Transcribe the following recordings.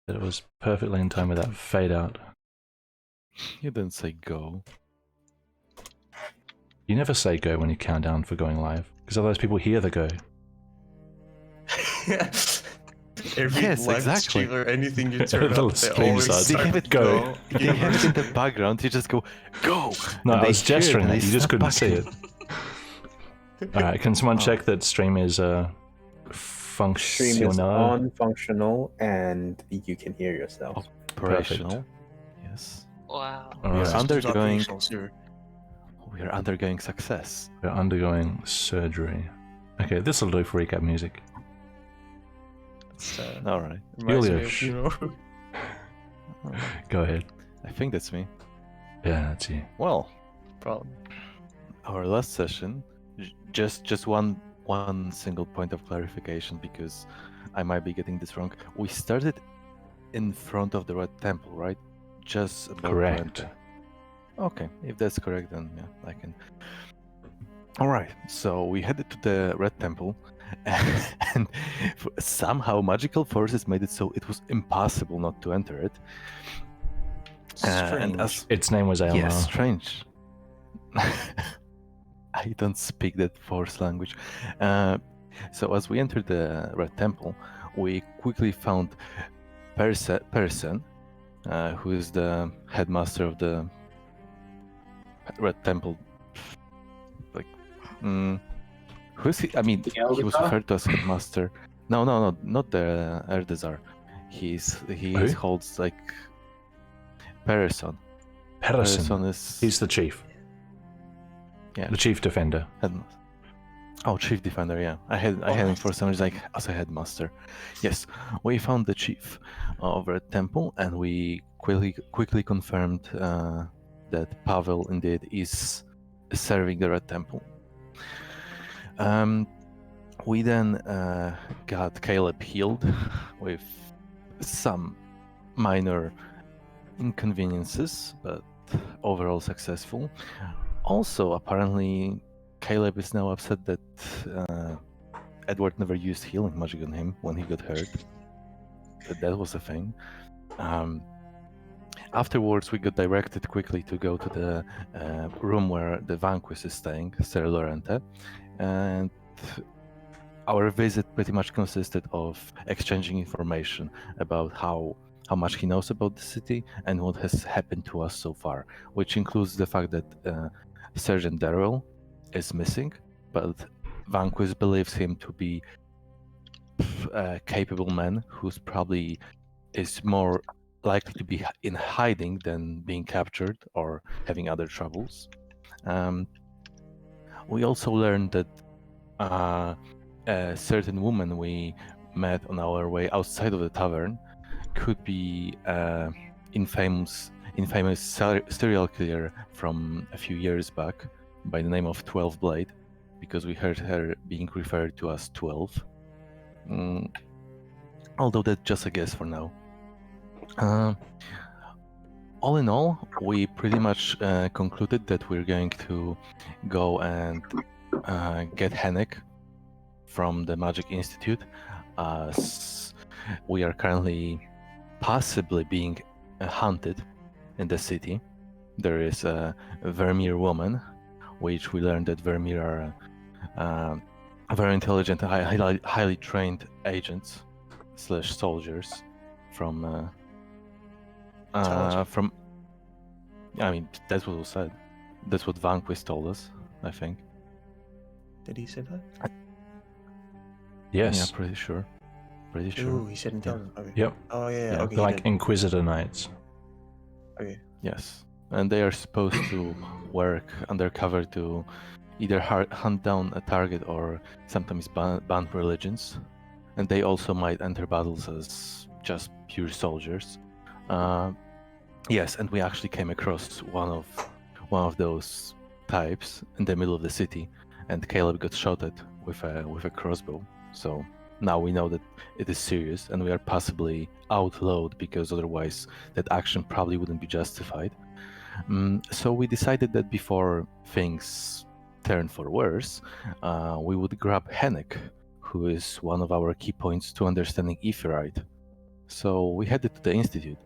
that it was perfectly in time with that fade out. You didn't say go. You never say go when you count down for going live, because otherwise people hear the go. Every Yes, live exactly. stream or anything you turn Little up, they screen always starts, They start have with it- go. If you have it in the background, you just go, go! No, and I they was hear it gesturing and it. they You just snap couldn't back. see it. Alright, can someone Oh. check that stream is Stream is functional? on, functional, and you can hear yourself. Operational. Yes. Wow. All We are right. Systems undergoing. operational, sir. We are undergoing success. We're undergoing surgery. Okay, this will do for recap music. It's, All right. reminds me of, Julius. you know, Go ahead. I think that's me. Yeah, that's you. Well, problem. our last session, just one single point of clarification because I might be getting this wrong. We started in front of the Red Temple, right? Just about to Correct. enter. Okay, if that's correct, then yeah, I can. All right, so we headed to the Red Temple, and somehow magical forces made it so it was impossible not to enter it. And as Its name was Elmo. yes, strange. I don't speak that force language. So as we entered the Red Temple, we quickly found Person, who is the headmaster of the Red Temple. Like, who is he? I mean, he was Elder? referred to as headmaster. No, not the Erdezar. He Who? holds like Person. Harrison. Is He's the chief. Yeah. The chief defender. Headmaster. Oh, chief defender. Yeah, I had him for some reason like as a headmaster. Yes, we found the chief of Red Temple, and we quickly confirmed that Pavel indeed is serving the Red Temple. We then got Caleb healed with some minor inconveniences, but overall successful. Also, apparently, Caleb is now upset that Edward never used healing magic on him when he got hurt. That was a thing. Afterwards, we got directed quickly to go to the room where the Vanquish is staying, Ser Lorente, and our visit pretty much consisted of exchanging information about how much he knows about the city and what has happened to us so far, which includes the fact that Sergeant Darrell is missing, but Vanquish believes him to be a capable man who's probably is more likely to be in hiding than being captured or having other troubles. We also learned that a certain woman we met on our way outside of the tavern could be infamous serial killer from a few years back by the name of 12 Blade, because we heard her being referred to as 12. Although that's just a guess for now. All in all, we pretty much concluded that we're going to go and get Hennek from the Magic Institute, as we are currently possibly being hunted in the city. There is a Vermeer woman, which we learned that Vermeer are very intelligent, highly trained agents / soldiers from. I mean, that's what was said. That's what Vanquish told us, I think. Did he say that? Yes. Yeah, pretty sure. Ooh, he said intelligent. Okay. Yep. Oh yeah. Yeah, Okay. They're he like did. Inquisitor Knights. Okay. Yes, and they are supposed to work undercover to either hunt down a target or sometimes ban religions, and they also might enter battles as just pure soldiers. Yes, and we actually came across one of those types in the middle of the city, and Caleb got shot at with a crossbow. So now we know that it is serious, and we are possibly outlawed because otherwise that action probably wouldn't be justified. So we decided that before things turn for worse, we would grab Hennek, who is one of our key points to understanding Aetheryte, So we headed to the institute,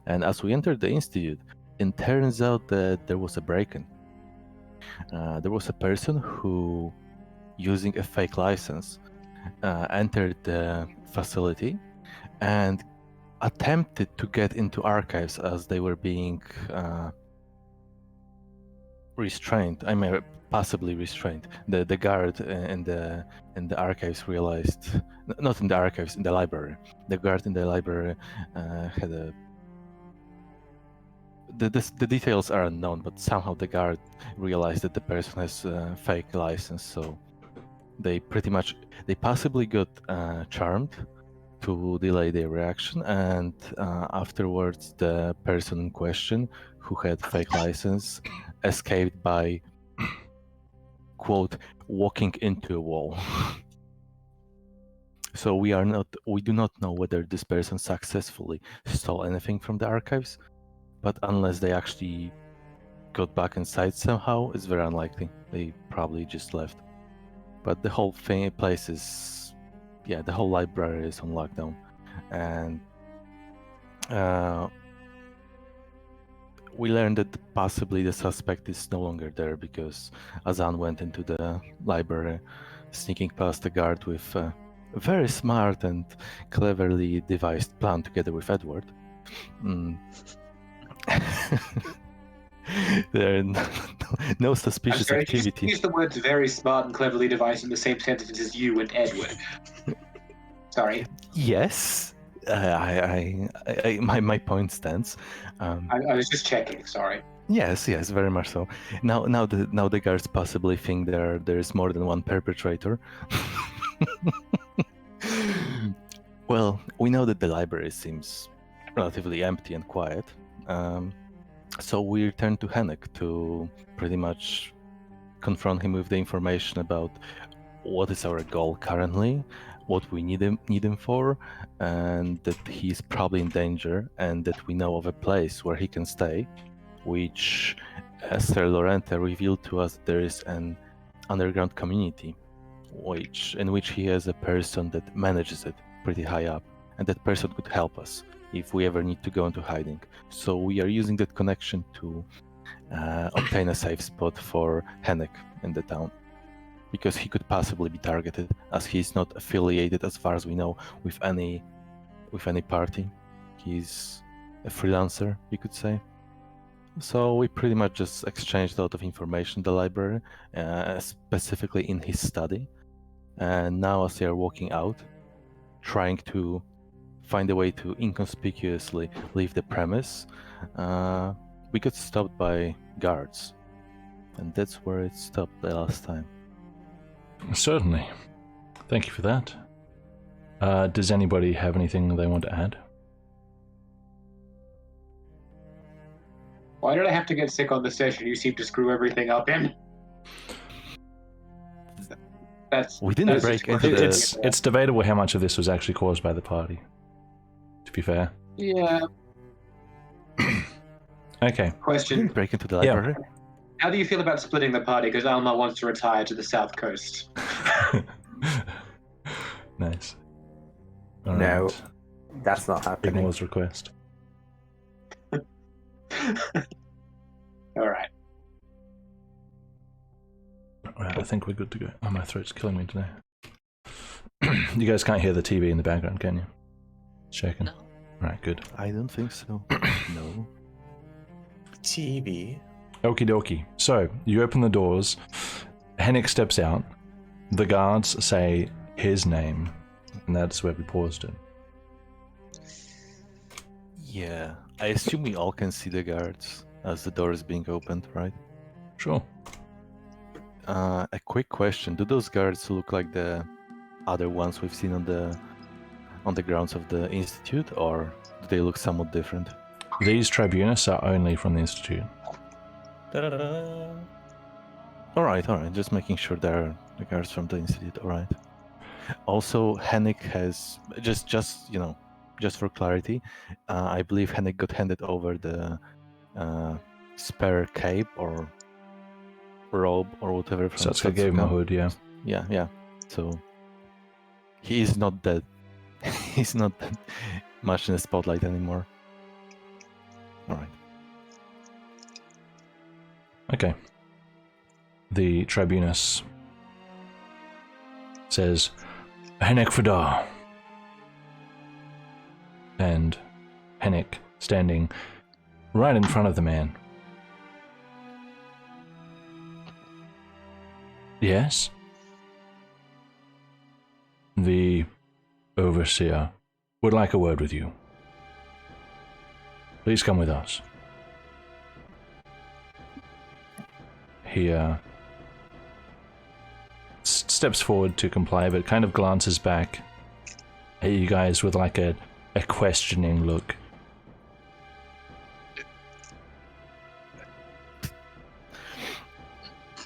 and as we entered the institute, it turns out that there was a break-in. There was a person who, using a fake license, entered the facility and attempted to get into archives as they were being restrained. I mean, possibly restrained. The guard in the archives realized, not in the archives, in the library. The guard in the library had a. The details are unknown, but somehow the guard realized that the person has a fake license, so they possibly got charmed to delay their reaction, and afterwards the person in question who had fake license escaped by, quote, walking into a wall. So we do not know whether this person successfully stole anything from the archives, but unless they actually got back inside somehow, it's very unlikely. They probably just left. But the whole place is, the whole library is on lockdown, and we learned that possibly the suspect is no longer there because Azan went into the library, sneaking past the guard with a very smart and cleverly devised plan together with Edward. There are no suspicious activity. Use the words "very smart" and "cleverly devised" in the same sentence as you and Edward. Sorry. Yes, my point stands. I was just checking. Sorry. Yes, very much so. Now the guards possibly think there is more than one perpetrator. Well, we know that the library seems relatively empty and quiet. So we return to Hennek to pretty much confront him with the information about what is our goal currently, what we need him for, and that he's probably in danger, and that we know of a place where he can stay, which Esther Lorente revealed to us there is an underground community, in which he has a person that manages it pretty high up, and that person could help us if we ever need to go into hiding. So we are using that connection to obtain a safe spot for Hennek in the town, because he could possibly be targeted, as he's not affiliated, as far as we know, with any party. He's a freelancer, you could say. So we pretty much just exchanged a lot of information in the library, specifically in his study. And now as they are walking out, trying to find a way to inconspicuously leave the premise, we got stopped by guards. And that's where it stopped the last time. Certainly. Thank you for that. Does anybody have anything they want to add? Why did I have to get sick on the session you seem to screw everything up in? We didn't break into the... It's debatable how much of this was actually caused by the party, to be fair. Yeah. Okay. Question. Break into the library? Yeah. How do you feel about splitting the party? Because Alma wants to retire to the south coast. Nice. All no, right. That's not happening. Ignores request. All right. Right, I think we're good to go. Oh, my throat's killing me today. You guys can't hear the TV in the background, can you? Checking. No. Right, good. I don't think so. No. TV. Okie dokie. So, you open the doors. Hennek steps out. The guards say his name. And that's where we paused it. Yeah. I assume we all can see the guards as the door is being opened, right? Sure. A quick question. Do those guards look like the other ones we've seen on the grounds of the Institute, or do they look somewhat different? These tribunists are only from the Institute. Alright. Just making sure they're the guards from the Institute, alright. Also, Hennek has, just for clarity, I believe Hennek got handed over the spare cape or robe or whatever. From Satsuka gave him a hood, yeah. Yeah. So he is not dead. He's not dead. much in the spotlight anymore. All right. Okay. The tribunus says, Hennek Fadar. And Hennek standing right in front of the man. Yes? The overseer would like a word with you. Please come with us. He steps forward to comply, but kind of glances back at you guys with like a questioning look.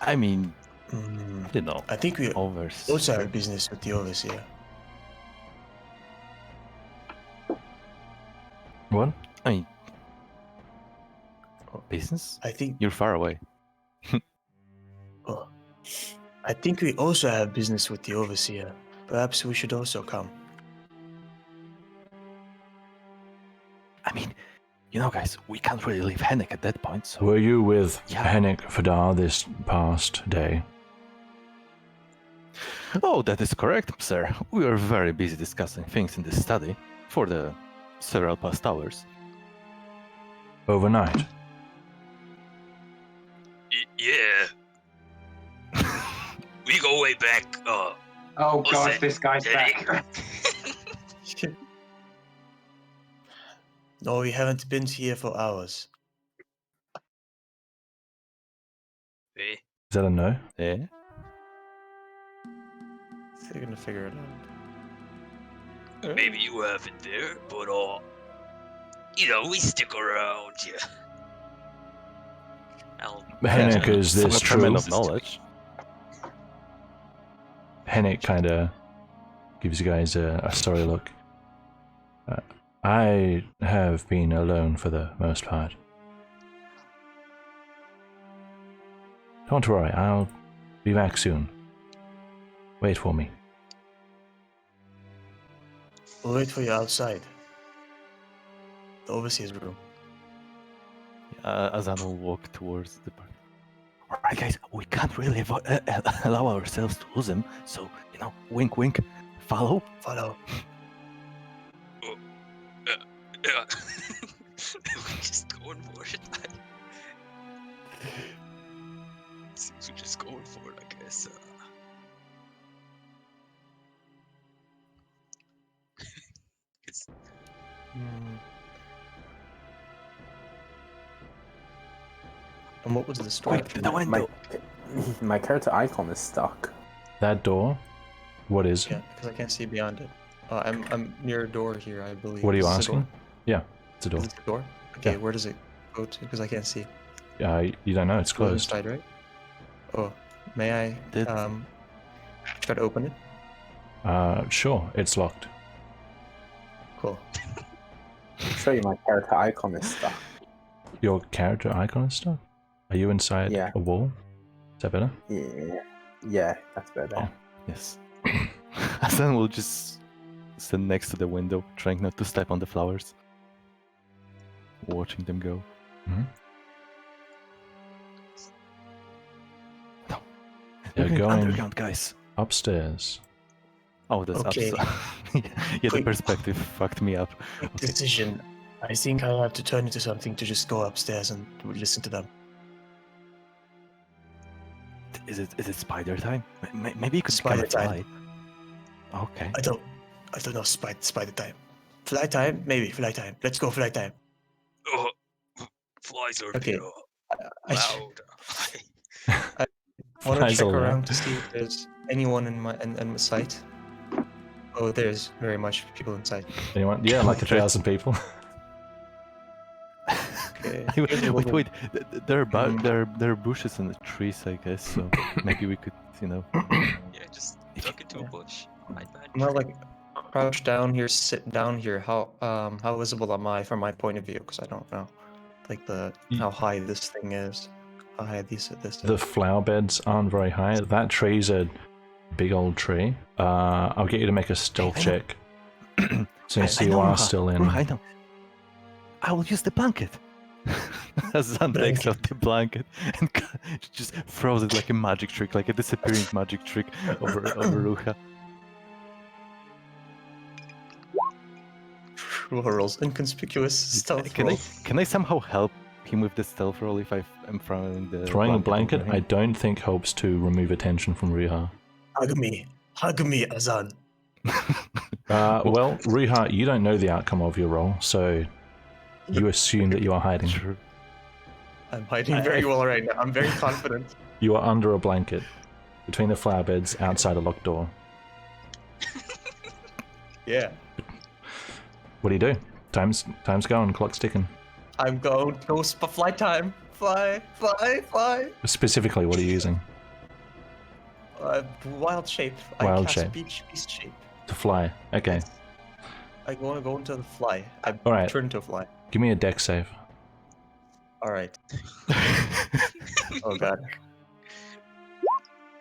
I mean, Mm, you know, I think we overs. also have business with the overseer. What? I mean, business? I think. You're far away. Oh, I think we also have business with the overseer. Perhaps we should also come. I mean, you know, guys, we can't really leave Hennek at that point, so... Were you with Yeah. Hennek Fadar this past day? Oh, that is correct, sir. We were very busy discussing things in the study for the several past hours. Overnight? Yeah. We go way back. Oh What's gosh, that? this guy's Headache? back. No, we haven't been here for hours. Eh? Is that a no? Yeah? They're gonna figure it out. Maybe you haven't there, but you know, we stick around. Yeah. I'll Hennek, is this Some true? element of knowledge. Hennek kind of gives you guys a sorry look. I have been alone for the most part. Don't worry, I'll be back soon. Wait for me. We'll wait for you outside. The overseer's room. Azan will walk towards the party. Alright, guys, we can't really allow ourselves to lose him, so, you know, wink wink, follow. Follow. Yeah. We're just going for it. Seems we're just going for it, I guess. It's And what was the story? Quick, to the window. My character icon is stuck. That door? What is? Yeah, because I can't see beyond it. I'm near a door here, I believe. What are you Is this a asking? door? Yeah, it's a door. Is it a door? Okay, Yeah. where does it go to? Because I can't see. You don't know, it's Go closed. inside, right? Oh, may I Did- try to open it? Sure, it's locked. Cool. I'll show you my character icon is stuck. Your character icon is stuck? Are you inside Yeah. a wall? Is that better? Yeah, that's better. Oh. Yes. Azan will just stand next to the window, trying not to step on the flowers. Watching them go. Mhm. No. They're They're going- underground, guys. Upstairs. Oh, that's Okay. yeah, the Quick. perspective fucked me up. Quick decision. I think I'll have to turn into something to just go upstairs and listen to them. Is it spider time? Maybe you could Spider become a time. fly. Okay. I don't know. Spider time. Fly time? Maybe fly time. Let's go fly time. oh, flies are Okay. I loud. want to Flies check are loud. around to see if there's anyone in my sight. Oh, there's very much people in sight. Anyone? Yeah, like 1,000 people. Okay. wait. There are Mm. there are bushes and trees, I guess. So maybe we could, you know. Yeah, just If duck you- into a bush. My bad. I'm not like crouched down here, sit down here. How visible am I from my point of view? Because I don't know, like how high this thing is. How high this The flower beds aren't very high. That tree's a big old tree. I'll get you to make a stealth check. Since I you know, are Ruha. still in. Ruha, I know. I will use the blanket. Azan takes out the blanket and just throws it like a magic trick, like a disappearing magic trick over Ruha. Rolls inconspicuous stealth Can roll. I somehow help him with the stealth roll if I'm throwing the Throwing a blanket, over I him? don't think helps to remove attention from Ruha. Hug me, Azan. Well, Ruha, you don't know the outcome of your roll, so you assume that you are hiding. True. I'm hiding very well right now. I'm very confident. You are under a blanket, between the flower beds, outside a locked door. Yeah. What do you do? Time's going, clock's ticking. I'm going fly time. Fly. Specifically, what are you using? Wild shape. Wild I cast shape. Beast shape. To fly. Okay. I want to go into the fly. I Alright. turn into a fly. Give me a deck save. Alright. Oh god.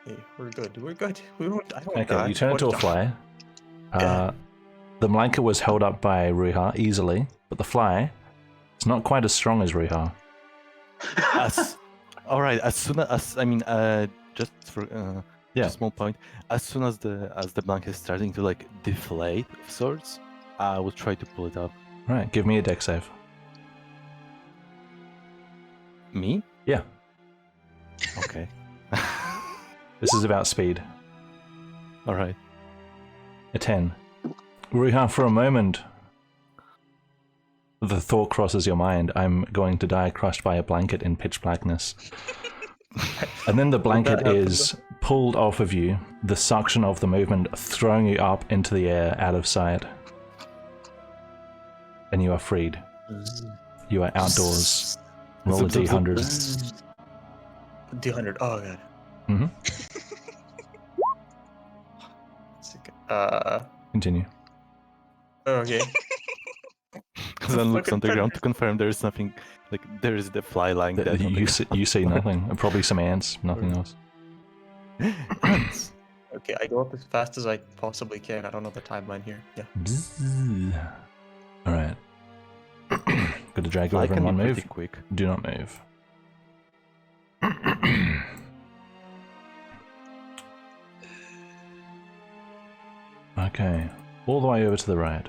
Hey, we're good. We won't. I won't Okay, die. you turn I into a won't die. fly. The blanket was held up by Ruha easily, but the fly, it's not quite as strong as Ruha. All right. As soon as just for Yeah. a small point, as soon as the blanket is starting to like deflate of sorts, I will try to pull it up. Right, give me a deck save. Me? Yeah. Okay. This is about speed. All right. A 10. Ruha, for a moment, the thought crosses your mind, I'm going to die crushed by a blanket in pitch blackness. And then the blanket is pulled off of you, the suction of the movement throwing you up into the air out of sight. And you are freed. You are outdoors. Roll a D100. D100. Oh god. Mm-hmm. Continue. Okay. Then looks on the Fucking ground to confirm there is nothing. Like there is the fly lying dead on the You see nothing. Probably some ants, nothing else. ground. Okay, I go up as fast as I possibly can. I don't know the timeline here. Yeah. Alright. Got to drag you Fly over in can one be move. pretty quick. Do not move. Okay. All the way over to the right.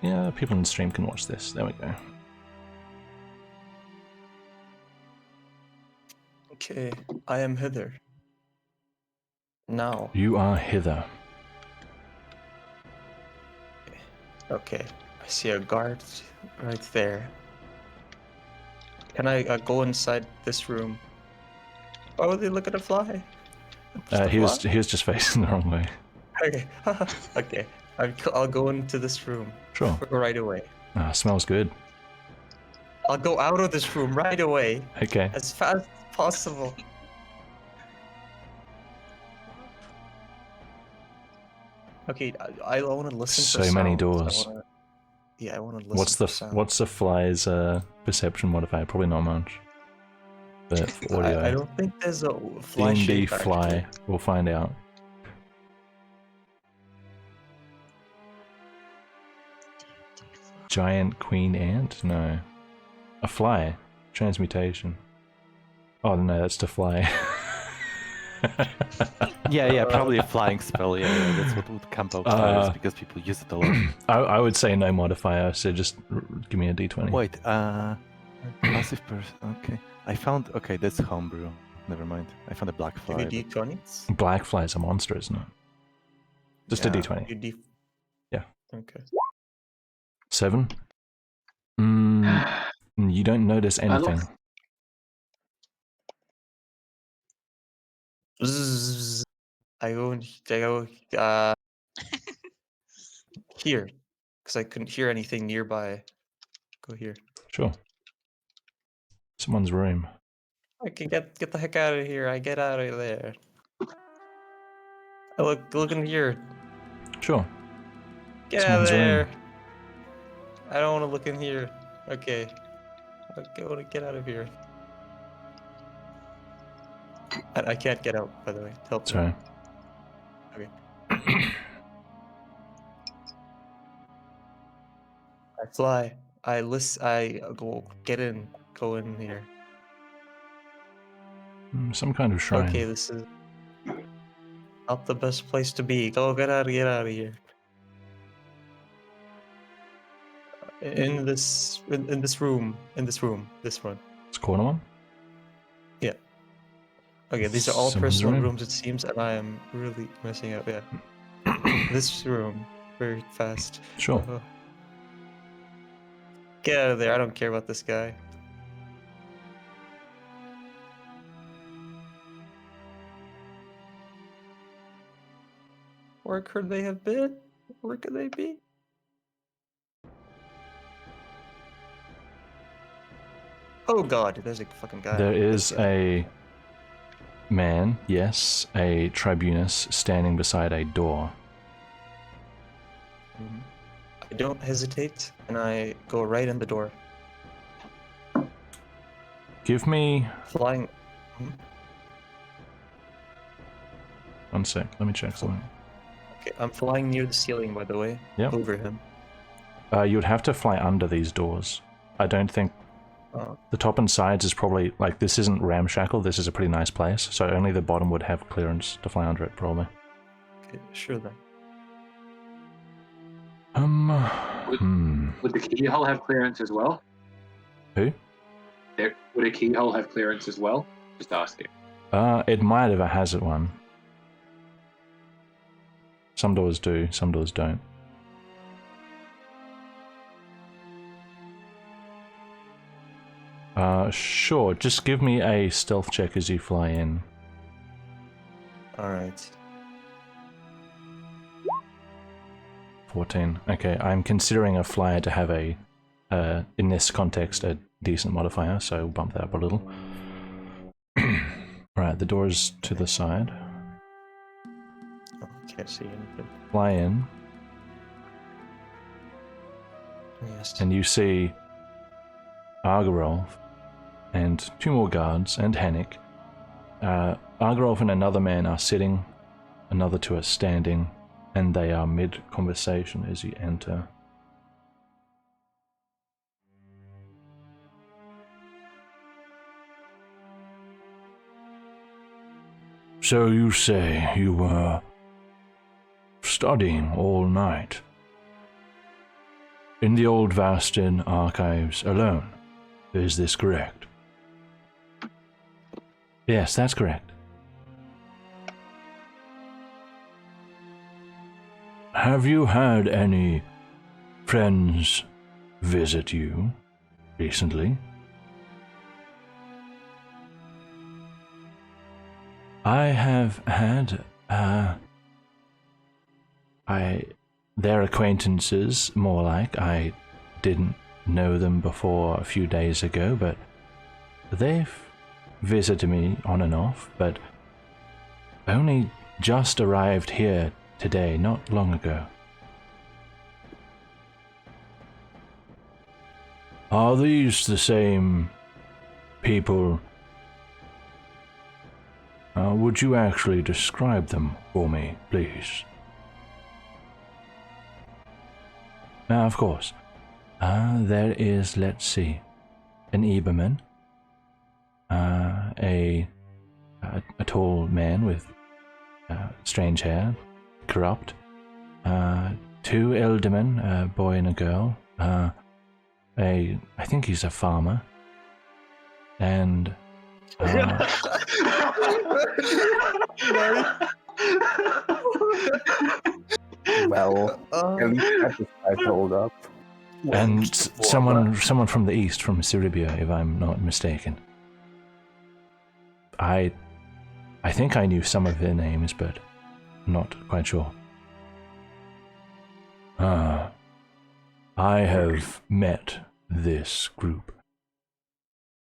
Yeah, people in the stream can watch this. There we go. Okay, I am hither. Now. You are hither. Okay, I see a guard right there. Can I go inside this room? Why would they look at a fly? He was just facing the wrong way. Okay, okay. I'll go into this room Sure. right away. Smells good. I'll go out of this room right away Okay. as fast as possible. Okay, I want to listen for So many sounds. doors. I want to listen. What's the fly's perception modifier? Probably not much. But for audio, I don't think there's a fly DnD shape, fly. actually. We'll find out. Giant queen ant? No. A fly. Transmutation. Oh no, that's to fly. Yeah, probably a flying spell. Yeah, that's what would come out first because people use it a lot. I would say no modifier, so just give me a d20. Wait, passive person. Okay, I found. Okay, that's homebrew. Never mind. I found a black fly. Give you D20s? Black fly's a monster, isn't it? Just a d20. You D... Yeah. Okay. 7? You don't notice anything. Zzz. I go here, because I couldn't hear anything nearby. Go here. Sure. Someone's room. I can get the heck out of here. I get out of there. I look in here. Sure. Get Someone's out of room. there. I don't want to look in here. Okay. I want to get out of here. I can't get out, by the way. Help me. Sorry. Okay. I fly. I go get in. Go in here. Some kind of shrine. Okay, this is not the best place to be. Go get out of here. In this room. This one. It's corner one. Okay, these are all Someone's personal room. rooms it seems, and I am really messing up. Yeah. This room, very fast. Sure. Get out of there! I don't care about this guy. Where could they have been? Where could they be? Oh god, there's a fucking guy. There This is guy. a man, yes, a tribunus standing beside a door. Mhm. I don't hesitate, and I go right in the door. Give me Flying. 1 sec. Let me check something. Okay, I'm flying near the ceiling, by the way. Yep. Over him. You'd have to fly under these doors. I don't think Oh, the top and sides is probably like this isn't ramshackle. This is a pretty nice place, so only the bottom would have clearance to fly under it, probably. okay, sure then. Would the keyhole have clearance as well? Who? Would a keyhole have clearance as well? Just asking. It might have a hazard one. Some doors do, some doors don't. Sure, just give me a stealth check as you fly in. Alright. 14. Okay, I'm considering a flyer to have a, in this context, a decent modifier, so we'll bump that up a little. Right, the door's to the side. Oh, can't see anything. Fly in, Yes. and you see Argarolf and 2 more guards and Hennick. Argarolf and another man are sitting, another 2 are standing, and they are mid-conversation as you enter. So you say you were studying all night in the old Vastin archives alone. Is this correct? Yes, that's correct. Have you had any friends visit you recently? I have had, they're acquaintances, more like. I didn't know them before a few days ago, but they've visited me on and off, but only just arrived here today, not long ago. Are these the same people? Would you actually describe them for me, please? Of course. There is, let's see, an Eberman, a tall man with strange hair, corrupt, 2 eldermen, a boy and a girl, I think he's a farmer, and Well, at least that's this guy's hold up. and someone from the east, from Ceribia, if I'm not mistaken. I think I knew some of their names, but not quite sure. I have met this group.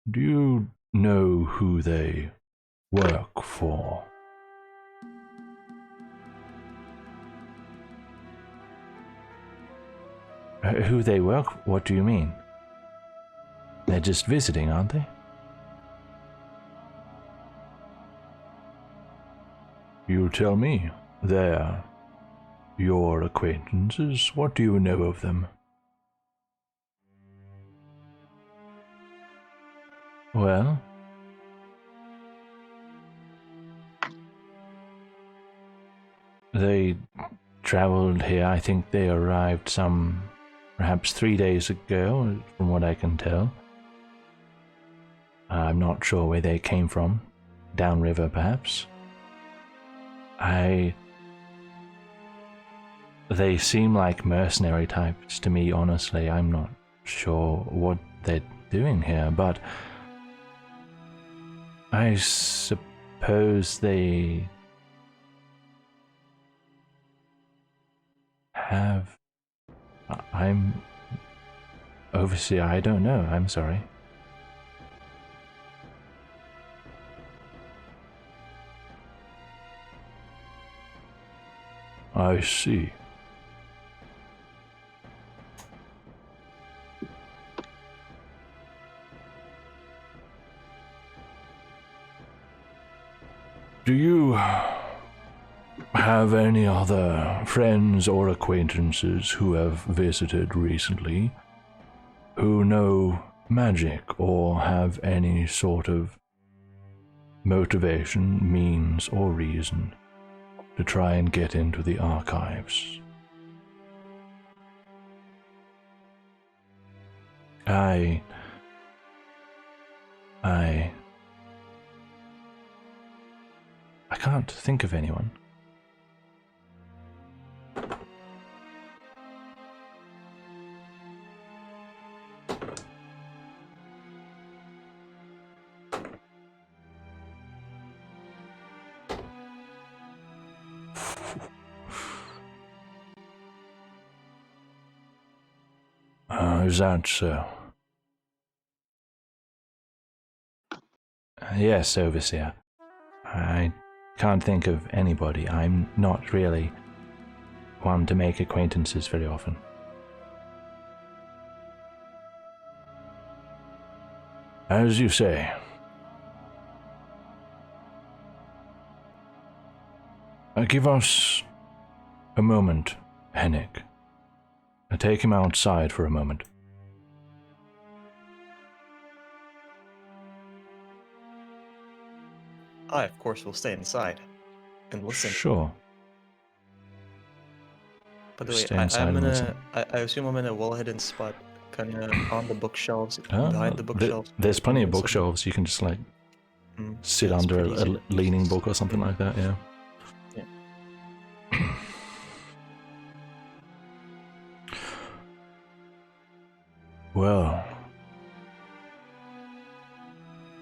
Do you know who they work for? Who they work? What do you mean? They're just visiting, aren't they? You tell me. They're your acquaintances? What do you know of them? Well, they traveled here. I think they arrived perhaps 3 days ago, from what I can tell. I'm not sure where they came from. Downriver, perhaps. They seem like mercenary types to me, honestly. I'm not sure what they're doing here, but I suppose they have... I'm... Overseer, I don't know. I'm sorry. I see. Do you have any other friends or acquaintances who have visited recently who know magic or have any sort of motivation, means, or reason to try and get into the archives? I can't think of anyone. Is that so? Yes, Overseer. I can't think of anybody. I'm not really one to make acquaintances very often. As you say. Give us a moment, Hennick. Take him outside for a moment. I, of course, will stay inside and listen. Sure. By the way, Stay inside and listen. I assume I'm in a well-hidden spot, kind of on the bookshelves, Oh, behind the bookshelves. There's plenty of Something. bookshelves. You can just like sit Yeah, it's under pretty a easy. leaning book or something like that, yeah. Well,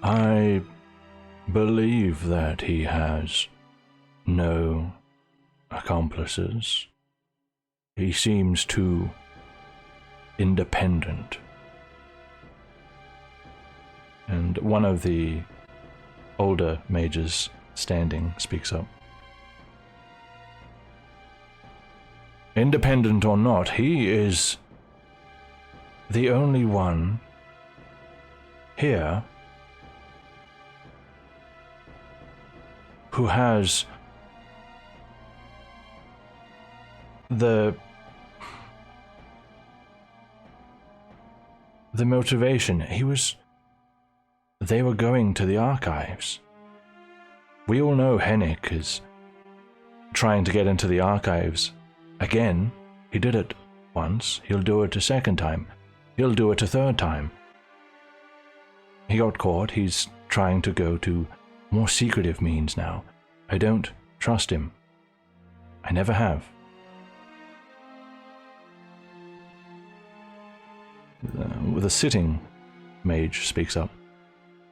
I believe that he has no accomplices. He seems too independent. And one of the older mages standing speaks up. Independent or not, he is the only one here who has the motivation. They were going to the archives. We all know Hennick is trying to get into the archives again. He did it once. He'll do it a second time. He'll do it a third time. He got caught. He's trying to go to more secretive means now. I don't trust him. I never have. The sitting mage speaks up.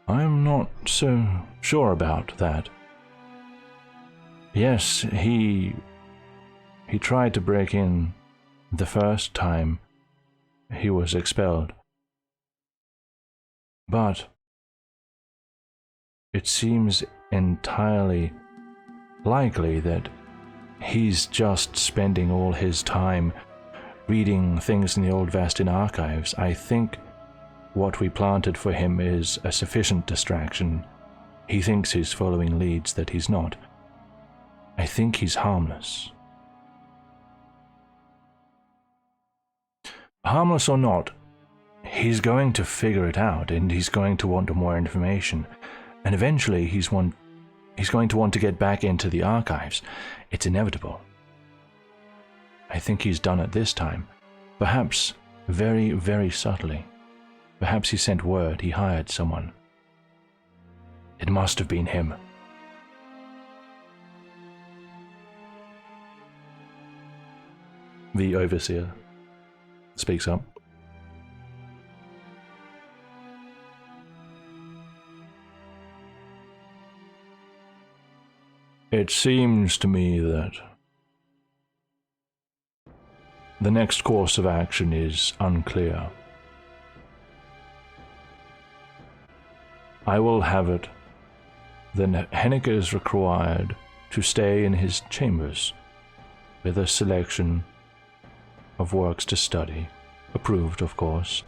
I'm not so sure about that. Yes, he tried to break in the first time he was expelled. But it seems entirely likely that he's just spending all his time reading things in the old Vastin archives. I think what we planted for him is a sufficient distraction. He thinks he's following leads that he's not. I think he's harmless. harmless or not, he's going to figure it out, and he's going to want more information. And eventually he's going to want to get back into the archives. It's inevitable. I think he's done it this time. Perhaps very, very subtly. Perhaps he sent word, he hired someone. It must have been him. The overseer speaks up. It seems to me that the next course of action is unclear. I will have it. Then Hennick is required to stay in his chambers with a selection of works to study, approved, of course,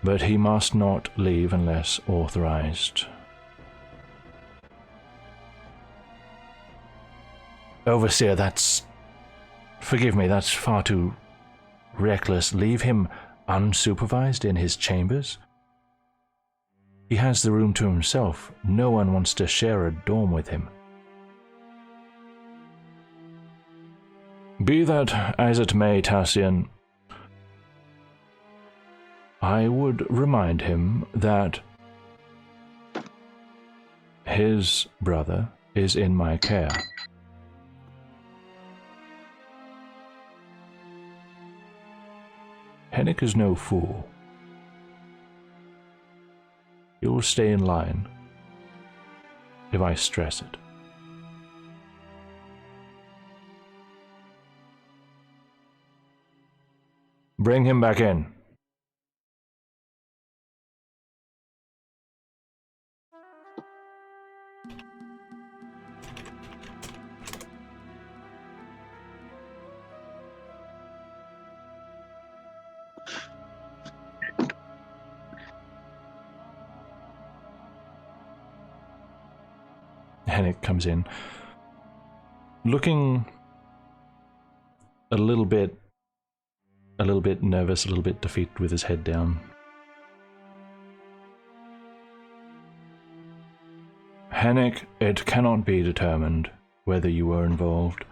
but he must not leave unless authorized. Overseer, forgive me, that's far too reckless. Leave him unsupervised in his chambers? He has the room to himself. No one wants to share a dorm with him. Be that as it may, Tassian, I would remind him that his brother is in my care. Hennick is no fool. He will stay in line if I stress it. Bring him back in. Hennick comes in, looking a little bit nervous, a little bit defeated, with his head down. Hennick, it cannot be determined whether you were involved,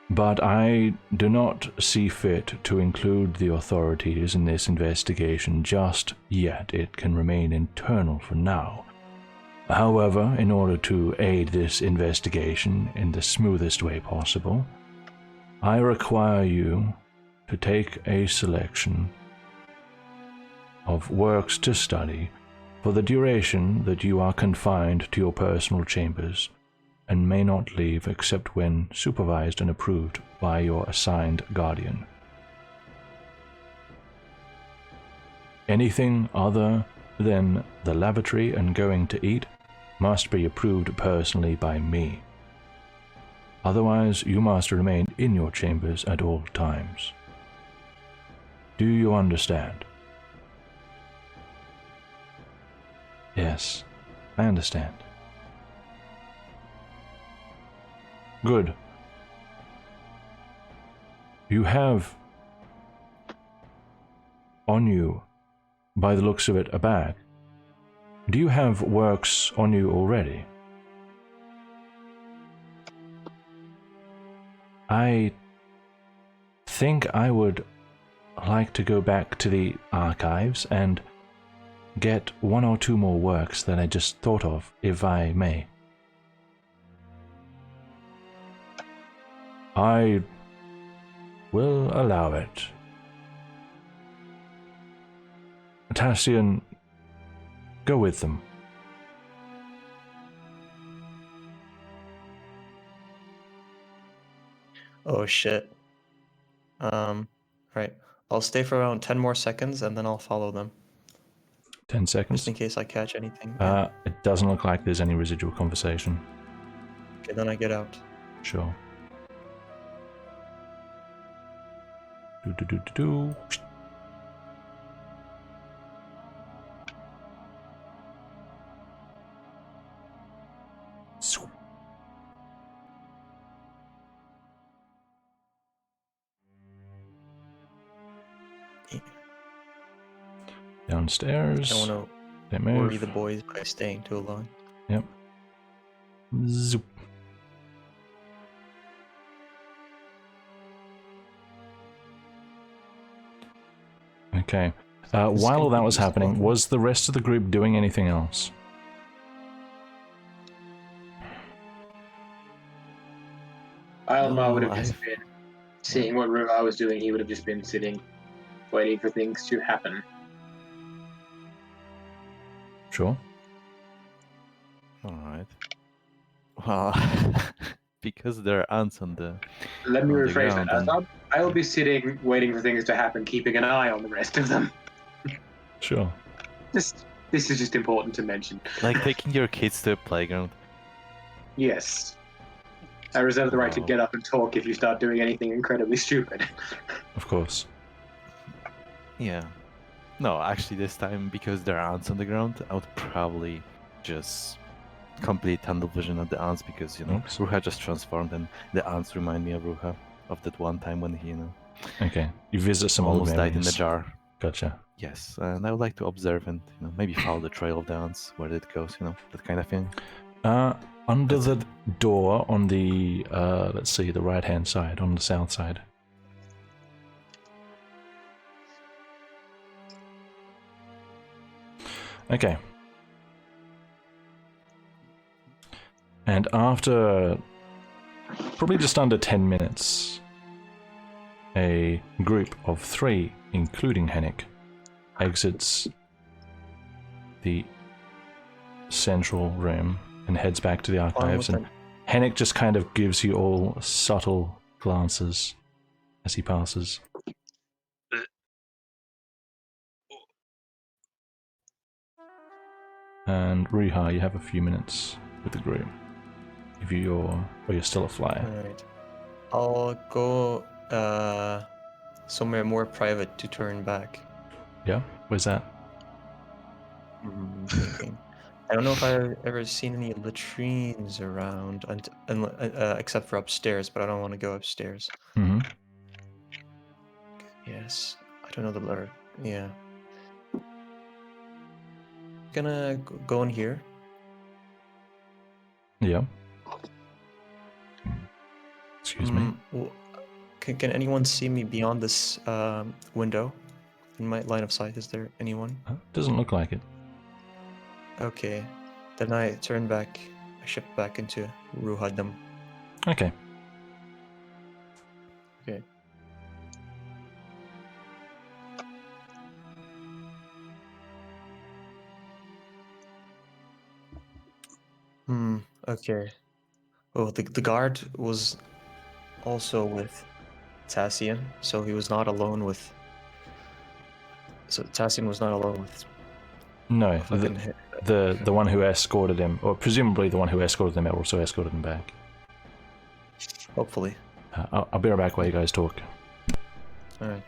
but I do not see fit to include the authorities in this investigation just yet. It can remain internal for now. However, in order to aid this investigation in the smoothest way possible, I require you to take a selection of works to study for the duration that you are confined to your personal chambers and may not leave except when supervised and approved by your assigned guardian. Anything other than the lavatory and going to eat must be approved personally by me. Otherwise, you must remain in your chambers at all times. Do you understand? Yes, I understand. Good. You have on you, by the looks of it, a bag. Do you have works on you already? I think I would like to go back to the archives and get one or two more works that I just thought of, if I may. I will allow it. Tassian, go with them. Oh shit. Right. I'll stay for around 10 more seconds and then I'll follow them. 10 seconds. Just in case I catch anything. It doesn't look like there's any residual conversation. Okay, then I get out. Sure. Do. Downstairs. I don't They want to worry move. the boys by staying too long. Yep. Zoop. Okay. While all that was happening, was the rest of the group doing anything else? Alma would have No, just been seeing what Ruha was doing. He would have just been sitting, waiting for things to happen. Sure. Alright. Well, because there are ants on the Let me on the rephrase ground. that. And, I will be sitting, waiting for things to happen, keeping an eye on the rest of them. Sure. This is just important to mention. like taking your kids to a playground. Yes. I reserve the right to Wow. get up and talk if you start doing anything incredibly stupid. Of course. Yeah. No, actually, this time because there are ants on the ground, I would probably just complete tunnel vision of the ants because Oops. Ruha just transformed, and the ants remind me of Ruha of that one time when he Okay. You visit some almost old died in the memories. jar. Gotcha. Yes, and I would like to observe and maybe follow the trail of the ants, where it goes, that kind of thing. Under That's the door on the, let's see, the right-hand side, on the south side. Okay. And after probably just under 10 minutes, a group of 3, including Hennick, exits the central room and heads back to the archives. And Hennick just kind of gives you all subtle glances as he passes. And Ruha, you have a few minutes with the group. If you're still a flyer. Alright. I'll go somewhere more private to turn back. Yeah? Where's that? Thinking. I don't know if I've ever seen any latrines around, except for upstairs, but I don't want to go upstairs. Mm-hmm. Yes, I don't know the blur. Yeah. Gonna go in here. Yeah. Excuse me. Can anyone see me beyond this window? In my line of sight, is there anyone? Doesn't look like it. Okay. Then I turn back, I shift back into Ruhadam. Okay. Okay. Okay. Oh, the guard was also with Tassian, so he was not alone with. So Tassian was not alone with. No, fucking the one who escorted him, or presumably the one who escorted him, also escorted him back. Hopefully. I'll be right back while you guys talk. Alright.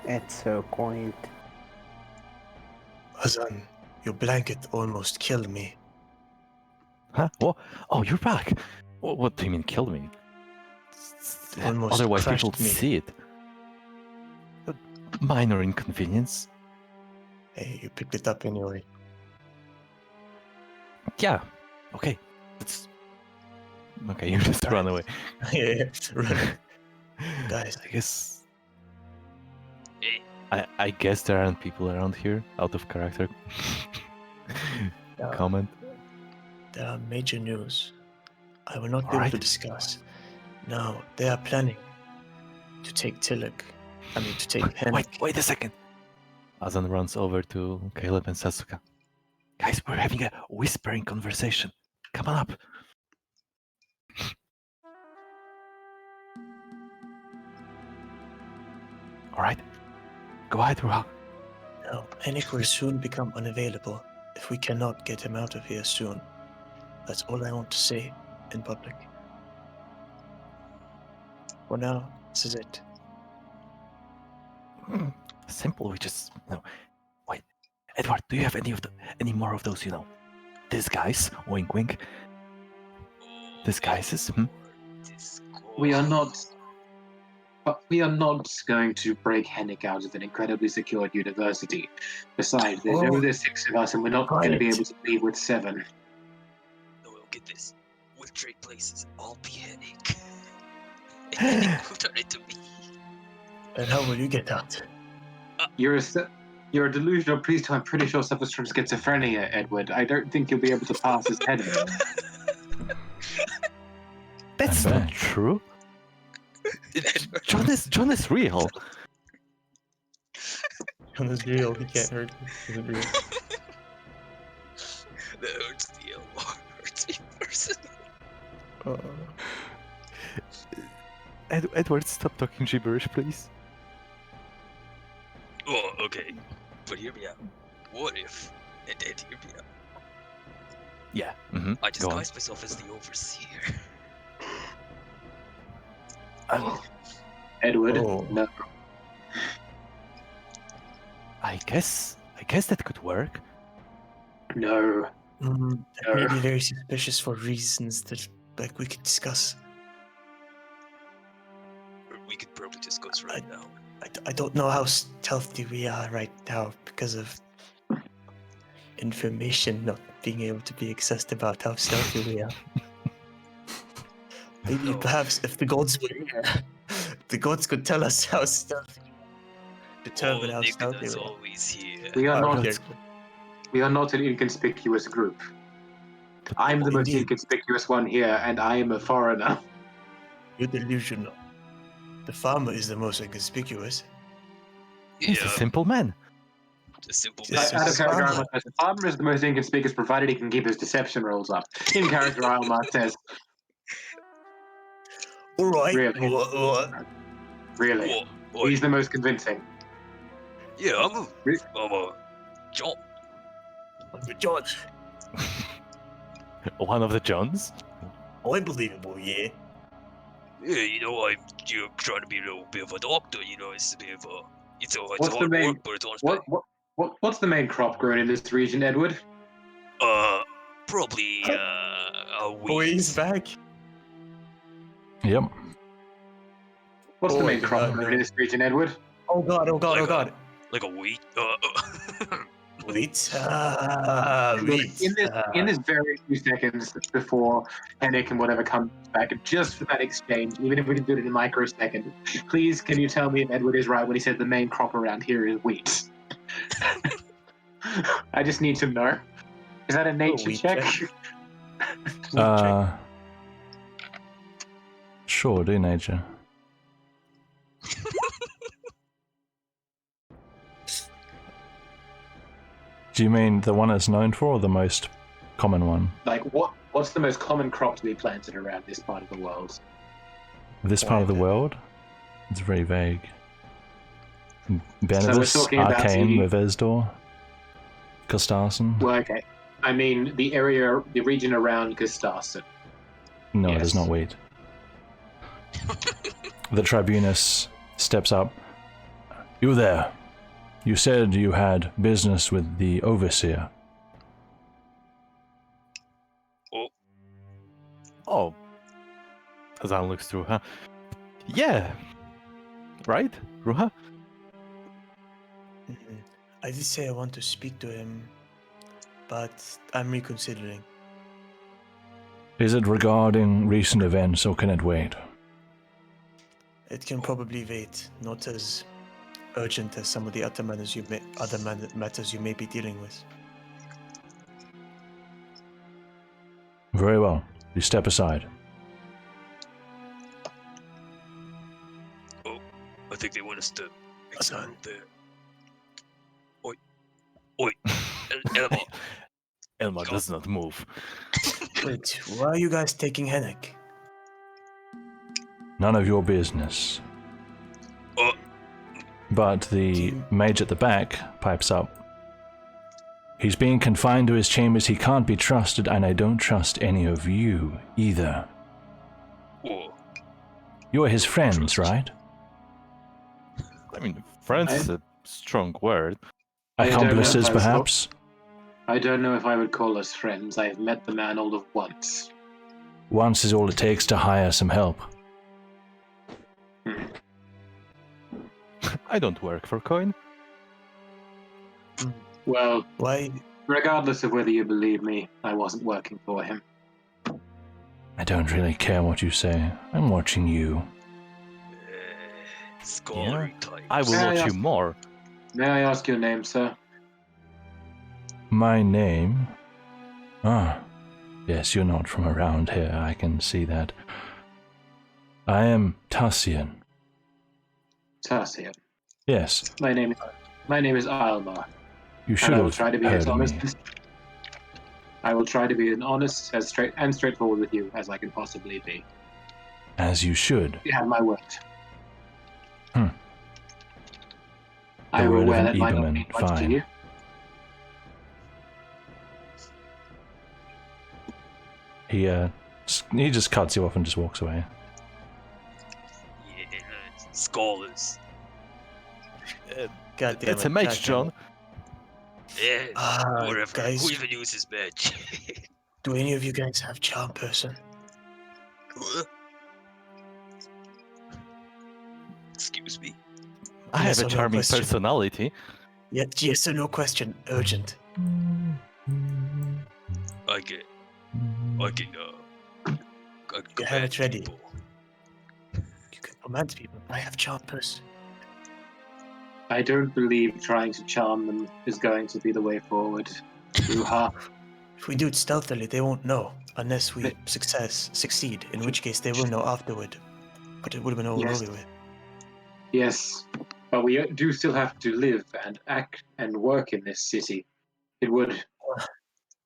It's so quaint. Hazan, your blanket almost killed me. Huh? What? Oh, you're back. What do you mean killed me? Almost Otherwise crushed people would me. see it. A minor inconvenience. Hey, you picked it up anyway. Yeah. Okay. Okay, you just run away. Yeah, run. Guys. I guess. I guess there aren't people around here. Out of character. Comment. There are major news. I will not be able Alright. to discuss. Now, they are planning to take Tillich. I mean, to take Hennick. Wait a second. Azan runs over to Caleb and Sasuke. Guys, we're having a whispering conversation. Come on up. Alright. Go ahead, Ruha. Now, Hennick will soon become unavailable if we cannot get him out of here soon. That's all I want to say in public. For now, this is it. Simple, we just Wait. Edward, do you have any more of those, Disguise, wink wink. Disguises, We are not. But we are not going to break Hennick out of an incredibly secured university. Besides, there's 6 of us, and we're not going to be able to leave with 7. No, we'll get this. We'll trade places. I'll be Hennick. And Hennick will turn into me. And how will you get out? You're a delusional priest who I'm pretty sure suffers from schizophrenia, Edward. I don't think you'll be able to pass as Hennick. That's I'm not back. true. John is real. John is real. He can't hurt me. He's real. That hurts the elbow. Hurts me personally. Edward, stop talking gibberish, please. Oh, okay. But hear me out. What if, and hear me out, Yeah. I Go on. disguise myself as the overseer. Edward, Oh. no. I guess that could work. No. That may be very suspicious for reasons that, like, we could discuss. Or we could probably discuss right now. I don't know how stealthy we are right now because of information not being able to be accessed about how stealthy we are. Maybe perhaps if the gods were here, the gods could tell us how stealthy. Determine how stealthy Nicolas we are. always here. We are not. Okay. We are not an inconspicuous group. I'm the most Indeed. inconspicuous one here, and I am a foreigner. You're delusional. The farmer is the most inconspicuous. He's a Yeah, simple man. a simple Yes, man. Out of character, farmer. Alma says the farmer is the most inconspicuous, provided he can keep his deception rolls up. In character, Alma says, All right. Really? What? really, What? he's the most convincing. Yeah, I'm a John. John. One of the Johns. Unbelievable, yeah. Yeah, I'm trying to be a little bit of a doctor. It's a bit of a, it's What's the hard main- work, but it's honest. What's the main crop grown in this region, Edward? Probably a Oh, wheat. he's back. Yep. What's the Oh, main I did crop not grown know. in this region, Edward? Oh god, oh god, oh Like god. Like a wheat. Wheat. Look, Wheat. in this very few seconds before Hennick and whatever comes back, just for that exchange, even if we can do it in a microsecond, please can you tell me if Edward is right when he said the main crop around here is wheat? I just need to know. Is that a nature wheat check? check. Sure, do nature. Do you mean the one it's known for, or the most common one? Like, what's the most common crop to be planted around this part of the world? This part of the world? It's very vague. Benedus, talking about Arcane, the- Revesdor, Costarson? Well, okay. I mean, the region around Gustafsson. No, it yes. is not wheat. The Tribunus steps up. You there. You said you had business with the Overseer. Oh. Azan looks through her. Yeah. Right, Ruha? I did say I want to speak to him, but I'm reconsidering. Is it regarding recent events, or can it wait? It can probably wait, not as urgent as some of the other matters you may be dealing with. Very well. You step aside. I think they want us to Azan. explode there. Oi. Elmo. Elma does not move. Wait, why are you guys taking Hennick? None of your business. Oh. But the Team. mage at the back pipes up. He's being confined to his chambers. He can't be trusted, and I don't trust any of you either. Oh. You're his friends, right? I mean, friends is a strong word. I don't Accomplices, know if I was perhaps? I don't know if I would call us friends. I have met the man all of once. Once is all it takes to hire some help. I don't work for coin. Well, Why? regardless of whether you believe me, I wasn't working for him. I don't really care what you say. I'm watching you. Scholarly types. I will May I watch you ask- more. May I ask your name, sir? My name? Ah, yes, you're not from around here, I can see that. I am Tassian. Tarsian. Yes, My name is Alma. you And should I will have try to be as heard of honest. me. I will try to be as honest, as straightforward with you as I can possibly be. As you should. You have my word. Hmm. I The am word of aware an that might not Eberman, mean much to fine. you. He just cuts you off and just walks away. Yeah, scholars. God damn It's it, a mage, God damn John. it. Yeah, whatever. Guys, Who even uses badge? do any of you guys have charm person? Excuse me. I Yes have a or no charming question? personality. Yeah, yes or no question. Urgent. I can, You have it ready. people. You can command people. I have charm person. I don't believe trying to charm them is going to be the way forward. Ruha. If we do it stealthily, they won't know unless we succeed. In which case, they will know afterward. But it would have been all Yes. over with. Yes, but we do still have to live and act and work in this city. It would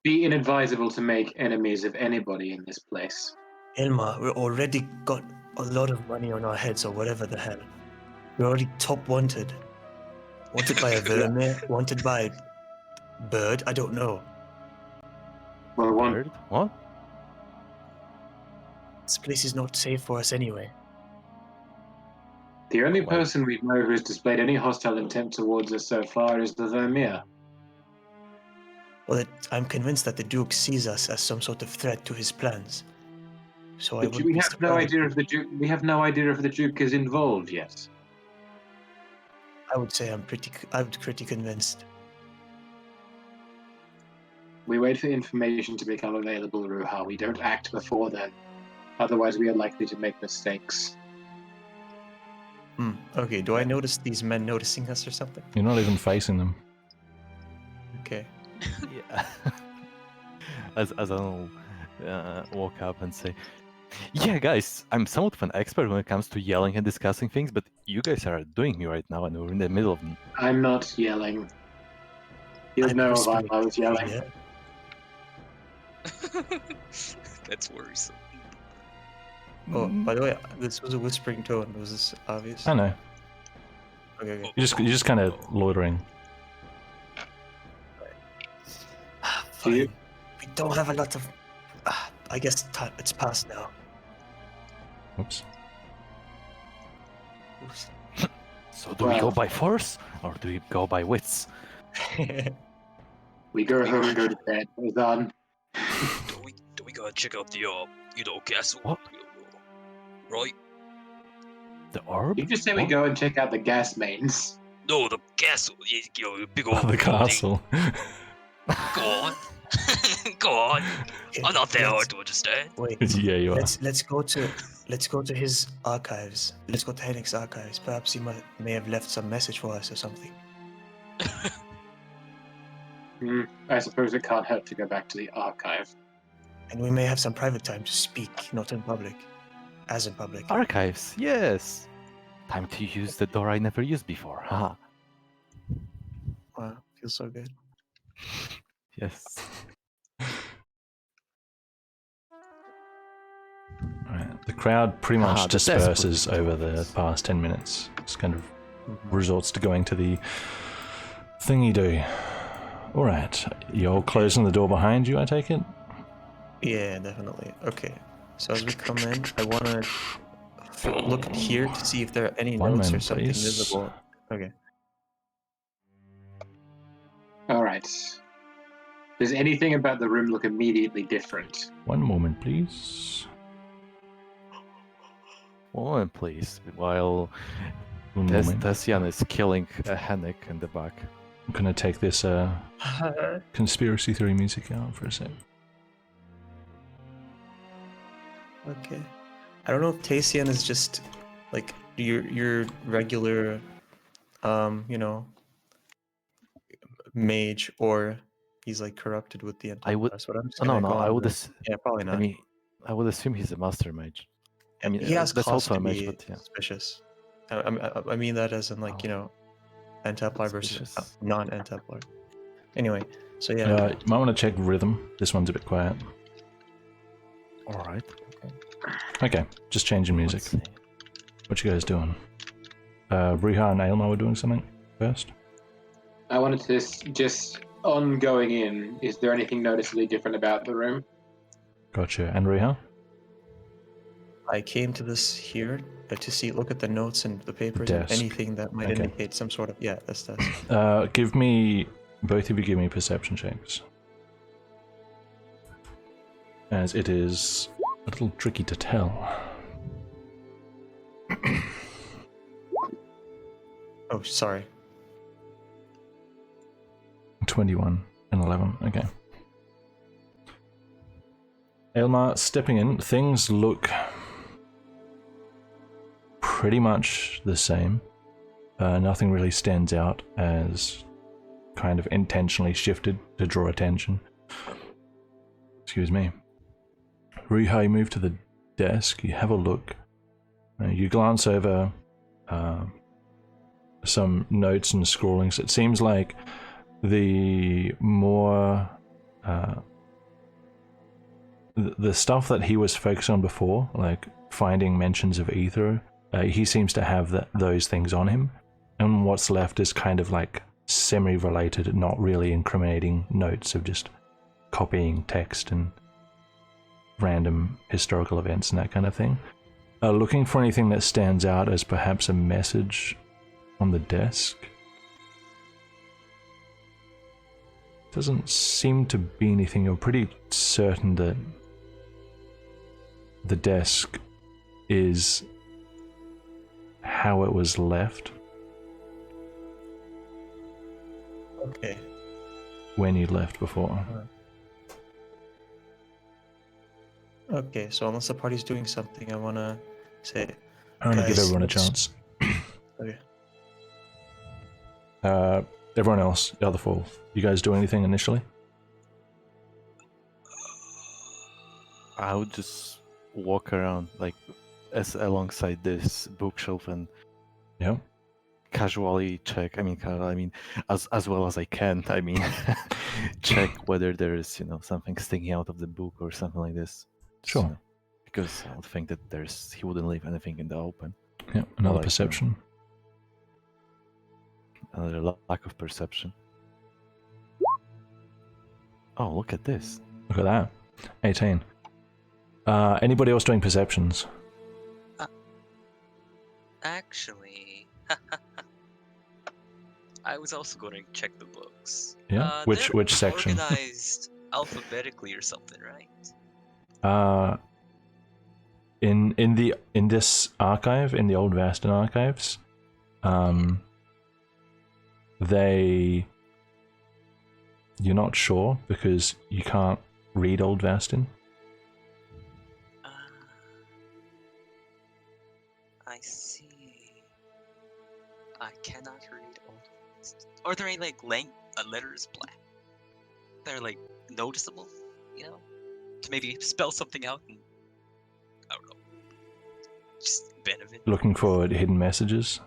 be inadvisable to make enemies of anybody in this place. Ilma, we already got a lot of money on our heads, or whatever the hell. We're already top wanted. Wanted by a vermin, wanted by bird. I don't know. Well, one Bird? What? This place is not safe for us anyway. The only Like- person we know who has displayed any hostile intent towards us so far is the Vermeer. I'm convinced that the Duke sees us as some sort of threat to his plans. So I But would we be have no surprised. idea if the Duke. We have no idea if the Duke is involved yet. I would say I'm pretty convinced. We wait for information to become available, Ruha. We don't act before then. Otherwise, we are likely to make mistakes. Okay, do I notice these men noticing us or something? You're not even facing them. Okay. Yeah. as I'll walk up and say, yeah, guys, I'm somewhat of an expert when it comes to yelling and discussing things, but you guys are doing me right now, and we're in the middle of. I'm not yelling. You'll I'm know if whispering. I was yelling. Yeah. That's worrisome. Oh, by the way, this was a whispering tone. Was this obvious? I know. Okay. You're just kind of loitering. Do you- Fine. We don't have a lot of. I guess it's past now. Oops. Oops. So do we go Well- by force or do we go by wits? We go home and go to bed. We're done. Do we gotta check out the castle? What? Right? The orb? You just say we What? go and check out the gas mains. No, the castle. The big old The building. castle. Go on. Go on. Okay, I'm not that hard let's- to understand. Wait. Yeah, you are. Let's go to his archives. Let's go to Hennik's archives. Perhaps he may have left some message for us or something. I suppose it can't hurt to go back to the archive. And we may have some private time to speak, not in public. As in public. Archives, yes. Time to use the door I never used before. Haha. Wow, feels so good. Yes. Right. The crowd pretty much Ah, the desperate disperses people. over the past 10 minutes. It's kind of resorts to going to the thingy do. Alright, you're closing the door behind you, I take it? Yeah, definitely. Okay. So as we come in, I want to look here to see if there are any One notes or moment, something please. visible. Okay. All right. Does anything about the room look immediately different? One moment, please. One please, while One moment. Tessian is killing a Hennig in the back. I'm gonna take this conspiracy theory music out for a sec. Okay. I don't know if Tacian is just like your regular, you know, mage, or he's like corrupted with the I would. Antipas. But I'm just Oh, no, gonna no. go I on would. the- Yeah, probably not. I mean, I would assume he's a master mage. I mean, he has that's cause also to a mage, be but yeah. suspicious. I mean that as in like, you Oh. know, Antemplar versus Suspicious. non-Antemplar. Anyway, so yeah. You might want to check rhythm. This one's a bit quiet. All right. Okay, just changing music. Let's see. What you guys doing? Riiga and Aylmer were doing something first? I wanted to just on going in. Is there anything noticeably different about the room? Gotcha. And Riiga? I came to this here to see, look at the notes and the papers and Desk. anything that might Okay. indicate some sort of, yeah, that's desk. Both of you give me perception checks. As it is a little tricky to tell. Oh, sorry. 21 and 11, okay. Aylmer, stepping in, things look pretty much the same. Nothing really stands out as kind of intentionally shifted to draw attention. Excuse me. Riiga, you move to the desk, you have a look. You glance over some notes and scrawlings. It seems like the more the stuff that he was focused on before, like finding mentions of ether, he seems to have those things on him, and what's left is kind of like semi-related, not really incriminating notes of just copying text and random historical events and that kind of thing. Looking for anything that stands out as perhaps a message on the desk. Doesn't seem to be anything. You're pretty certain that the desk is how it was left Okay. when you left before. Okay, so unless the party's doing something, I want to say... I'm gonna give Guys, everyone a let's- chance. Okay. Everyone else, the other four, you guys do anything initially? I would just walk around like alongside this bookshelf and Yeah. casually check. I mean, as well as I can. I mean, check whether there is something sticking out of the book or something like this. Just, Sure. Because I would think that he wouldn't leave anything in the open. Yeah. Another like, perception. Another lack of perception. Oh, look at this. Look at that. 18. Anybody else doing perceptions? Actually, I was also going to check the books. Yeah. Which They're section? Organized alphabetically or something, right? In this archive, in the old Vastin archives, you're not sure because you can't read old Vastin. I see. I cannot read all of this. Are there any letters black? They're like noticeable, to maybe spell something out and I don't know. Just benefit. Looking for hidden messages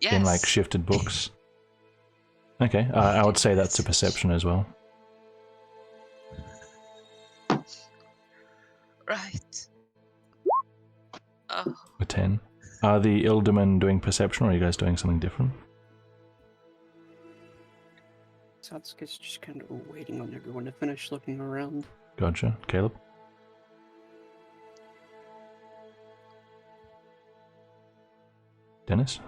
Yes. in like shifted books. Okay, I would say that's a perception as well. Right. Oh. A 10. Are the Ildermen doing perception or are you guys doing something different? Satsuka's just kind of waiting on everyone to finish looking around. Gotcha. Caleb? Dennis?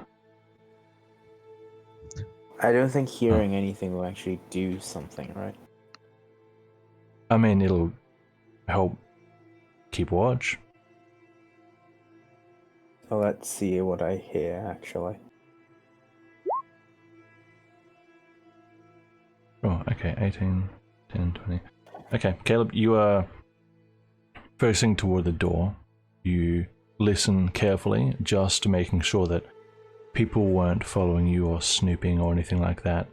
I don't think hearing anything will actually do something, right? I mean, it'll help keep watch. So let's see what I hear, actually. Oh, okay, 18, 10, 20. Okay, Caleb, you are facing toward the door. You listen carefully, just making sure that people weren't following you or snooping or anything like that.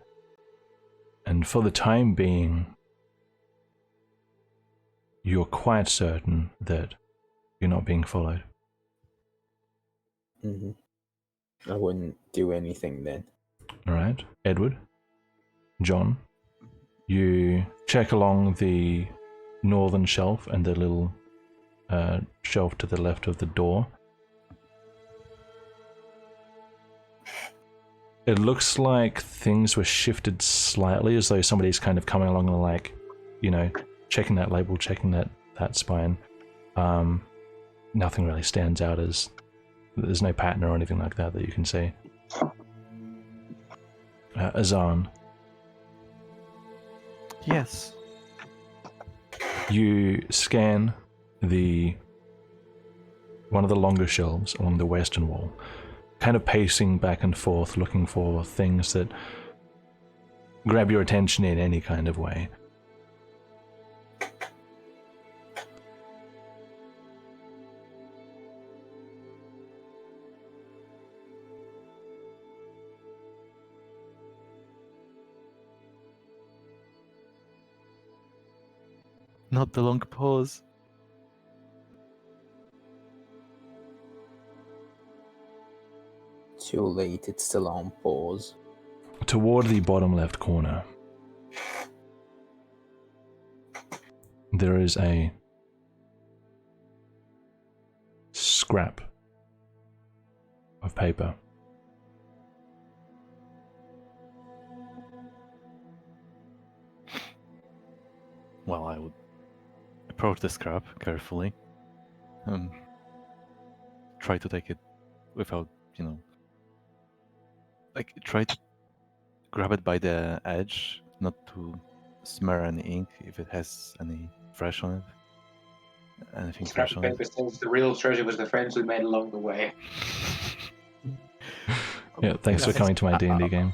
And for the time being, you're quite certain that you're not being followed. Mm-hmm. I wouldn't do anything then. Alright, Edward, John, you check along the northern shelf and the little shelf to the left of the door. It looks like things were shifted slightly, as though somebody's kind of coming along and like, you know, checking that label, checking that spine. Nothing really stands out as there's no pattern or anything like that you can see. Azan, Yes. you scan one of the longer shelves along the western wall, kind of pacing back and forth, looking for things that grab your attention in any kind of way. Not the long pause. Too late, it's still on pause. Toward the bottom left corner, there is a scrap of paper. Well, I would approach the scrap carefully. Try to take it without, like try to grab it by the edge, not to smear any ink if it has any fresh on it. Anything Scrap fresh of on paper says the real treasure was the friends we made along the way. Yeah, thanks for coming to my D&D game.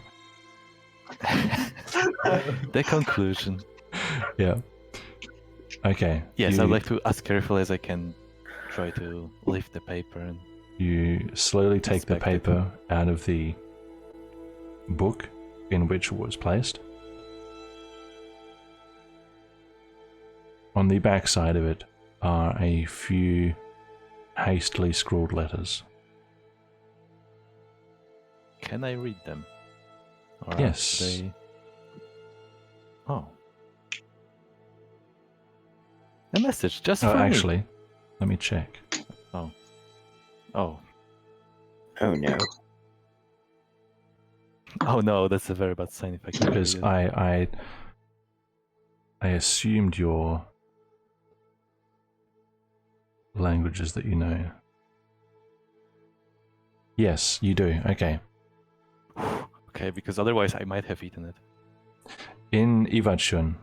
The conclusion. Yeah. Okay. Yes, I'd like to as carefully as I can try to lift the paper and You slowly take the Inspect it. paper out of the book in which it was placed. On the back side of it are a few hastily scrawled letters. can I read them? Or are Yes. they... Oh. A message just for me. Actually, let me check. Oh. Oh no. Oh no, that's a very bad sign if I can't Because read it. I assumed your languages that you know. Yes, you do. Okay. Okay, because otherwise I might have eaten it. In Ivachun,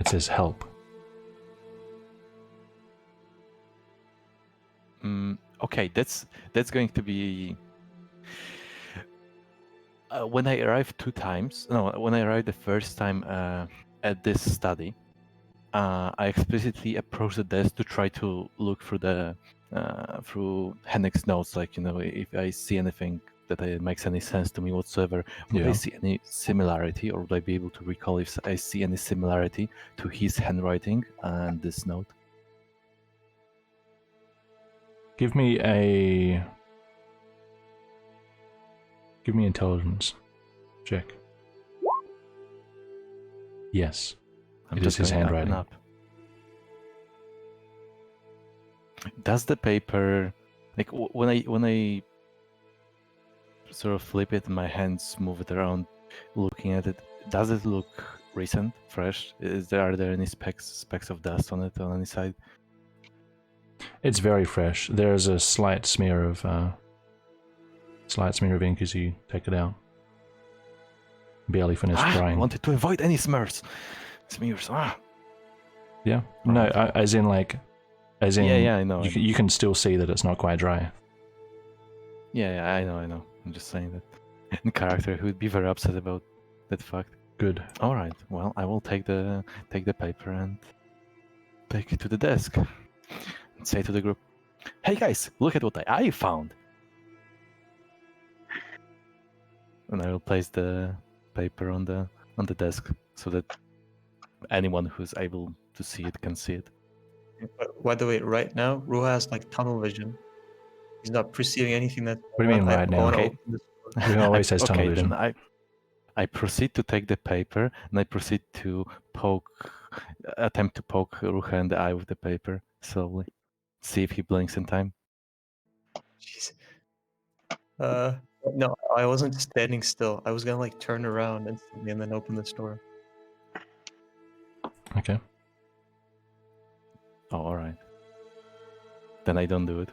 it says help. Okay, that's going to be... when I arrived when I arrived the first time at this study, I explicitly approached the desk to try to look through through Hennik's notes, like, if I see anything that makes any sense to me whatsoever. Would I Yeah. see any similarity, or would I be able to recall if I see any similarity to his handwriting and this note? Give me intelligence check. Yes. I'm It is his going up and handwriting. up. Does the paper, like when I sort of flip it, my hands move it around, looking at it, does it look recent, fresh? Are there any specks of dust on it on any side? It's very fresh. There's a slight smear of ink as you take it out. barely finished I drying. wanted to avoid any smears. Smears. Yeah. No, as in Yeah, I know. You can still see that it's not quite dry. Yeah, I know. I'm just saying that. The character who would be very upset about that fact. Good. All right. Well, I will take the paper and take it to the desk and say to the group, "Hey guys, look at what I found." And I will place the paper on the desk so that anyone who's able to see it can see it. But by the way, right now, Ruha has like tunnel vision. He's not perceiving anything that's What do you mean right now? wanna Okay. open this door. Ruha always has tunnel vision. Then I proceed to take the paper and I proceed to attempt to poke Ruha in the eye with the paper slowly. See if he blinks in time. Jeez. No, I wasn't standing still. I was gonna like turn around instantly and then open this door. Okay. Oh, all right. Then I don't do it.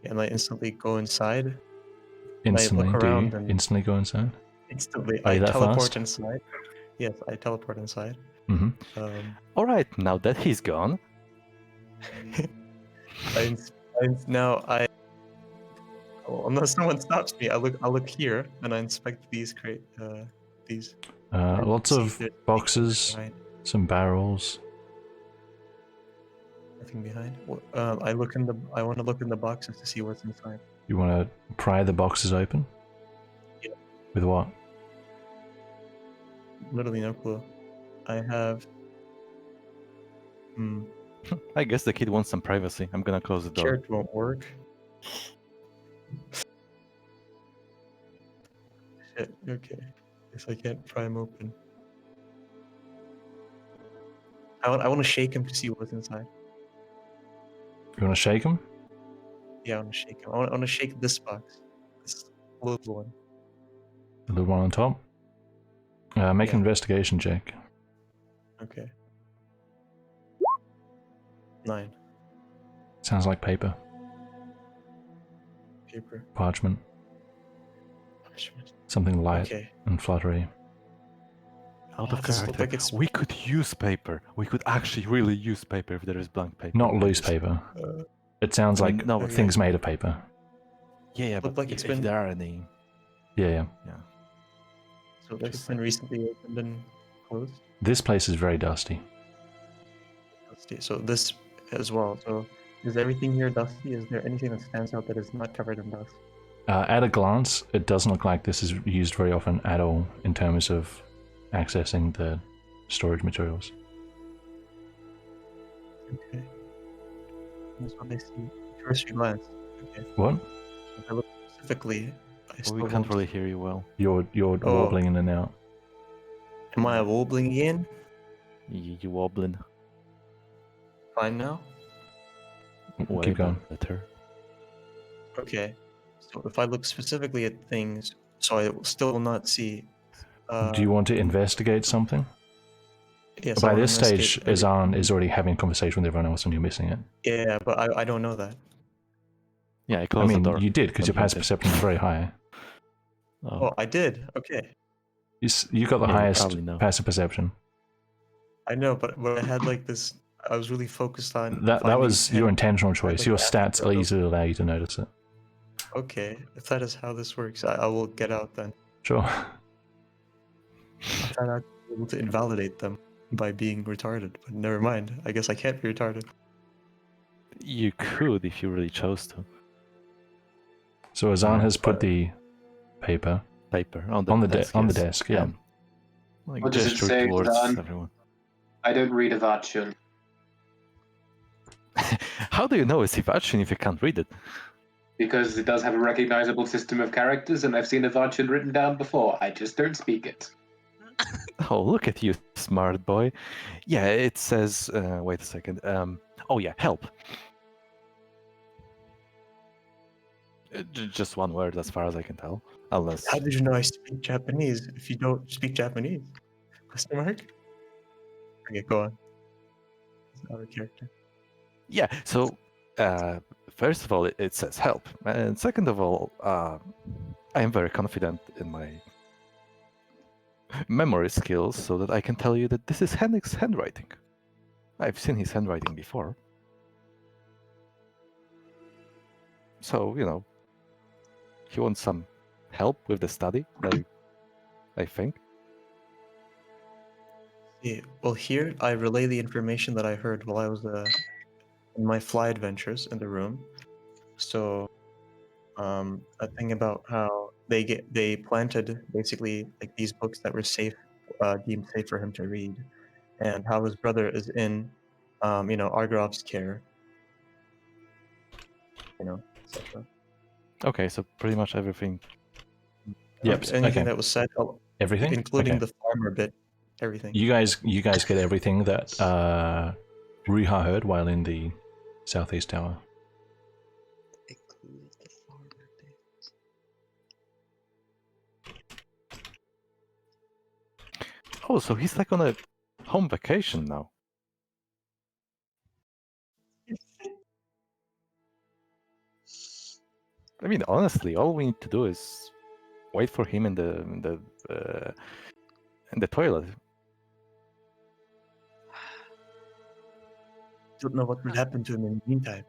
And I instantly go inside. Instantly, look do you around and- instantly go inside? Instantly, Are I you that teleport fast? inside. Yes, I teleport inside. Mm-hmm. All right, now that he's gone, Unless someone stops me, I look here and I inspect these these. and Lots see of if there's boxes, behind. some barrels. Nothing behind. I want to look in the boxes to see what's inside. You want to pry the boxes open? Yeah. With what? Literally no clue. I have. I guess the kid wants some privacy. I'm gonna close the door. Carrot won't work. Shit. Okay. Guess I can't pry him open. I want to shake him to see what's inside. You want to shake them? Yeah, I want to shake him. I want to shake this box. This little one. The little one on top? Make an Yeah. investigation check. Okay. 9. Sounds like paper. Paper. Parchment. Parchment. Something light Okay. and fluttery. Out of Does it look character. like it's- We could use paper. We could actually really use paper if there is blank paper. Not loose paper. Uh, It sounds I like mean, no, okay. things made of paper. Yeah, Look but like it's if been- there are any, Yeah. So like it's been recently opened and closed. This place is very dusty. Dusty. So this as well. So is everything here dusty? Is there anything that stands out that is not covered in dust? At a glance, it doesn't look like this is used very often at all in terms of accessing the storage materials. Okay. That's what they see. First glance. Okay. What? So if I look specifically, I still we can't won't- really hear you well. You're Oh. wobbling in and out. Am I wobbling again? You wobbling. Fine now. Way Keep going. better. Okay. So if I look specifically at things, so I still will not see. Do you want to investigate something? Yes, I By wanna this stage, investigate Azan is already having a conversation with everyone else and you're missing it. Yeah, but I don't know that. Yeah, I I closed mean, the door. you did because your when he passive did. perception is very high. Oh, I did. Okay. You got the Yeah, you highest probably know. passive perception. I know, but I had like this. I was really focused on. That finding was your him. intentional choice. like Your that, stats so- easily allow you to notice it. Okay, if that is how this works, I will get out then. Sure. I thought I'd be able to invalidate them by being retarded, but never mind. I guess I can't be retarded. You could if you really chose to. So Azan has put the paper Paper on the desk. on the yes. desk. Yeah. Like What does it gesture say, towards Zan? everyone. I don't read Avachin. How do you know it's Ivachin if you can't read it? Because it does have a recognizable system of characters, and I've seen Avachin written down before. I just don't speak it. Oh, look at you, smart boy. Yeah, it says. Wait a second. Oh yeah, help. Just one word, as far as I can tell. Unless. How did you know I speak Japanese if you don't speak Japanese? Question mark? Okay, go on. It's not a character. Yeah. So, first of all, it says help, and second of all, I am very confident in my memory skills so that I can tell you that this is Hennik's handwriting. I've seen his handwriting before. So, he wants some help with the study, I think. Yeah, well, here I relay the information that I heard while I was in my fly adventures in the room. So, a thing about how they planted basically like these books that were safe, deemed safe for him to read, and how his brother is in, Argrov's care, etc. Okay, so pretty much everything. Yep. Anything Okay. that was said, Everything, including okay. the farmer bit, everything. You guys get everything that Riiga heard while in the southeast tower. Include the farmer bit. Oh, so he's like on a home vacation now. I mean, honestly, all we need to do is wait for him in the toilet. Don't know what will happen to him in the meantime.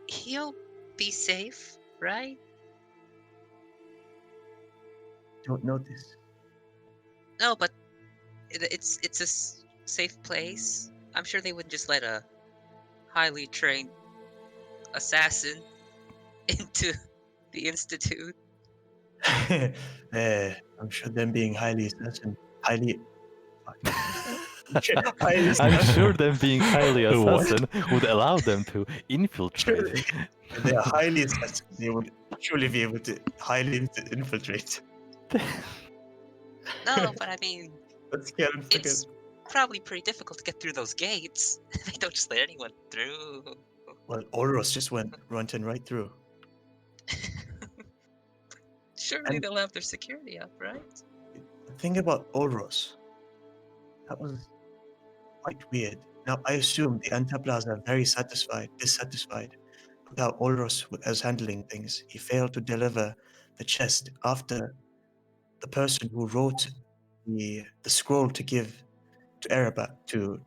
He'll be safe, right? Don't notice. No, but it's a safe place. I'm sure they wouldn't just let a highly trained assassin into the institute. I'm sure them being highly highly I'm sure them being highly What? assassin would allow them to infiltrate. If they are highly assassin, they would surely be able to highly infiltrate. No, but I mean, Let's get and forget. it's probably pretty difficult to get through those gates. They don't just let anyone through. Well, Oros just went right through. Surely And- they'll have their security up, right? The thing about Oros, that was quite weird. Now, I assume the Antaplans are very dissatisfied with how Oros was handling things. He failed to deliver the chest after the person who wrote the scroll to give to Erebat to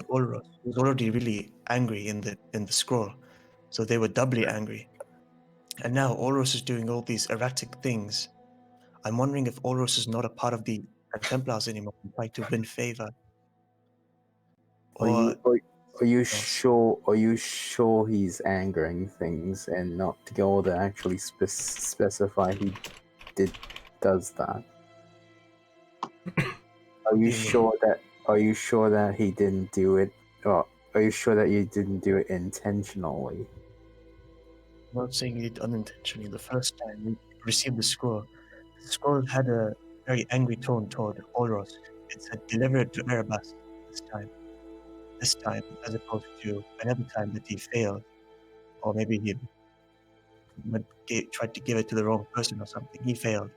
Oros was already really angry in the scroll, so they were doubly angry. And now Oros is doing all these erratic things. I'm wondering if Oros is not a part of the Templars anymore and trying to win favor. Are you sure? Are you sure he's angering things and not to go to actually specify he does that? Are you sure that? Are you sure that he didn't do it? Or are you sure that you didn't do it intentionally? I'm not saying he did unintentionally. The first time we received the scroll had a very angry tone toward Oros. It said, "Deliver it to Erebus this time." This time, as opposed to another time that he failed, or maybe he tried to give it to the wrong person or something. He failed,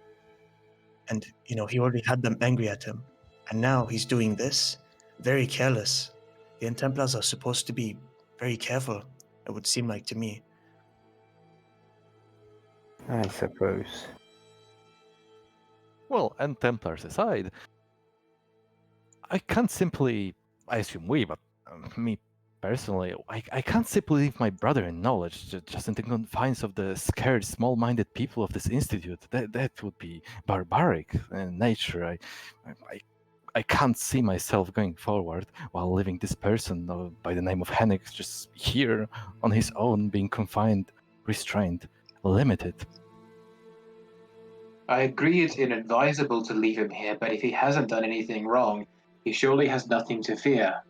and he already had them angry at him, and now he's doing this, very careless. The Templars are supposed to be very careful. It would seem like to me. I suppose. Well, and Templars aside, I can't simply, I assume we, but me personally, I can't simply leave my brother in knowledge just in the confines of the scared, small-minded people of this institute. That would be barbaric in nature. I can't see myself going forward while leaving this person by the name of Henrik just here on his own, being confined, restrained, limited. I agree it's inadvisable to leave him here, but if he hasn't done anything wrong, he surely has nothing to fear.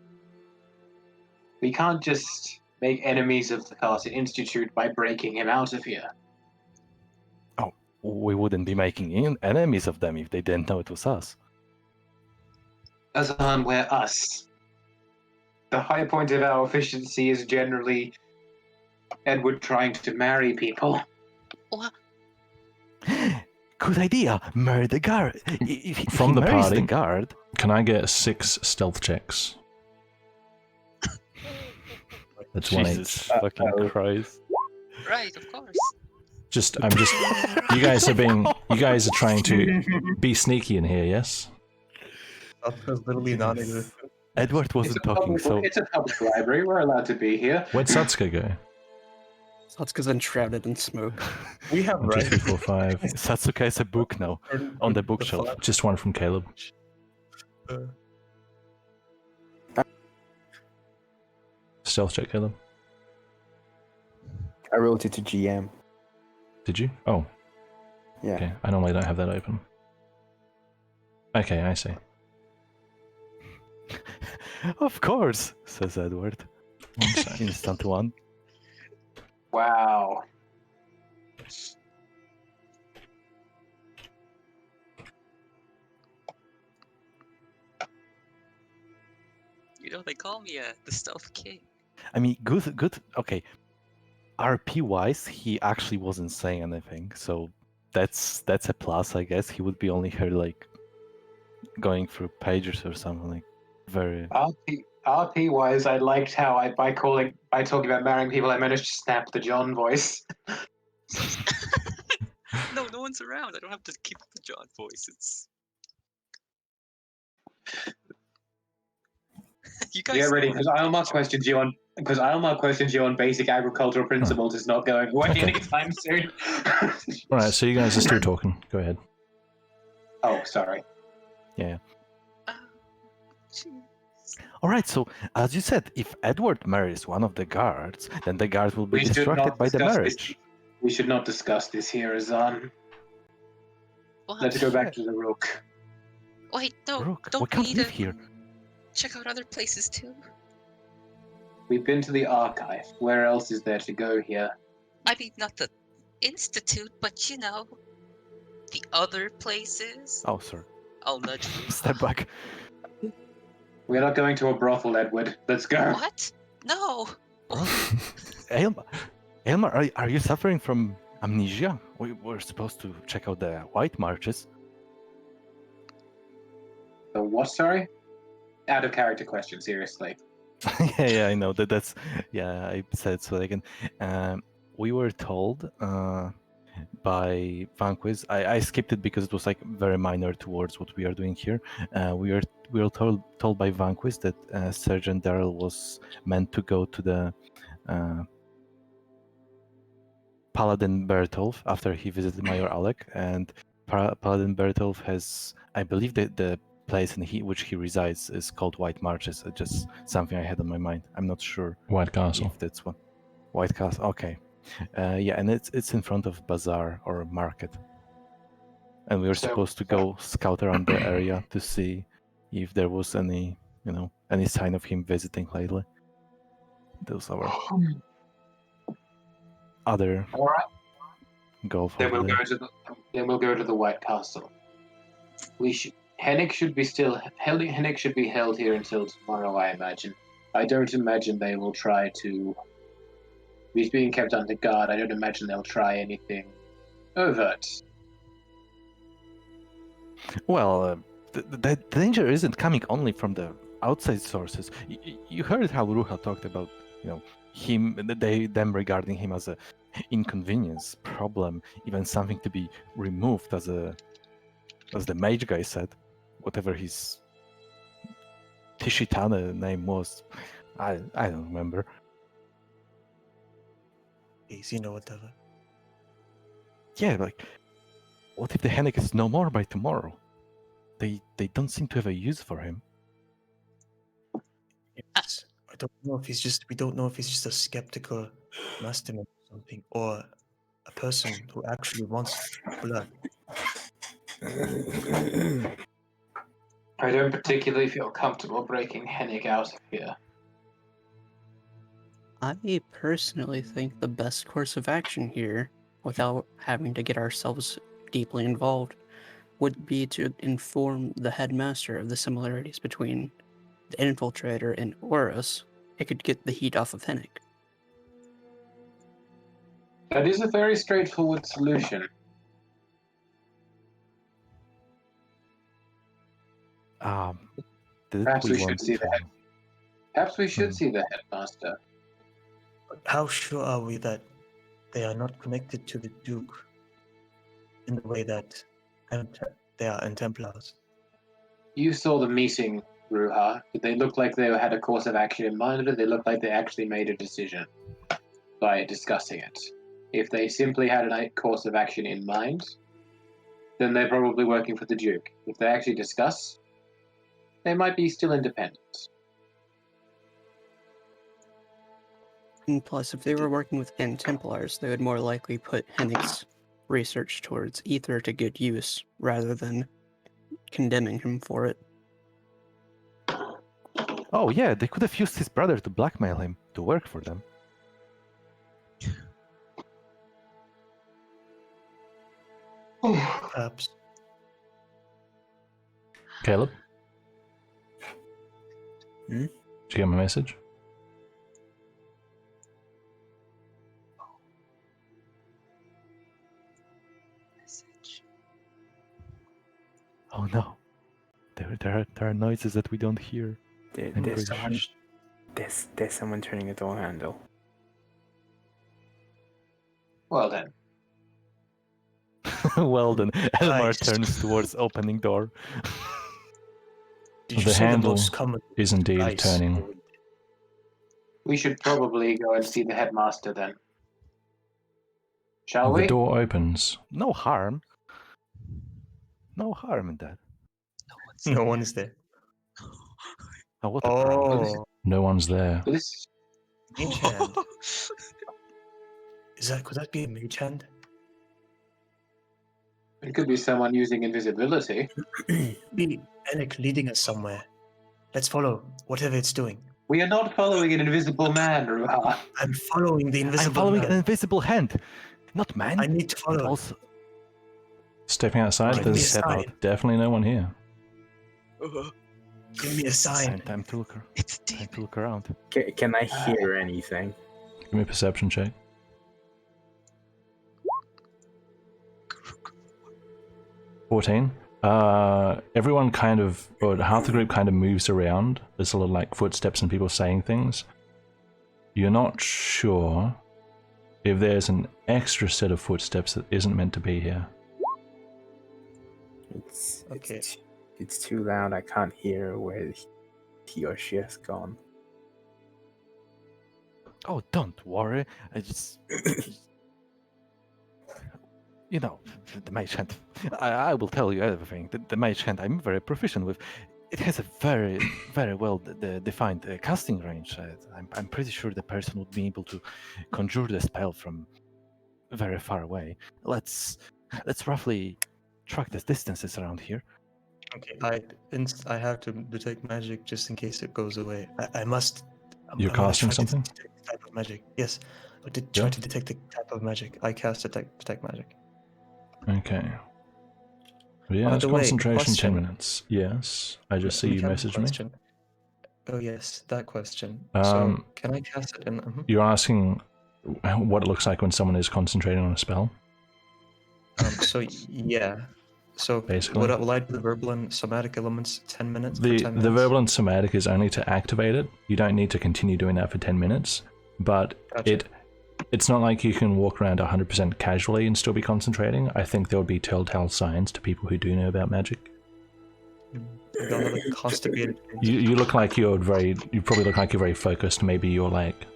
We can't just make enemies of the Carson Institute by breaking him out of here. Oh, we wouldn't be making enemies of them if they didn't know it was us. As on we're us. The high point of our efficiency is generally Edward trying to marry people. What? Good idea. Murder the guard. If From he the marries party. the guard. Can I get 6 stealth checks? That's 1 Jesus each. fucking Christ. Right, of course. You guys are trying to be sneaky in here, yes? Satsuka's literally Yes. non-existent. Edward wasn't talking, so It's a public library. We're allowed to be here. Where'd Satsuka go? Satsuka's enshrouded in smoke. We have 1, 2, 3, rights. 4, 5. Satsuka is a book now on the bookshelf. Just one from Caleb. Stealth check, Caleb. I wrote it to GM. Did you? Oh, Yeah. okay. I normally don't have that open. Okay, I see. Of course, says Edward. 1 sec. Instant one. Wow. You know, they call me the Stealth King. I mean, good. Okay. RP wise, he actually wasn't saying anything, so that's a plus, I guess. He would be only here like going through pages or something like very. RP wise, I liked how by talking about marrying people, I managed to snap the John voice. No, no one's around. I don't have to keep the John voice. It's you guys. Get ready, because Almar questions you on basic agricultural principles is not going away Okay. anytime soon. Alright, so you guys are still talking. Go ahead. Oh, sorry. Oh, jeez. All right. So as you said, if Edward marries one of the guards, then the guards will be We should distracted not by the discuss this. marriage. We should not discuss this here, Azan. What? Let's go back to the Rook. Wait, no, Rook, don't we can't we live here. check out other places too? We've been to the archive. Where else is there to go here? I mean, not the Institute, but you know, the other places. Oh, sorry. I'll nudge you. Step back. We're not going to a brothel, Edward. Let's go. What? No. Elmar, are you suffering from amnesia? We were supposed to check out the White Marches. The what, sorry? Out of character question, seriously. Yeah, I know that's. Yeah, I said so again. We were told by Vanquish. I skipped it because it was like very minor towards what we are doing here. We were told by Vanquish that Sergeant Darrell was meant to go to the Paladin Bertolf after he visited Mayor Alec, and Paladin Bertolf has, I believe, the place in which he resides is called White Marches. It's just something I had on my mind. I'm not sure White Castle. if that's one. White Castle. Okay. Yeah, and it's in front of bazaar or market, and we were So- supposed to go scout around the area to see if there was any sign of him visiting lately. Those are our other All right. goal for Then we'll the day. go to the White Castle. Hennick should be held here until tomorrow, I imagine. I don't imagine they will try to. He's being kept under guard. I don't imagine they'll try anything overt. Well, the danger isn't coming only from the outside sources. You heard how Ruha talked about, them regarding him as a inconvenience, problem, even something to be removed, as the mage guy said, whatever his Tishitana name was. I don't remember. Easy, no whatever. Yeah, like, what if the Hennick is no more by tomorrow? They don't seem to have a use for him. Yes. We don't know if he's just a skeptical masterman or something, or a person who actually wants blood. I don't particularly feel comfortable breaking Hennick out of here. I personally think the best course of action here, without having to get ourselves deeply involved, would be to inform the headmaster of the similarities between the infiltrator and Horus. It could get the heat off of Hennick. That is a very straightforward solution. Did Perhaps we we should want see to... Perhaps we should Hmm. see the headmaster. But how sure are we that they are not connected to the Duke in the way that they are in Templars? You saw the meeting, Ruha. Did they look like they had a course of action in mind, or did they look like they actually made a decision by discussing it? If they simply had a course of action in mind, then they're probably working for the Duke. If they actually discuss, they might be still independent. And plus, if they were working within Templars, they would more likely put Hennick's research towards ether to good use, rather than condemning him for it. Oh yeah, they could have used his brother to blackmail him to work for them. Perhaps. Caleb? Hmm? Did you get my message? Message. Oh no, there are noises that we don't hear. I'm There's pretty someone. There's someone turning a door handle. Well then, Well then, Elmar Nice. turns towards opening door. Did you The say handle the most common is indeed device? turning. we should probably go and see the headmaster then. Shall The we? door opens. No harm. No harm in that. No one's No one is there. Oh, what a prank. Oh, No one's there. This mage hand. Could that be a mage hand? it could be someone using invisibility. Be Alec leading us somewhere. Let's follow whatever it's doing. We are not following an invisible man, Ruha. I'm following the invisible I'm following man. an invisible hand. Not man. I need to but follow. also Stepping outside, Give me a there's sign. definitely no one here. Give me a sign. time to look. It's Time deep. to look around. Can I hear anything? Give me a perception check. 14. Everyone kind of, or half the group kind of moves around. There's a little like footsteps and people saying things. You're not sure if there's an extra set of footsteps that isn't meant to be here. Okay. It's too loud. I can't hear where he or she has gone. Oh, don't worry. I just. You know, the mage hand. I will tell you everything. The mage hand I'm very proficient with. It has a very, very well defined casting range. I'm pretty sure the person would be able to conjure the spell from very far away. Let's roughly track the distances around here. Okay. I have to detect magic just in case it goes away. I must. You're I'm gonna casting try to something? detect the type of magic. Yes. I did Yeah. try to detect the type of magic. I cast detect magic. Okay. Yeah, By it's the way, concentration 10 question. minutes. Yes. I just see We you have a message me. question. Oh yes, that question. Um, So can I cast it in? You're asking what it looks like when someone is concentrating on a spell? So yeah. So Basically. will I do the verbal and somatic elements 10 minutes for The 10 minutes? the verbal and somatic is only to activate it. You don't need to continue doing that for 10 minutes. But Gotcha. it's not like you can walk around 100% casually and still be concentrating. I think there would be telltale signs to people who do know about magic. They'll have a constipated. You look like you probably look like you're very focused. Maybe you're like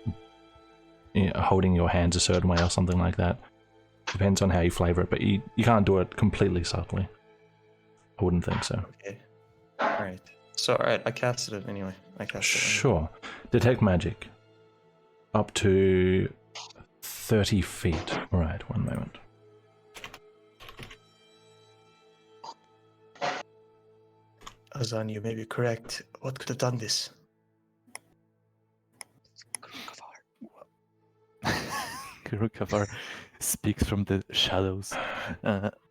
holding your hands a certain way or something like that. Depends on how you flavor it, but you can't do it completely subtly. I wouldn't think so. Okay. Alright. So alright, I casted it anyway. Sure. Detect magic. Up to 30 feet. Alright, one moment. Azan, you may be correct. What could have done this? Kurukavar speaks from the shadows.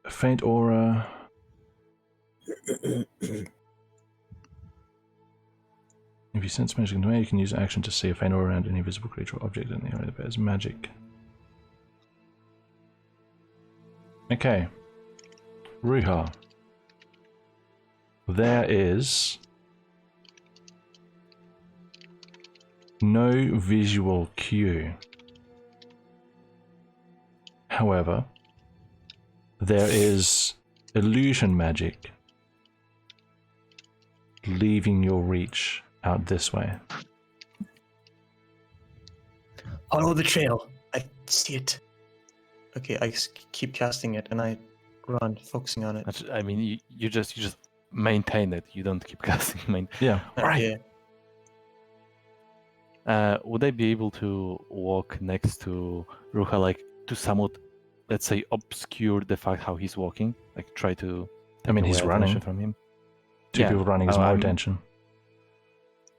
Faint aura. If you sense magic in the way, you can use action to see a faint aura around any visible creature or object in the area that bears magic. Okay. Ruha. There is no visual cue however, there is illusion magic leaving your reach out this way. Follow the trail. I see it. Okay, I keep casting it and I run, focusing on it. I mean, you just maintain it. You don't keep casting. Yeah. Right. Yeah. Would I be able to walk next to Ruha, like to somewhat, let's say, obscure the fact how he's walking? Like try to. I mean, take he's away running. attention from him. Two Yeah. people running is Oh, more I'm- attention.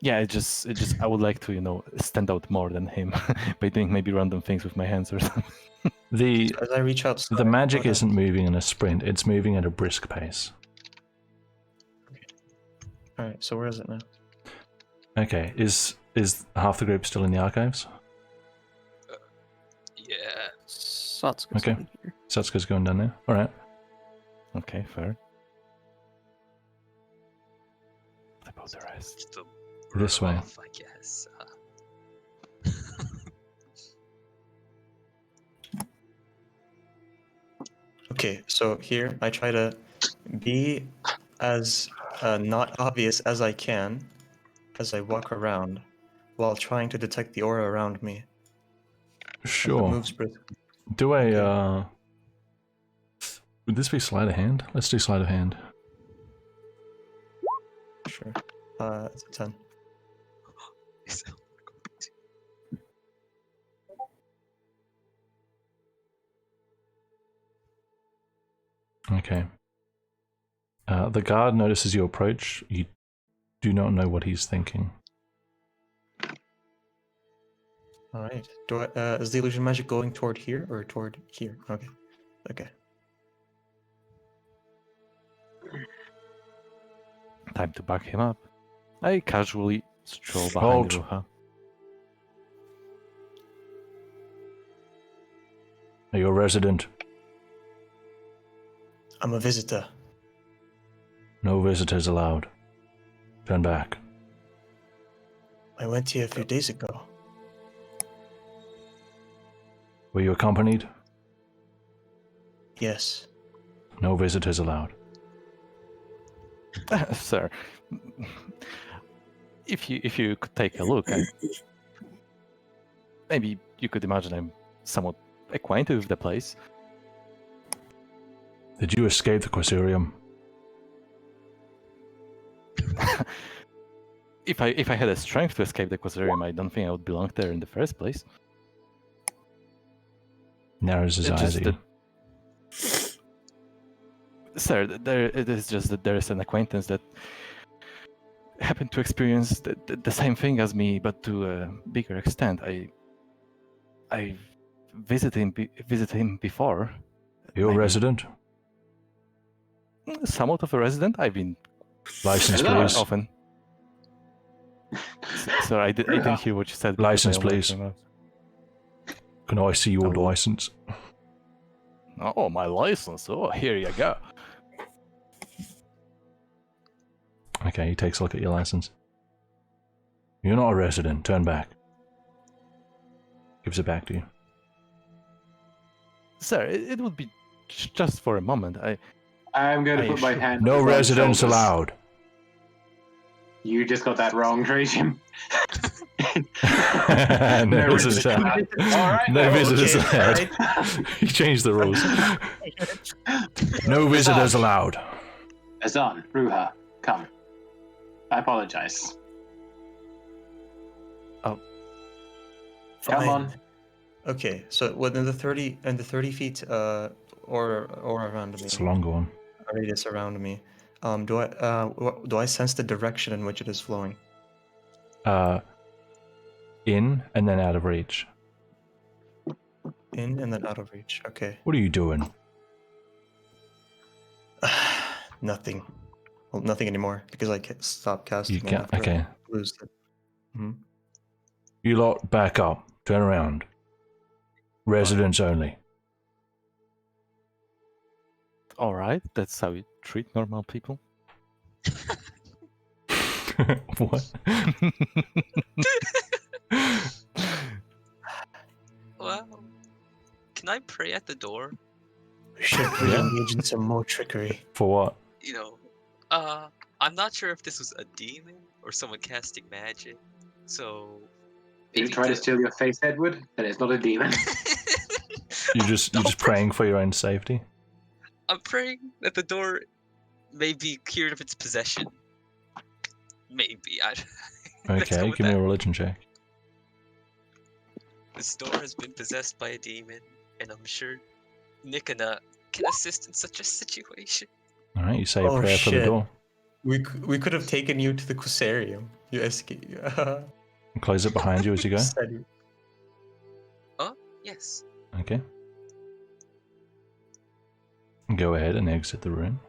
Yeah, it just I would like to stand out more than him by doing maybe random things with my hands or something. The As I reach outside, the magic what isn't happens? moving in a sprint; it's moving at a brisk pace. All right, so where is it now? Okay, is half the group still in the archives? Yeah. Satsuka's Okay. down here. Satsuka's going down there. All right. Okay, fair. What about the rest? Just to This way. off, I guess. Okay, so here I try to be as not obvious as I can as I walk around while trying to detect the aura around me. As it Sure. moves briskly. Do a would this be sleight of hand? Let's do sleight of hand. Sure. It's a 10. Okay. The guard notices you approach. You do not know what he's thinking. All right. Is the illusion magic going toward here or toward here? Okay. Okay. Time to back him up. I casually stroll behind Halt. Ruha. Are you a resident? I'm a visitor. No visitors allowed. Turn back. I went here a few days ago. Were you accompanied? Yes. No visitors allowed. Sir, if you could take a look, maybe you could imagine I'm somewhat acquainted with the place. Did you escape the Quasirium? If I had the strength to escape the Quasarium, I don't think I would belong there in the first place. Narrows his It's eyes just at you. Sir, it is just that there is an acquaintance that happened to experience the same thing as me, but to a bigger extent. I visited him before. You're a maybe resident? Somewhat of a resident. I've been License, Hello. please. often. Sir, I didn't hear what you said. because License, I almost please. came out. Can I see your Oh. license? Oh, my license. Oh, here you go. Okay, he takes a look at your license. You're not a resident. Turn back. Gives it back to you. Sir, it would be just for a moment. I'm going to Are put you my sure? hand. No on my residents shoulders. allowed. You just got that wrong, Trajan. No visitors allowed. No visitors allowed. He changed the rules. No visitors allowed. Azan, Ruha, come. I apologize. Come on. Okay, so within the 30 feet or around me, It's a longer one. radius around me, do I sense the direction in which it is flowing? In and then out of reach. In and then out of reach. Okay. What are you doing? Nothing. Well, nothing anymore because I stopped casting. You it can't. after I Okay. lose it. Mhm. You lot back up. Turn around. Residents only. All right, that's how you treat normal people. What? Well, can I pray at the door? We should really engage in some more trickery. For what? You know, I'm not sure if this was a demon or someone casting magic. So Did you maybe try to the- steal your face, Edward? Then it's not a demon. You're just praying for your own safety. I'm praying that the door may be cured of its possession. Maybe. Let's go Okay, with give me that. a religion check. This door has been possessed by a demon, and I'm sure Nikana can assist in such a situation. All right, you say a Oh, prayer for the shit. door. We could have taken you to the Quasarium. You escape. Close it behind you as you go. Yes. Okay. Go ahead and exit the room.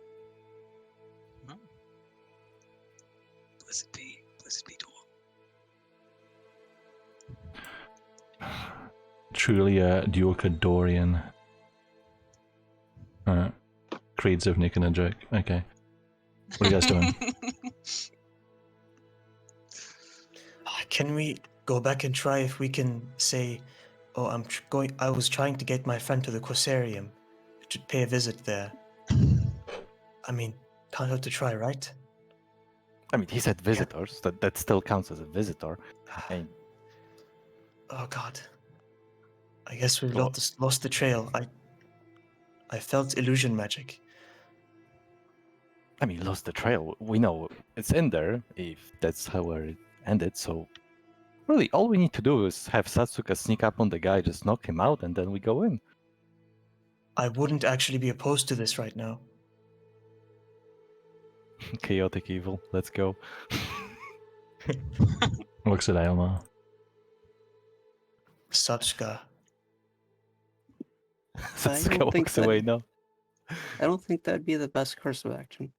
Blessed be door. Truly a Duocadorian. Alright. Creeds of Nick and a joke. Okay. What are you guys doing? Can we go back and try if we can say, "Oh, I was trying to get my friend to the Quasarium to pay a visit there." I mean, can't hurt to try, right? I mean, he said visitors. That still counts as a visitor. And Oh God. I guess we've Well- lost the trail. I felt illusion magic. I mean, lost the trail. We know it's in there if that's how it ended. So really, all we need to do is have Satsuka sneak up on the guy, just knock him out, and then we go in. I wouldn't actually be opposed to this right now. Chaotic evil. Let's go. Looks at Aylmar. Satsuka. Satsuka don't think walks that- away now. I don't think that'd be the best course of action.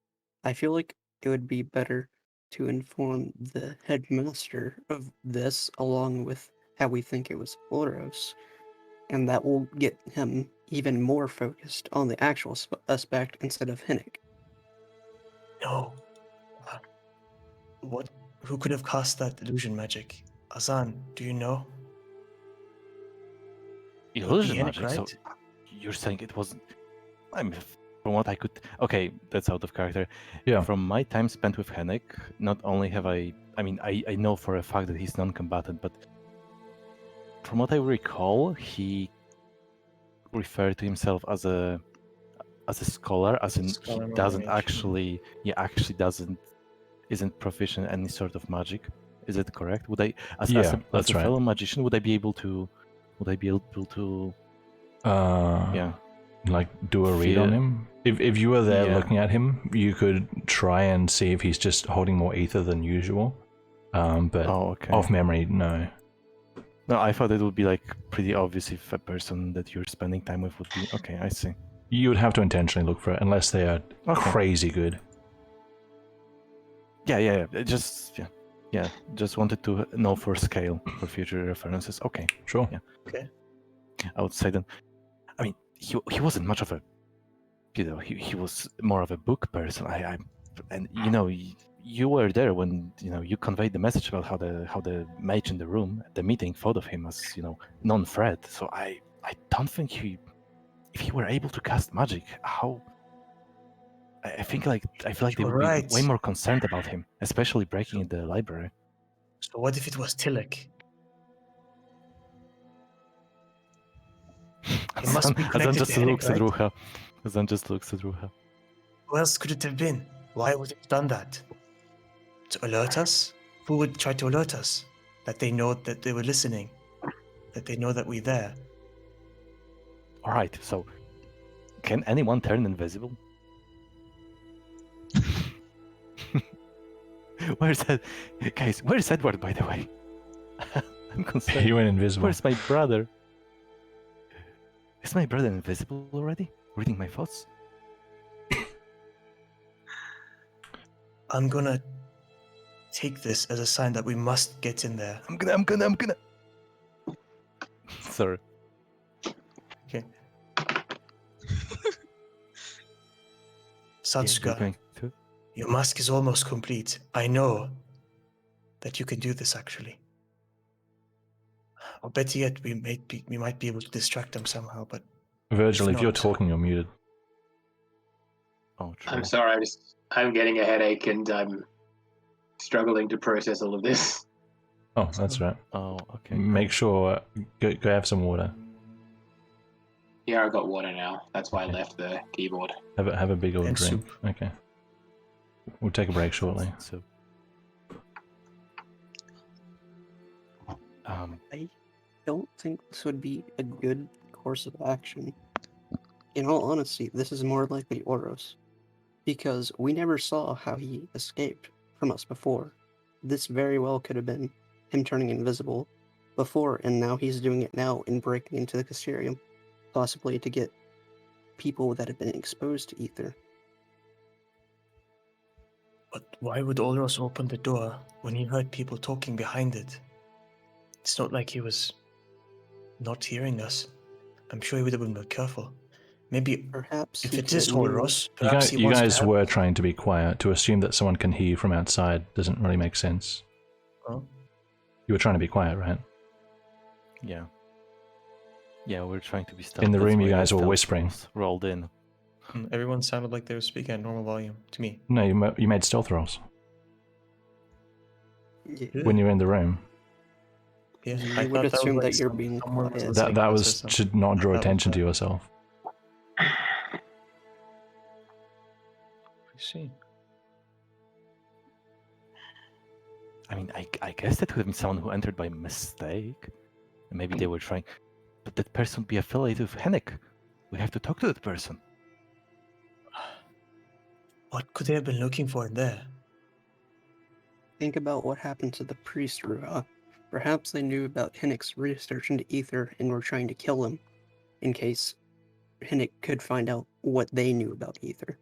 I feel like it would be better to inform the headmaster of this along with how we think it was Oros, and that will get him even more focused on the actual aspect instead of Hinnick. No. What? Who could have cast that illusion magic? Azan, do you know? It would be Illusion Hinnick, magic. So right? you're saying it wasn't? I mean, from what I could. Okay, that's out of character. Yeah. From my time spent with Hennek, not only have I mean, I know for a fact that he's non-combatant, but from what I recall, he referred to himself as a scholar, as in Scholar he of doesn't mage. actually isn't proficient in any sort of magic. Is it correct? Would I, as Yeah, a that's right. fellow magician, would I be able to? Yeah. Like do a read on Fear- him. If you were there Yeah. looking at him, you could try and see if he's just holding more ether than usual. But Oh, okay. off memory, no. No, I thought it would be like pretty obvious if a person that you're spending time with would be. Okay, I see. You would have to intentionally look for it unless they are Okay. crazy good. Yeah. Just wanted to know for scale for future references. Okay, Sure. Yeah. Okay. I would say then. I mean, he wasn't much of a. He was more of a book person. And you were there when you conveyed the message about how the mage in the room at the meeting thought of him as non-threat. So I don't think if he were able to cast magic, how. I feel like they would Right. be way more concerned about him, especially breaking in the library. So what if it was Tillich? It must be Azan connected just to Henrik, looks at right? Ruha. Azan just looks at Ruha. Who else could it have been? Why would it have done that? To alert us? Who would try to alert us? That they know that they were listening? That they know that we're there? All right, so can anyone turn invisible? Where's that, guys? Where's Edward, by the way? I'm concerned. He went invisible. Where's my brother? Is my brother invisible already? Reading my thoughts? I'm gonna take this as a sign that we must get in there. I'm gonna. Sorry. Okay. Yeah, you're Satsuka, going to? your mask is almost complete. I know that you can do this, actually. Or better yet, we might be able to distract them somehow. But Virgil, if you're not- talking, you're muted. Oh, true. I'm sorry, I'm getting a headache and I'm struggling to process all of this. Oh, that's right. Oh, okay. Make sure go have some water. Yeah, I got water now. That's why I Okay. left the keyboard. Have a big old And drink. soup. Okay. We'll take a break shortly. So, I don't think this would be a good course of action. In all honesty, this is more likely Oros, because we never saw how he escaped from us before. This very well could have been him turning invisible before, and now he's doing it now and breaking into the Caesarium, possibly to get people that have been exposed to ether. But why would Olros open the door when he heard people talking behind it? It's not like he was not hearing us. I'm sure he would have been more careful. Maybe Perhaps if he it is knew- Olros, You perhaps guys, he you wants guys to have... were trying to be quiet. To assume that someone can hear you from outside doesn't really make sense. Oh, You were trying to be quiet, right? yeah. Yeah, we're trying to be stealth. In the That's room, why you the guys were stealth whispering. was rolled in. everyone sounded like they were speaking at normal volume to me. No, you made stealth rolls Yeah, when you were in the room. Yeah, You I would thought that was assume like that you're being someone was quiet. listening That to us or was something. should not draw That was attention to bad. yourself. I see. I mean, I guess that could have been someone who entered by mistake. And maybe they were trying. But that person would be affiliated with Hennig. We have to talk to that person. What could they have been looking for in there? Think about what happened to the priest, Ruha. Perhaps they knew about Hinnick's research into ether and were trying to kill him, in case Hinnick could find out what they knew about ether.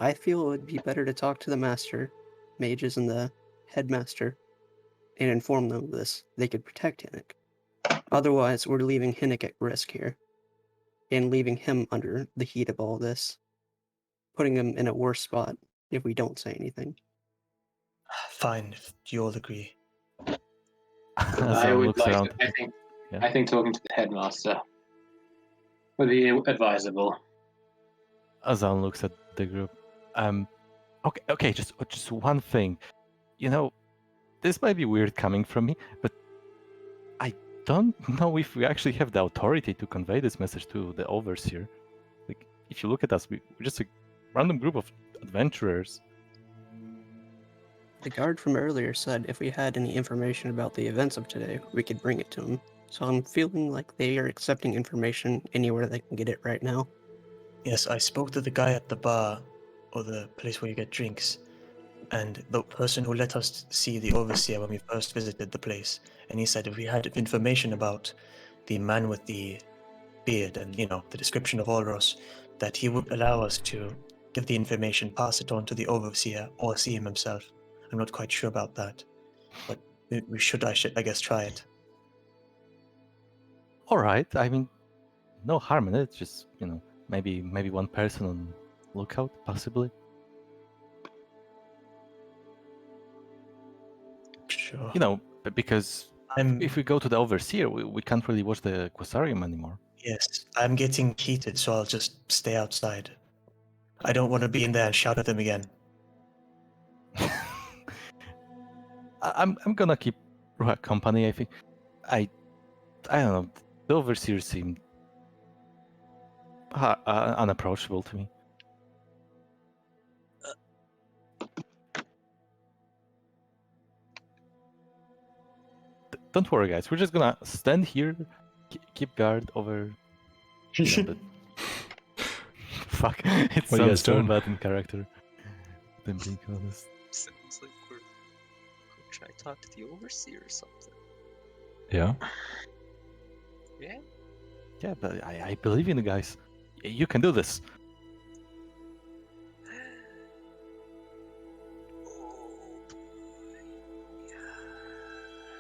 I feel it would be better to talk to the master, mages, and the headmaster, and inform them of this. They could protect Hinnick. Otherwise, we're leaving Hinnick at risk here, and leaving him under the heat of all this, putting him in a worse spot if we don't say anything. Fine, if you all agree. I Azal would looks like around. to, Yeah. I think talking to the headmaster would be advisable. Azal looks at the group. Okay, just one thing. You know, this might be weird coming from me, but I don't know if we actually have the authority to convey this message to the overseer. Like, if you look at us, we're just a random group of adventurers. The guard from earlier said if we had any information about the events of today, we could bring it to him. So I'm feeling like they are accepting information anywhere they can get it right now. Yes, I spoke to the guy at the bar, or the place where you get drinks, and the person who let us see the overseer when we first visited the place. And he said if we had information about the man with the beard and, the description of Olros, that he would allow us to give the information, pass it on to the overseer, or see him himself. I'm not quite sure about that, but we should, I guess, try it. All right, I mean, no harm in it. Just maybe one person on lookout, possibly. Sure. Because I'm if we go to the overseer, we can't really watch the Quasarium anymore. Yes, I'm getting heated, so I'll just stay outside. I don't want to be in there and shout at them again. I'm gonna keep Ruha company. I think I don't know. The overseer seemed unapproachable to me. Don't worry, guys. We're just gonna stand here, keep guard over. Fuck! It What are you guys sounds so doing? bad in character. Then being honest. Sounds like we're trying to talk to the overseer or something. Yeah. Yeah? Yeah, but I believe in you guys. You can do this.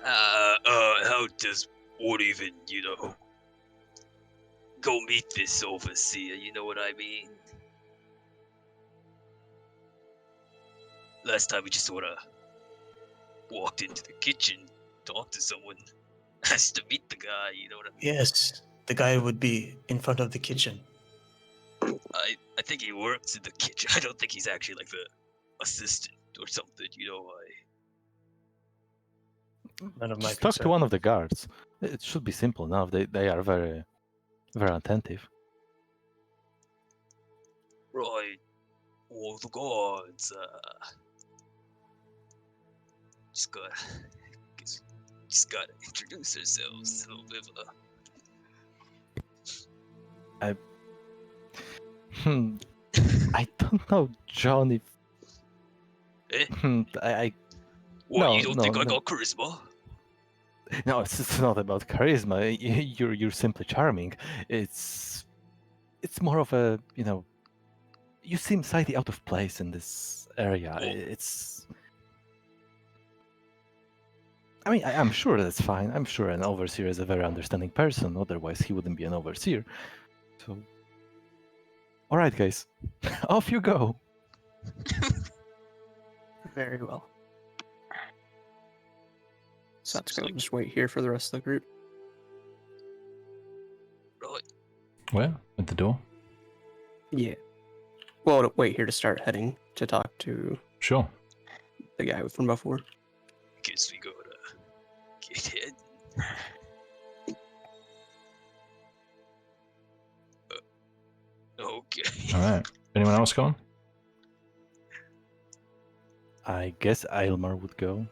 How does one even, go meet this overseer, you know what I mean? Last time we just sorta walked into the kitchen, talk to someone has to meet the guy, you know what I mean? Yes, the guy would be in front of the kitchen. I think he works in the kitchen. I don't think he's actually like the assistant or something, you know. None of my Just talk to concern. one of the guards. It should be simple enough. They are very, very attentive. Right. Well, the guards, just gotta introduce ourselves a little bit of I don't know, John. If Eh? I What, No, you don't no, think I no. got charisma? No, it's not about charisma. You're simply charming. It's more of a, you know, you seem slightly out of place in this area. Oh. I mean, I'm sure that's fine. I'm sure an overseer is a very understanding person. Otherwise, he wouldn't be an overseer. So, all right, guys, off you go. Very well. So that's Seems gonna like- just wait here for the rest of the group. Right. Where? At the door? Yeah. Well, to wait here to start heading to talk to Sure. the guy from before. Guess we gotta get in. Okay. Alright. Anyone else going? I guess Aylmar would go.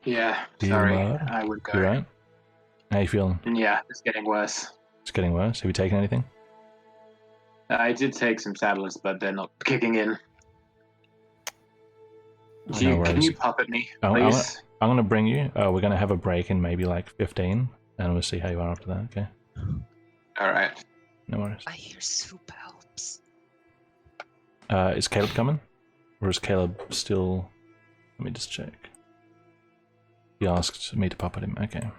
Yeah, Do you sorry, mind? I would go. You right? How you feeling? Yeah, it's getting worse. It's getting worse. Have you taken anything? I did take some tablets, but they're not kicking in. No Can worries. you puppet me, Oh, please? I'm gonna bring you. We're gonna have a break in maybe like 15, and we'll see how you are after that. Okay. All right. No worries. I hear soup helps. Is Caleb coming, or is Caleb still? Let me just check. He asked me to puppet him. Okay.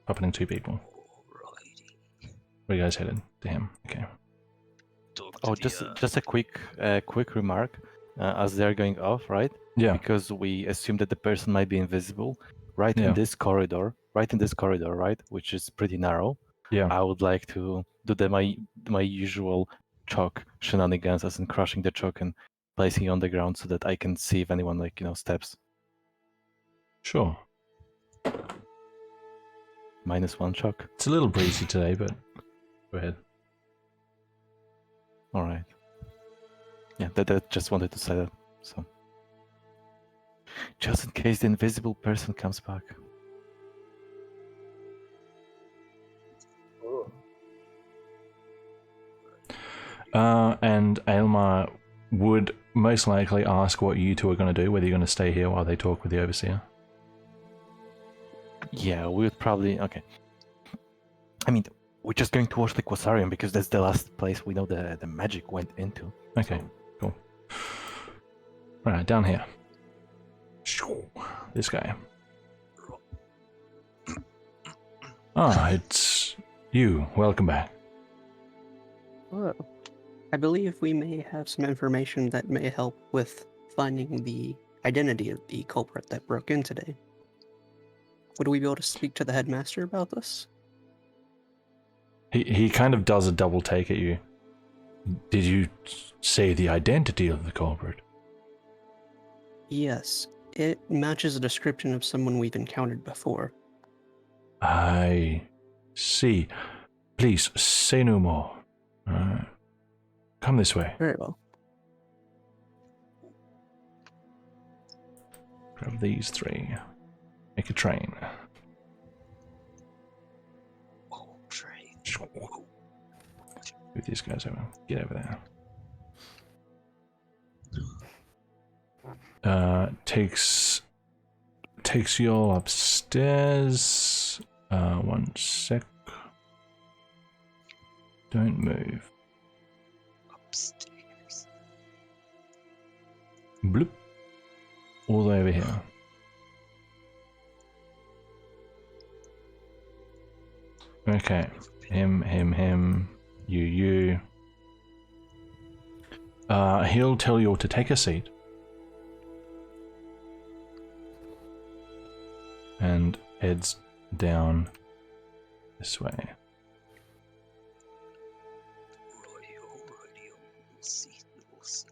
Puppeting 2 people. Alrighty. Where are you guys headed? To him. Okay. Talk to Oh, the, just a quick remark. As they're going off, right? Yeah. Because we assume that the person might be invisible. Right Yeah. in this corridor, right, which is pretty narrow. Yeah. I would like to do my usual chalk shenanigans, as in crushing the chalk and placing it on the ground so that I can see if anyone steps. Sure. -1 chalk. It's a little breezy today, but go ahead. All right. Yeah, that just wanted to say that. So, just in case the invisible person comes back. And Aylmar would most likely ask what you two are going to do, whether you're going to stay here while they talk with the Overseer. Yeah, we would probably. Okay. I mean, we're just going towards the Quasarium because that's the last place we know the magic went into. Okay, cool. Right, down here. This guy. Ah, it's you. Welcome back. Hello. I believe we may have some information that may help with finding the identity of the culprit that broke in today. Would we be able to speak to the headmaster about this? He kind of does a double take at you. Did you say the identity of the culprit? Yes, it matches a description of someone we've encountered before. I see. Please, say no more. Come this way. Very well. Grab these 3. Make a train. Oh, train. Move these guys over. Get over there. Takes you all upstairs. 1 sec. Don't move. Upstairs. Bloop. All the way over here. Okay. Him. You. He'll tell you all to take a seat. and heads down this way. Righty-o. We'll see. We'll see.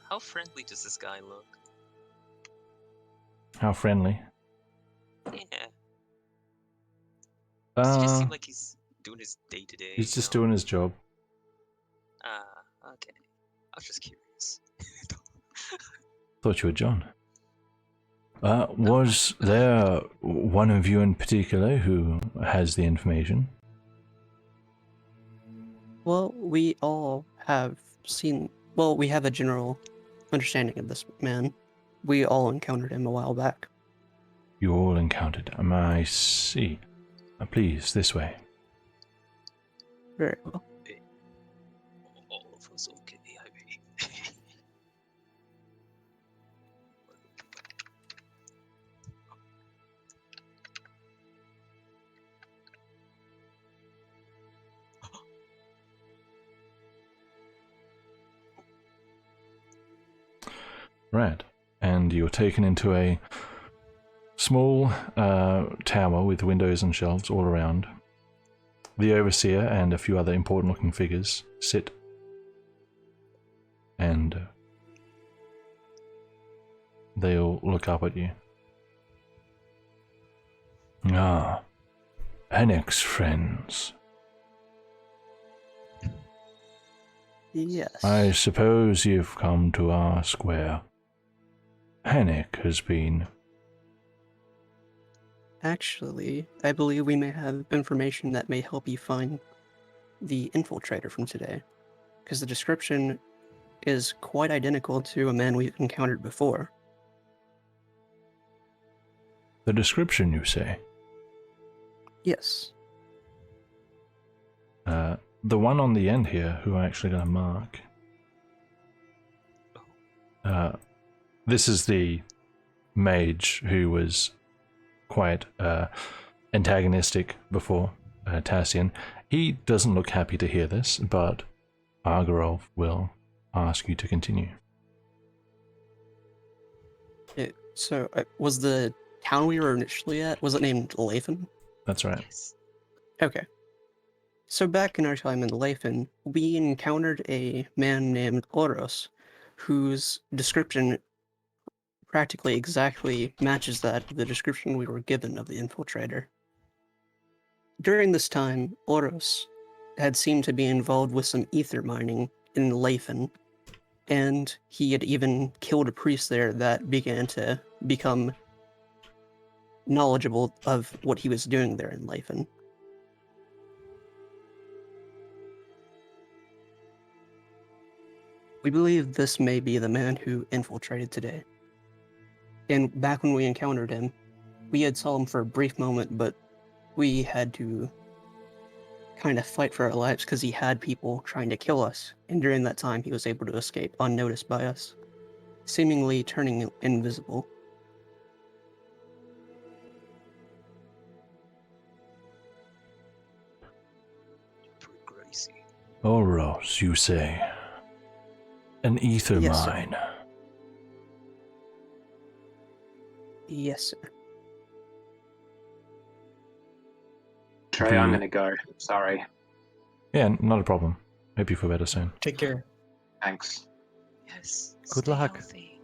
How friendly does this guy look? How friendly. Yeah. Does he just seem like he's doing his day-to-day? He's just doing his job. Okay. I was just curious. Thought you were John. Was there one of you in particular who has the information? Well, we all have seen. Well, we have a general understanding of this man. We all encountered him a while back. You all encountered him. I see. Please, this way. Very well. All of us okay, I mean. Right. And you're taken into a small tower with windows and shelves all around. The overseer and a few other important looking figures sit and they'll look up at you. Ah, Hennick's friends. Yes. I suppose you've come to ask where Hennick has been. Actually, I believe we may have information that may help you find the infiltrator from today, because the description is quite identical to a man we've encountered before. The description, you say? Yes. The one on the end here, who I'm actually going to mark. This is the mage who was quite antagonistic before Tassian. He doesn't look happy to hear this, but Argorov will ask you to continue. Was the town we were initially at, was it named Lathan? That's right. Yes. Okay. So back in our time in Lathan, we encountered a man named Oros, whose description practically exactly matches that of the description we were given of the infiltrator. During this time, Oros had seemed to be involved with some ether mining in Lathan, and he had even killed a priest there that began to become knowledgeable of what he was doing there in Lathan. We believe this may be the man who infiltrated today. And back when we encountered him, we had saw him for a brief moment, but we had to kind of fight for our lives because he had people trying to kill us. And during that time, he was able to escape unnoticed by us, seemingly turning invisible. Pretty crazy. Oros, you say? An ether Yes, sir. mine. Yes, sir. Trey, I'm gonna go. Sorry. Yeah, not a problem. Hope you feel better soon. Take care. Thanks. Yes. Good stay luck. healthy.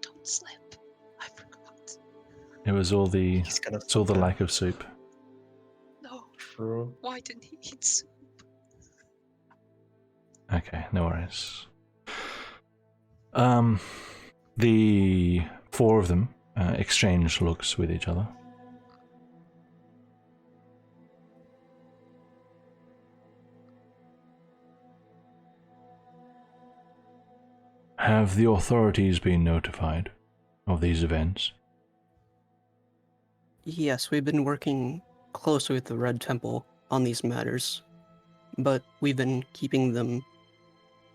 Don't slip. I forgot. It was all the He's gonna. it's all the lack of soup. No. True. Why didn't he eat soup? Okay, no worries. The four of them exchange looks with each other. Have the authorities been notified of these events? Yes, we've been working closely with the Red Temple on these matters, but we've been keeping them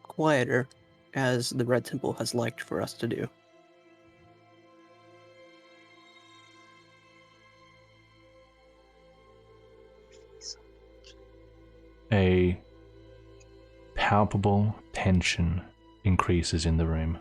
quieter, as the Red Temple has liked for us to do. A palpable tension increases in the room.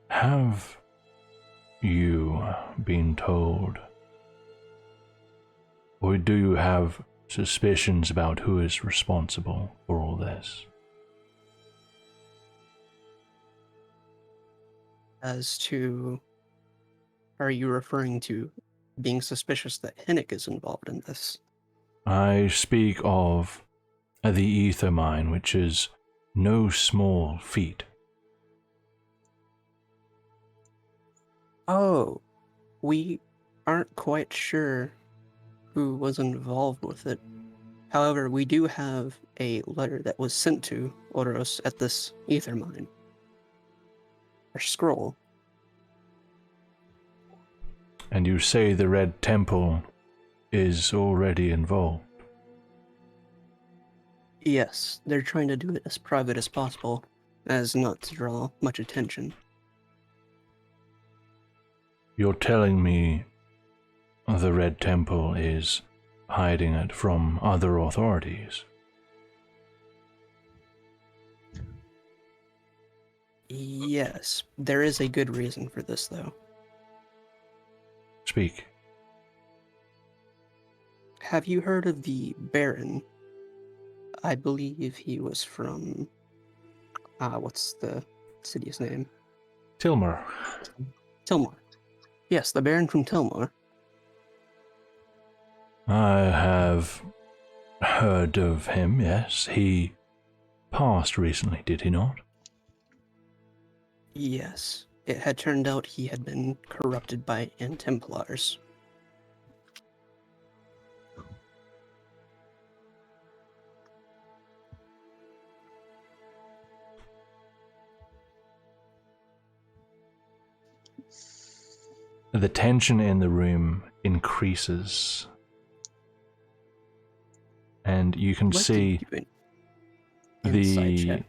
Have you been told, or do you have suspicions about who is responsible for all this? As to, are you referring to being suspicious that Hinnick is involved in this? I speak of the ether mine, which is no small feat. Oh, we aren't quite sure who was involved with it. However, we do have a letter that was sent to Oros at this ether mine. A scroll. And you say the Red Temple is already involved. Yes, they're trying to do it as private as possible, as not to draw much attention. You're telling me the Red Temple is hiding it from other authorities? Yes, there is a good reason for this, though. Speak. Have you heard of the Baron? I believe he was from... what's the city's name? Tilmer. Tilmar. Yes, the Baron from Tilmar. I have heard of him, yes. He passed recently, did he not? Yes, it had turned out he had been corrupted by Templars. The tension in the room increases. And you can see the...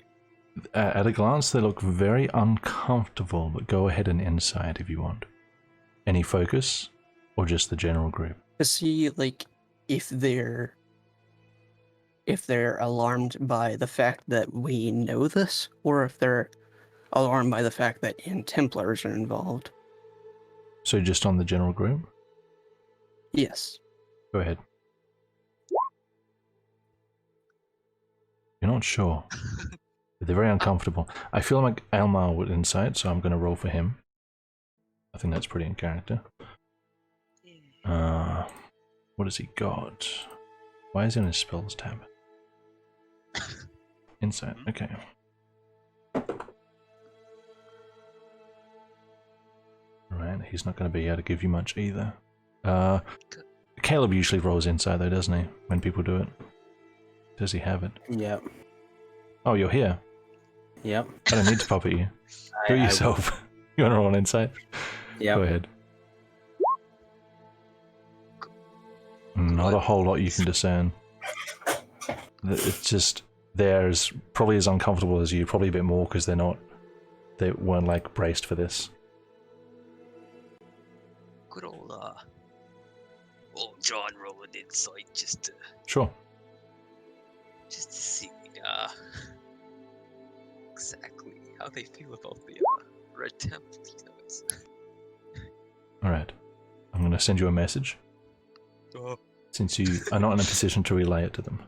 At a glance, they look very uncomfortable, but go ahead and insight if you want. Any focus, or just the general group? To see, like, if they're alarmed by the fact that we know this, or if they're alarmed by the fact that Templars are involved. So just on the general group? Yes. Go ahead. You're not sure. They're very uncomfortable. I feel like Elmar would insight, so I'm going to roll for him. I think that's pretty in character. What has he got? Why is he in his spells tab? Insight, okay. Alright, he's not going to be able to give you much either. Caleb usually rolls insight though, doesn't he? When people do it. Does he have it? Yep. Oh, you're here. Yep. I don't need to pop at you. Do it yourself. You want to roll insight? Yep. Go ahead. Not a whole lot you can discern. It's just, they're as, probably as uncomfortable as you, probably a bit more because they weren't like braced for this. Good old John rolling insight just to Sure. see exactly how they feel about the Red Temple. You know, it's... Alright. I'm going to send you a message. Since you are not in a position to relay it to them.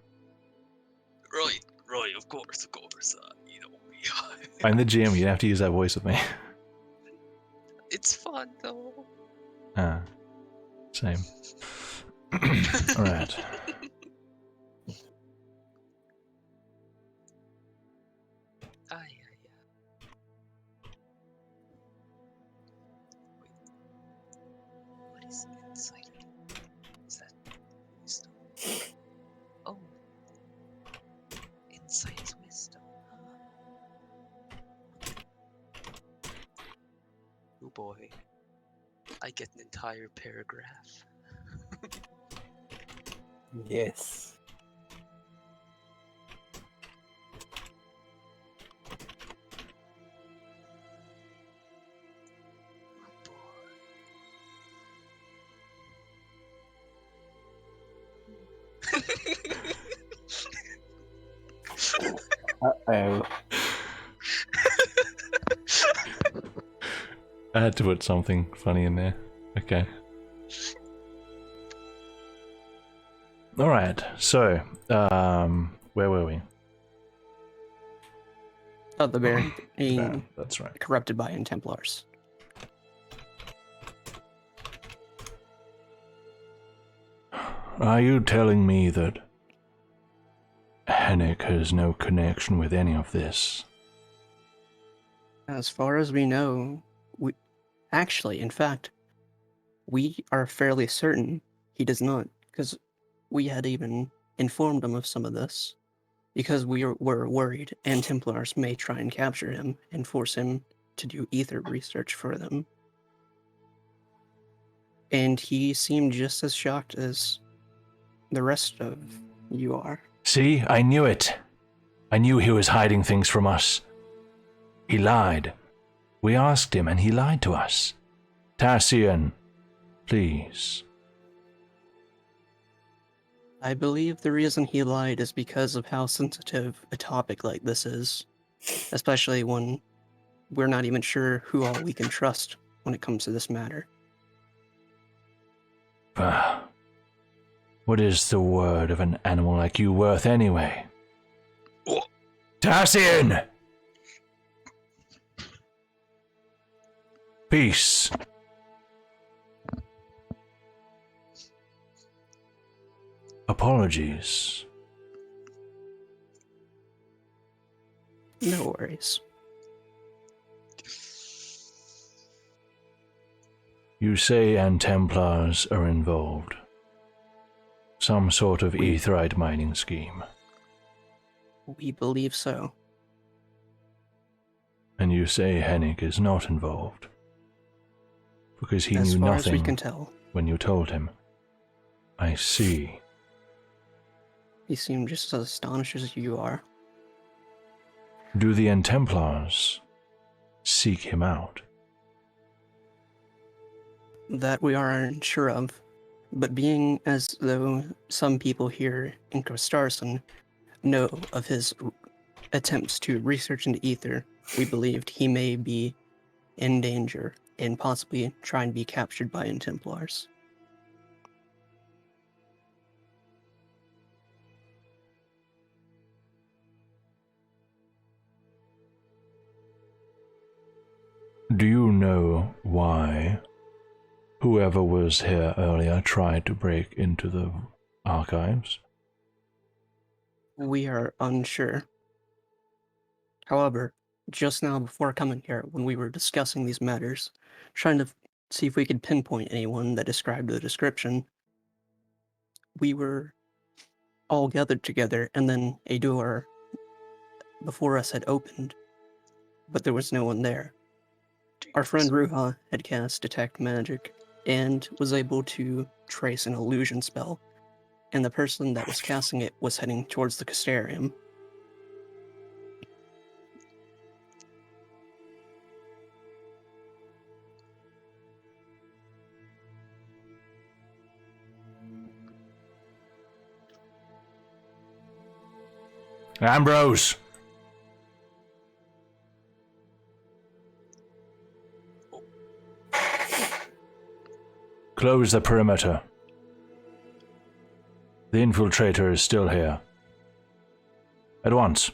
Right, of course. You know, I'm the GM, you have to use that voice with me. it's fun though. Same. Alright. What is insight? Is that wisdom? Oh, insight is wisdom. Oh boy, I get an entire paragraph. Yes. Uh-oh. I had to put something funny in there. Okay. Alright, so, where were we? Oh, the Baron being Baron, that's right. corrupted by Templars. Are you telling me that Hennick has no connection with any of this? As far as we know, in fact, we are fairly certain he does not, because we had even informed him of some of this, because we were worried and Templars may try and capture him and force him to do ether research for them. And he seemed just as shocked as the rest of you are. See, I knew it. I knew he was hiding things from us. He lied. We asked him and he lied to us. Tassian, please. I believe the reason he lied is because of how sensitive a topic like this is, especially when we're not even sure who all we can trust when it comes to this matter. What is the word of an animal like you worth anyway? Tassian! Peace. Apologies. No worries. You say Templars are involved. Some sort of aetheryte mining scheme. We believe so. And you say Hennick is not involved. Because he As knew far as we nothing can tell. when you told him. I see. He seemed just as astonished as you are. Do the Templars seek him out? That we are unsure of. But being as though some people here in Kostarson know of his attempts to research into ether, we believed he may be in danger and possibly try and be captured by Templars. Do you know why whoever was here earlier tried to break into the archives? We are unsure. However, just now before coming here, when we were discussing these matters, trying to see if we could pinpoint anyone that described the description, we were all gathered together, and then a door before us had opened, but there was no one there. Our friend Ruha had cast Detect Magic and was able to trace an illusion spell, and the person that was casting it was heading towards the Castarium. Ambrose! Close the perimeter. The infiltrator is still here. At once.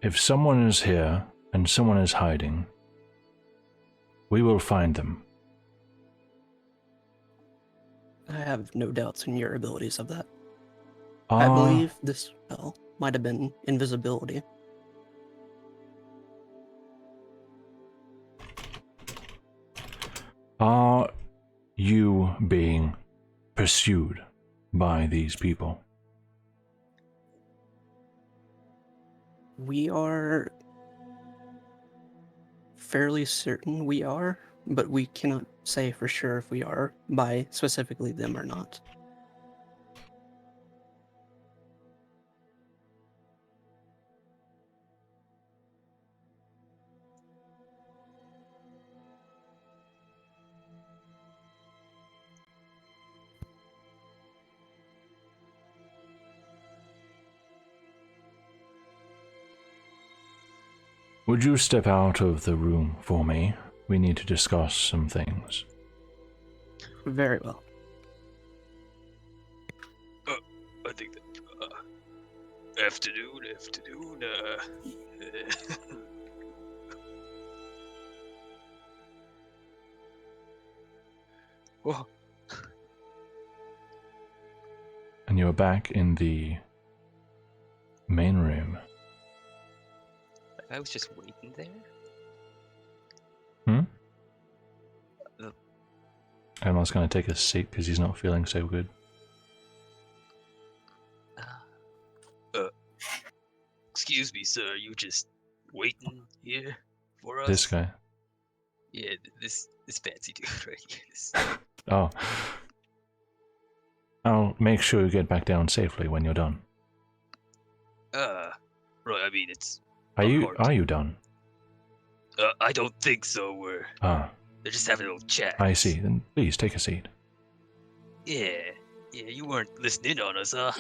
If someone is here and someone is hiding, we will find them. I have no doubts in your abilities of that. I believe this spell might have been invisibility. Are you being pursued by these people? We are fairly certain we are, but we cannot say for sure if we are by specifically them or not. Would you step out of the room for me? We need to discuss some things. Very well. I think that afternoon. Whoa. And you are back in the main room. I was just waiting there. Emma's going to take a seat because he's not feeling so good. Excuse me, sir. You just waiting here for us? This guy. Yeah, this fancy dude right here. Oh. I'll make sure you get back down safely when you're done. Right. I mean, it's. Are you done? I don't think so. They're just having a little chat. I see. Then please take a seat. Yeah. You weren't listening on us, huh?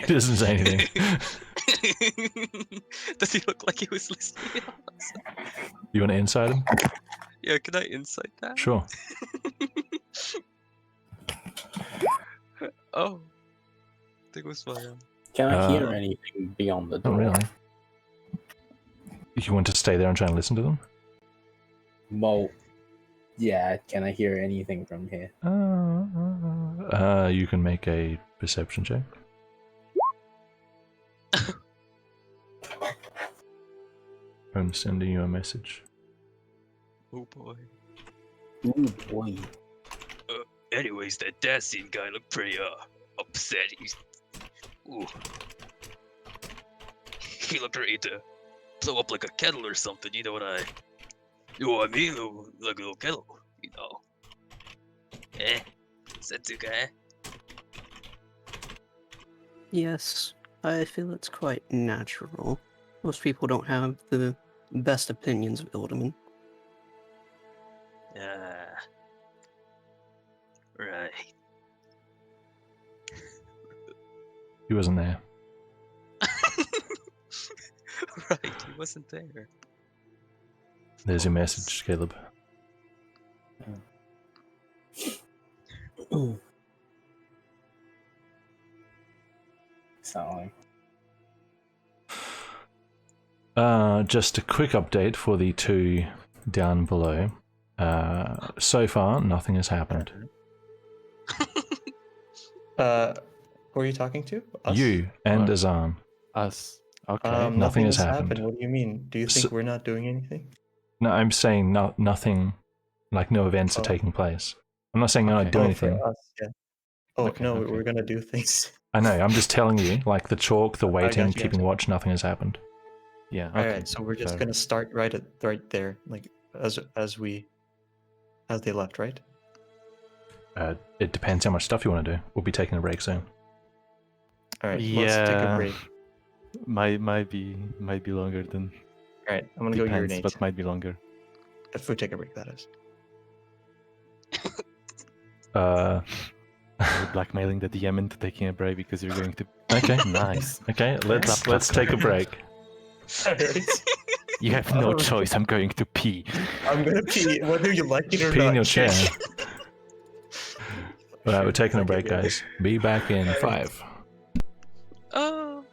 He doesn't say anything. Does he look like he was listening? You want to inside him? Yeah, can I insight that? Sure. Oh. I think it was my Can I hear anything beyond the door? Not really. You want to stay there and try and listen to them? Well, yeah, can I hear anything from here? You can make a perception check. I'm sending you a message. Oh boy. Ooh, boy. Anyways, that Dacian guy looked pretty upset. He looked ready to blow up like a kettle or something. You know what I mean? Like a little kettle. You know. Is that too guy? Yes, I feel it's quite natural. Most people don't have the best opinions of Ildaman. Right. He wasn't there. Right, he wasn't there. There's your message, Caleb. Sorry. Just a quick update for the two down below. So far, nothing has happened. Who are you talking to? Us? You and Azan. Us. Okay. Nothing has happened. What do you mean? Do you think So- we're not doing anything? No, I'm saying nothing, like no events are taking place. I'm not saying you're not Okay. doing Oh, for anything. us, yeah. Oh, Okay, no, okay. we're gonna do things. I know, I'm just telling you, like the chalk, the waiting, gotcha, keeping gotcha. watch, nothing has happened. Yeah. Okay. Alright, so we're just fair. gonna start right there, like as they left, right? It depends how much stuff you want to do. We'll be taking a break soon. Alright, let's take a Yeah. break. Might be longer than Alright, I'm gonna go depends, urinate. but might be longer. If we take a break, that is. You're blackmailing the DM into taking a break because you're going to. Okay. Nice. Okay, let's Clap, take a break. Alright. You have no Oh. choice. I'm going to pee. I'm gonna pee, whether you like it or Pee not. in your chair. Alright, we're taking a break, guys. Be back in 5. Oh,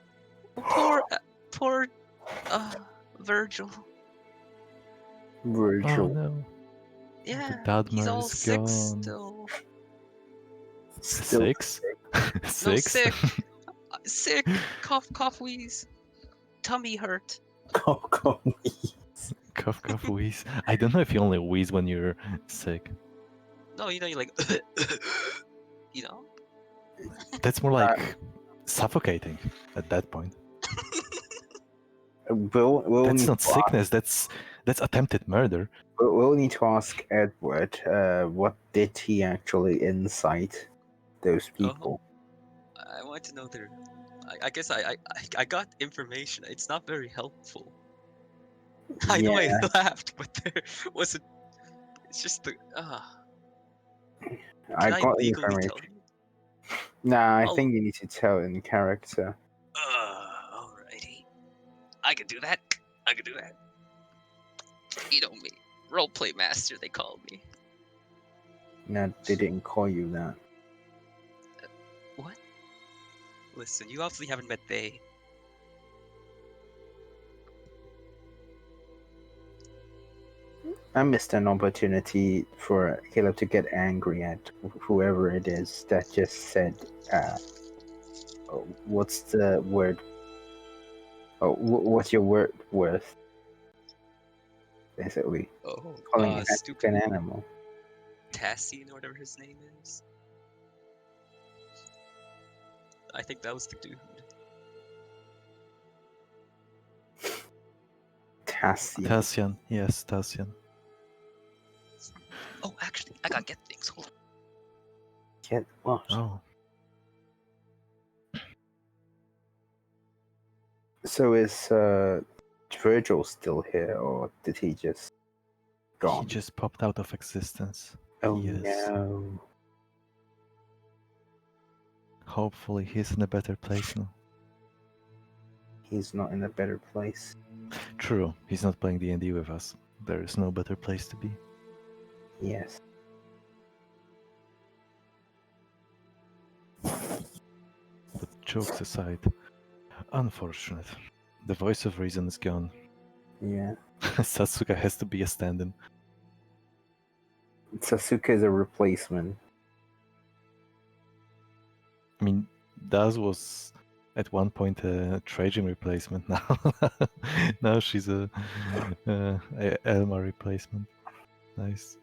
poor Virgil. Virgil. Oh no. Yeah, Dad he's all is sick gone. still. Still 6? No, 6? sick. Sick. Cough, wheeze. Tummy hurt. Coco. Cough, wheeze. I don't know if you only wheeze when you're sick. No, you know, you're like, you know. That's more like suffocating at that point. We'll That's need not to sickness. That's attempted murder. We'll need to ask Edward, what did he actually incite those people? I want to know their. I guess I got information. It's not very helpful. I know I laughed, but there wasn't. It's just the. I Can got the legally information. tell you? Nah, I Oh. think you need to tell in character. Alrighty. I could do that. I could do that. You know me. Roleplay master, they call me. No, they didn't call you that. What? Listen, you obviously haven't met they. I missed an opportunity for Caleb to get angry at whoever it is that just said, what's the word? Oh, what's your word worth? Basically, Oh, calling it stupid an animal. Tassian or whatever his name is. I think that was the dude. Tassian. Tassian, yes, Tassian. Oh, actually, I got get things. Hold on. Get what? Oh, So is Virgil still here, or did he just gone? he just popped out of existence. Oh Yes. no. Hopefully he's in a better place now. He's not in a better place. True, he's not playing D&D with us. There is no better place to be. Yes. But jokes aside, unfortunate. The voice of reason is gone. Yeah. Sasuke has to be a stand-in. Sasuke is a replacement. I mean, Daz was at one point a Trajan replacement. Now she's a Elma replacement. Nice.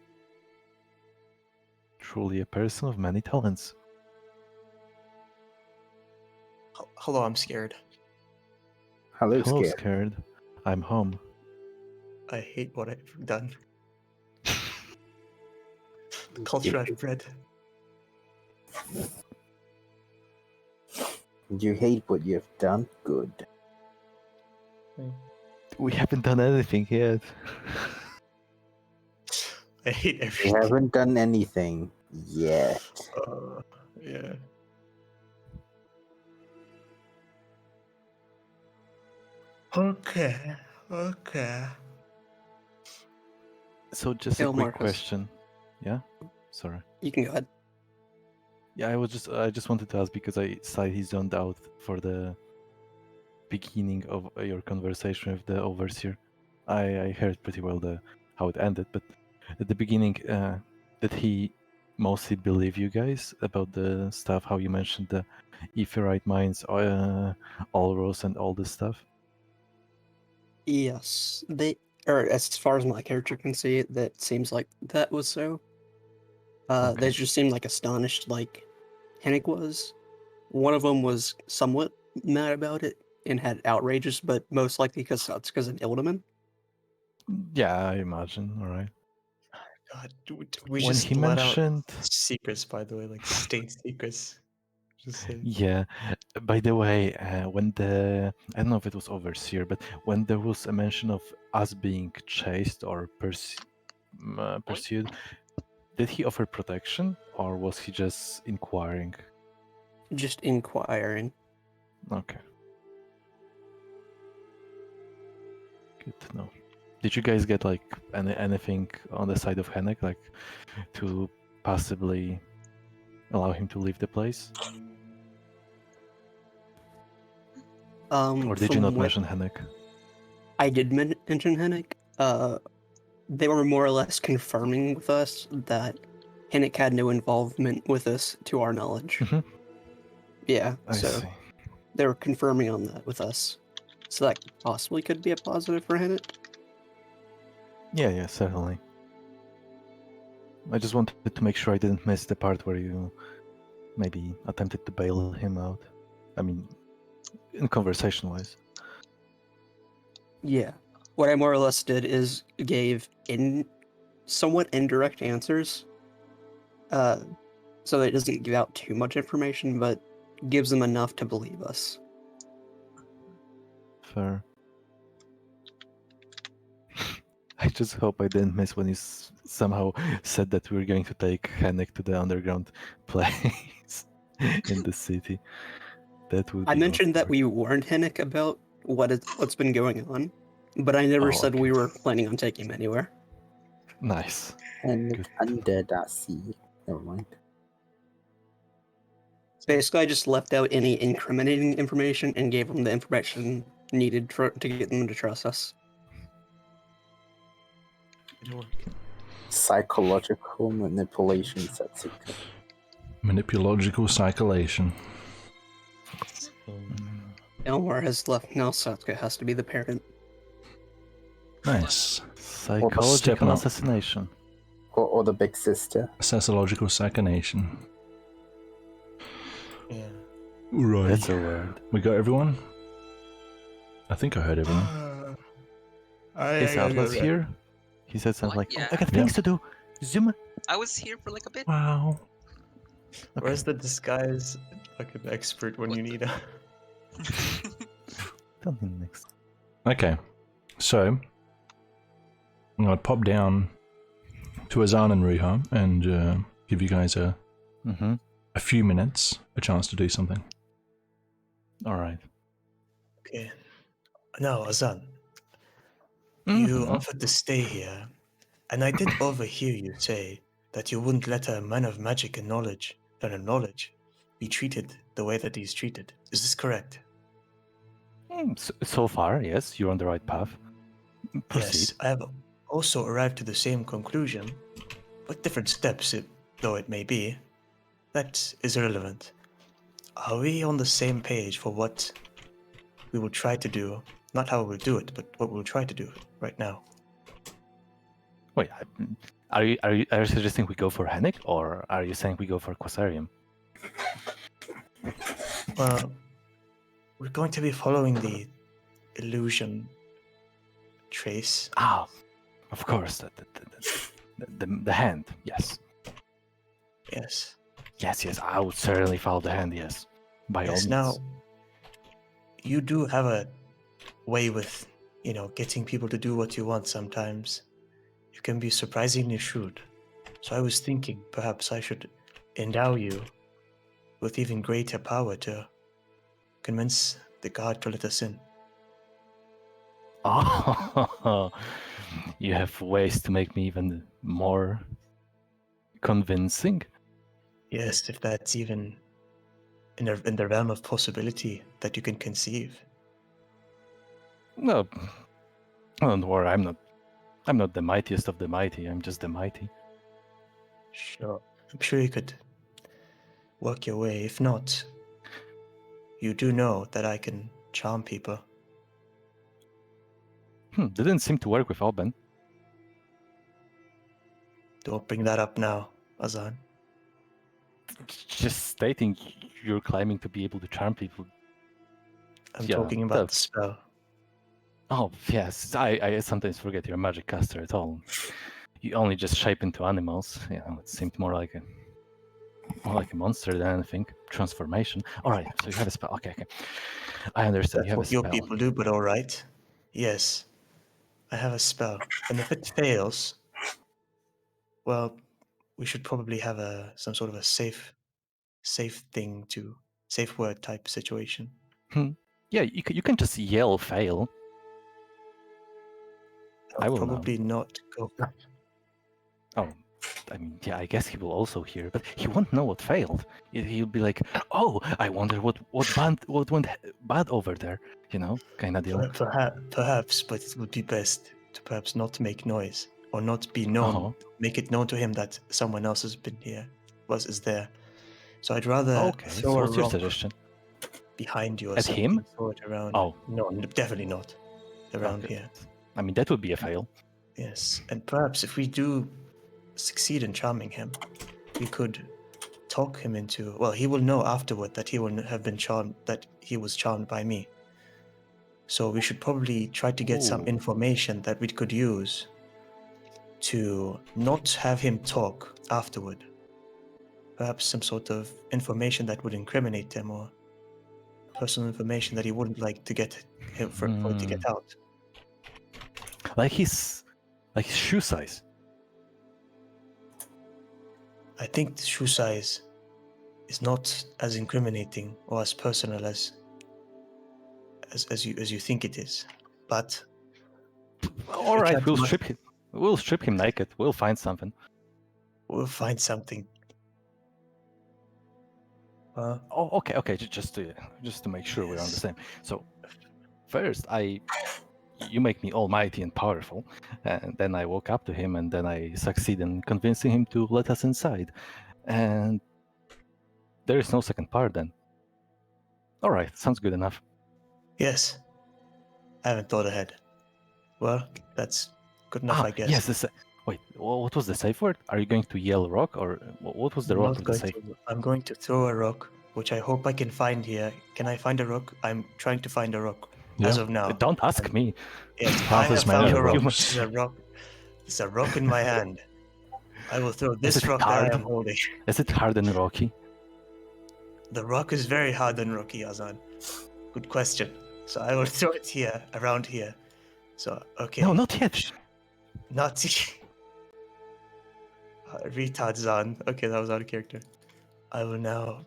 Truly a person of many talents. Hello, I'm scared. Hello, Hello, Scared. scared. I'm home. I hate what I've done. The culture I've bred. You hate what you've done? Good. We haven't done anything yet. I hate We everything. haven't done anything yet. Yeah. Okay. Okay. So just Yo, a quick Marcus. question. Yeah? Sorry. You can go ahead. Yeah, I just wanted to ask because I saw he zoned out for the beginning of your conversation with the overseer. I heard pretty well how it ended, but at the beginning, did he mostly believe you guys about the stuff? How you mentioned the Aetheryte mines, Allros, and all this stuff? Yes, or as far as my character can see, that seems like that was so. They Okay. just seemed like astonished, like Hennig was. One of them was somewhat mad about it and had outrages, but most likely because that's because of Ildaman. Yeah, I imagine. All right. God, we When just he let out mentioned, secrets, by the way, like state secrets. Just saying. yeah. By the way, when I don't know if it was overseer, but when there was a mention of us being chased or pursued, did he offer protection or was he just inquiring? Just inquiring. Okay. Good to know. Did you guys get like anything on the side of Hennek, like to possibly allow him to leave the place? Or did you From not what mention Hennek? I did mention Hennig, they were more or less confirming with us that Hennig had no involvement with us, to our knowledge. Mhm. Yeah, I so see. they were confirming on that with us. So that possibly could be a positive for Hennig. Yeah, certainly. I just wanted to make sure I didn't miss the part where you maybe attempted to bail him out. I mean, in conversation-wise. Yeah. What I more or less did is gave somewhat indirect answers. So that it doesn't give out too much information, but gives them enough to believe us. Fair. I just hope I didn't miss when you somehow said that we were going to take Hennek to the underground place. in the city. That would. I be mentioned that awkward. we warned Hennick about what's been going on, but I never Oh, said okay. we were planning on taking him anywhere. Nice. And Good. undead I see. Never mind. Basically, I just left out any incriminating information and gave them the information needed to get them to trust us. It'll work. Psychological manipulation sets it. Manipulological cyclation. Elmore has left. Now Satsuka has to be the parent. Nice. Psychological stepping up. assassination. Or the big sister. Sociological psychonation. Yeah. Right. That's a word. We got everyone? I think I heard everyone. Is Atlas here? He said something What? like, Yeah. "Oh, I got things to do. Zoom." I was here for like a bit. Wow. Where's the disguise fucking expert when you need a? Tell me next. Okay. So, I'm going to pop down to Azan and Ruha and give you guys a few minutes, a chance to do something. All right. Okay. Now, Azan, Mm-hmm. you offered to stay here, and I did overhear you say that you wouldn't let a man of magic and knowledge, be treated the way that he's treated. Is this correct? So far, yes, you're on the right path. Proceed. Yes, I have also arrived to the same conclusion, but different steps, though it may be. That is irrelevant. Are we on the same page for what we will try to do? Not how we'll do it, but what we'll try to do right now. Wait, are you suggesting we go for Hennick, or are you saying we go for Quasarium? Well, we're going to be following the illusion trace. Ah, of course, the hand. Yes, Yes. yes. I would certainly follow the hand. Yes, by all Yes. means. Now, you do have a way with, getting people to do what you want sometimes. You can be surprisingly shrewd. So I was thinking perhaps I should endow you with even greater power to convince the god to let us in. Oh, you have ways to make me even more convincing. Yes, if that's even in the realm of possibility that you can conceive. No, don't worry. I'm not the mightiest of the mighty. I'm just the mighty. Sure. I'm sure you could work your way. If not, you do know that I can charm people. Didn't seem to work with Alban. Don't bring that up now, Azan. Just stating you're claiming to be able to charm people. I'm Yeah, talking about the spell. Oh, yes. I sometimes forget you're a magic caster at all. You only just shape into animals. It seemed more like a monster than anything. Transformation. All right, so you have a spell. Okay. I understand. That's You have a what your spell. people do, but all right. Yes, I have a spell. And if it fails, well, we should probably have some sort of a safe word type situation. Yeah, you can just yell fail. I will probably not go. Oh, I mean, yeah, I guess he will also hear, but he won't know what failed. He'll be like, "Oh, I wonder what went bad over there," kind of deal. Perhaps, but it would be best to perhaps not make noise or not be known. Make it known to him that someone else has been here, is there. So I'd rather throw so a what's your rock suggestion? behind you or At something. him? Throw it around. Oh, no, definitely not around here. I mean, that would be a fail. Yes, and perhaps if we do succeed in charming him, we could talk him into. Well, he will know afterward that he will have been charmed. That he was charmed by me. So we should probably try to get some information that we could use to not have him talk afterward. Perhaps some sort of information that would incriminate him, or personal information that he wouldn't like to get him for it to get out. Like his shoe size. I think the shoe size is not as incriminating or as personal as you think it is. But All we right, can't we'll much- strip him. We'll strip him naked. We'll find something. we'll find something. Oh, okay. Just to make sure we're on the same. So, first, you make me almighty and powerful, and then I walk up to him, and then I succeed in convincing him to let us inside, and there is no second part then. All right, sounds good enough. Yes. I haven't thought ahead. Well, that's good enough, I guess. Yes. Wait, what was the safe word? Are you going to yell rock, or what was the rock of the safe? I'm going to throw a rock, which I hope I can find here. Can I find a rock? I'm trying to find a rock as Yeah. of now. Don't ask me. Yes, Path I is have made found out a of rock. rocks. This is a rock. It's a rock in my hand. I will throw Is this it rock that hard? I am holding. Is it hard and rocky? The rock is very hard and rocky, Azan. Good question. So I will throw it here, around here. So, okay. No, not yet. Not retard Zan. Okay, that was out of character. I will now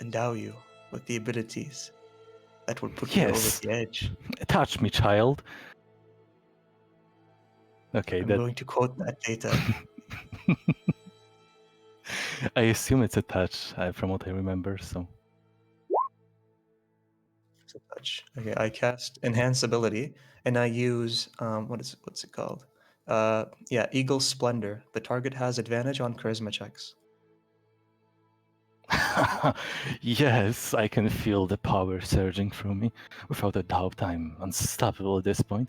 endow you with the abilities that will put you over Yes. the edge. Touch me, child. Okay, I'm that. going to quote that data. I assume it's a touch, from what I remember. So. To touch. Okay, I cast enhance ability, and I use what's it called? Eagle Splendor. The target has advantage on charisma checks. Yes, I can feel the power surging through me. Without a doubt, I'm unstoppable at this point.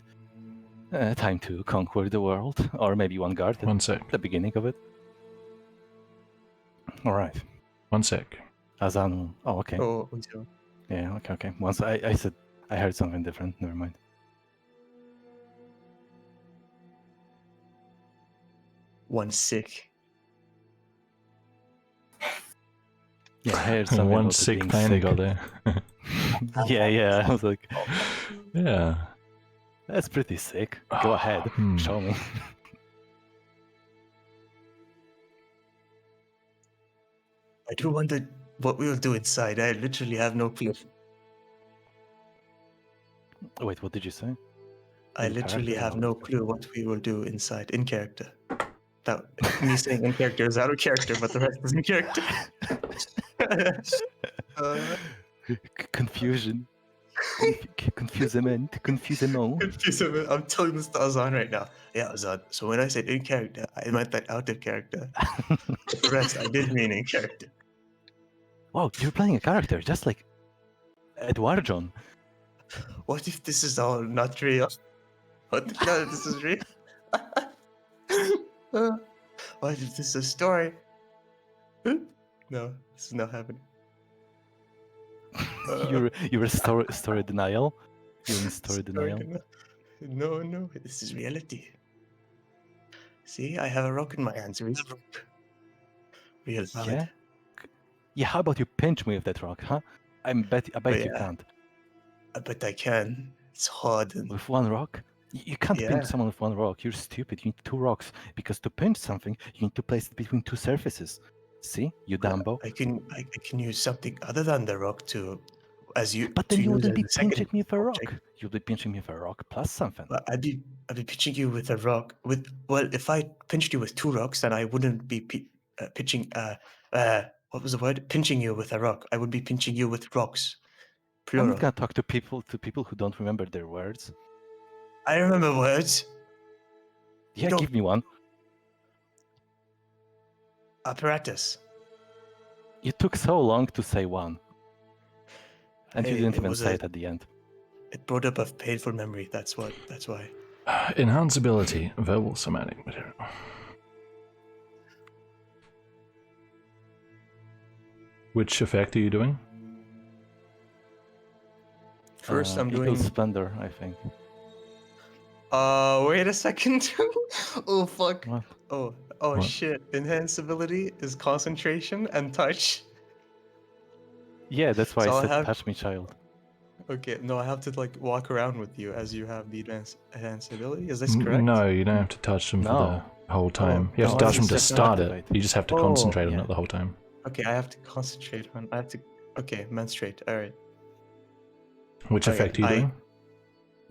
Time to conquer the world, or maybe one guard at 1 sec. the beginning of it. All right, 1 sec. Azan. Oh, okay. Oh, so Yeah, okay. Once I said I heard something different. Never mind. one sick. Yeah, I heard something. One about it sick being plan you sick. got there. Yeah. I was like, Yeah. that's pretty sick. Go ahead, show me. I do wonder what we will do inside. I literally have no clue. Wait, what did you say? I In literally character or have out no of clue what we will do inside in character. That me saying in character is out of character, but the rest is in character. Confusion. Confusement. Confusement. I'm telling this to Azan right now. Yeah, Azan. So when I said in character, I meant that out of character. The rest I did mean in character. Wow, you're playing a character just like Eduardo. What if this is all not real? What if none of this is real? What if this is a story? No, this is not happening. You're a story denial. You're in story denial. No, this is reality. See, I have a rock in my hands. Real rock. Real valid. Yeah. Yeah. How about you pinch me with that rock, huh? I bet you yeah. can't. I bet I can. It's hard. And With one rock? You can't Yeah. pinch someone with one rock. You're stupid. You need 2 rocks because to pinch something, you need to place it between 2 surfaces. See, you Dumbo. I can use something other than the rock to, as you. But then to you use wouldn't as be a second pinching me with a rock. object. You'd be pinching me with a rock plus something. But I'd be pitching you with a rock. If I pinched you with 2 rocks, then I wouldn't be pitching. What was the word? Pinching you with a rock. I would be pinching you with rocks. I'm Plural. not gonna talk to people who don't remember their words. I remember words. Yeah, don't- give me one. Apparatus. You took so long to say one. And you Hey, didn't it even was say a- it at the end. It brought up a painful memory. That's why. Enhance ability, verbal somatic material. Which effect are you doing? First, I'm Eagle doing. Splendor, I think. Wait a second. Oh fuck. What? Oh What? shit. Enhance ability is concentration and touch. Yeah, that's why So I I'll said have- touch me, child. Okay, no, I have to like walk around with you as you have the enhance ability. Is this correct? No, you don't have to touch them for No. the whole time. You have no, to touch it's them to just start it. activate. You just have to Oh, concentrate on yeah. it the whole time. Okay, I have to concentrate on. I have to. Okay, menstruate. All right. Which Okay, effect are you doing?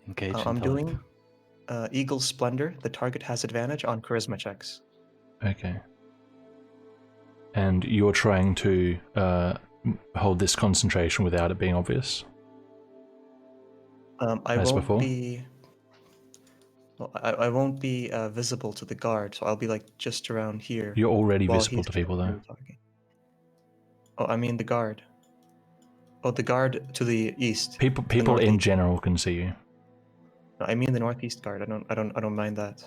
Engage I'm intellect. doing Eagle Splendor. The target has advantage on charisma checks. Okay. And you're trying to hold this concentration without it being obvious? I As won't before? be. Well, I won't be visible to the guard, so I'll be like just around here. You're already while visible he's to people, though. talking. Oh, I mean the guard. Oh, the guard to the east. People in northeast. general can see you. No, I mean the northeast guard. I don't mind that.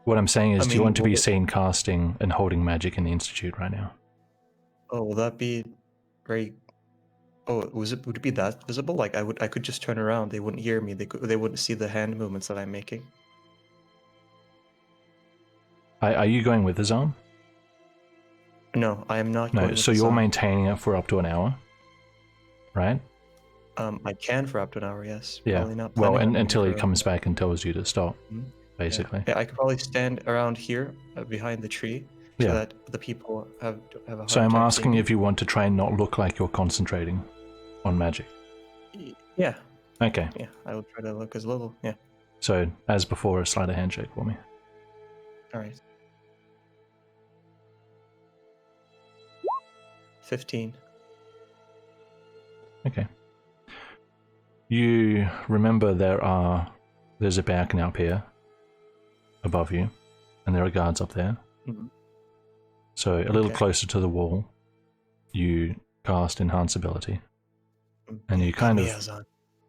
What I'm saying is, I do you mean, want to be will it- seen casting and holding magic in the Institute right now? Oh, will that be very? Oh, would it be that visible? Like I could just turn around. They wouldn't hear me. They wouldn't see the hand movements that I'm making. Are you going with his arm? No, I am not. No, going with so the you're song. maintaining it for up to an hour, right? I can for up to an hour. Yes. Yeah. Probably not Well, planning on until he doing for- comes back and tells you to stop, Mhm. basically. Yeah, I could probably stand around here behind the tree so Yeah. that the people have a hard So I'm time asking seeing if you want to try and not look like you're concentrating on magic. me. Yeah, Okay. yeah. I will try to look as little. Yeah. So, as before, a sleight of handshake for me. All right. 15. Okay. You remember there's a balcony up here above you, and there are guards up there. Mhm. So a little Okay. closer to the wall, you cast Enhance Ability, and you Got kind me, of Azan.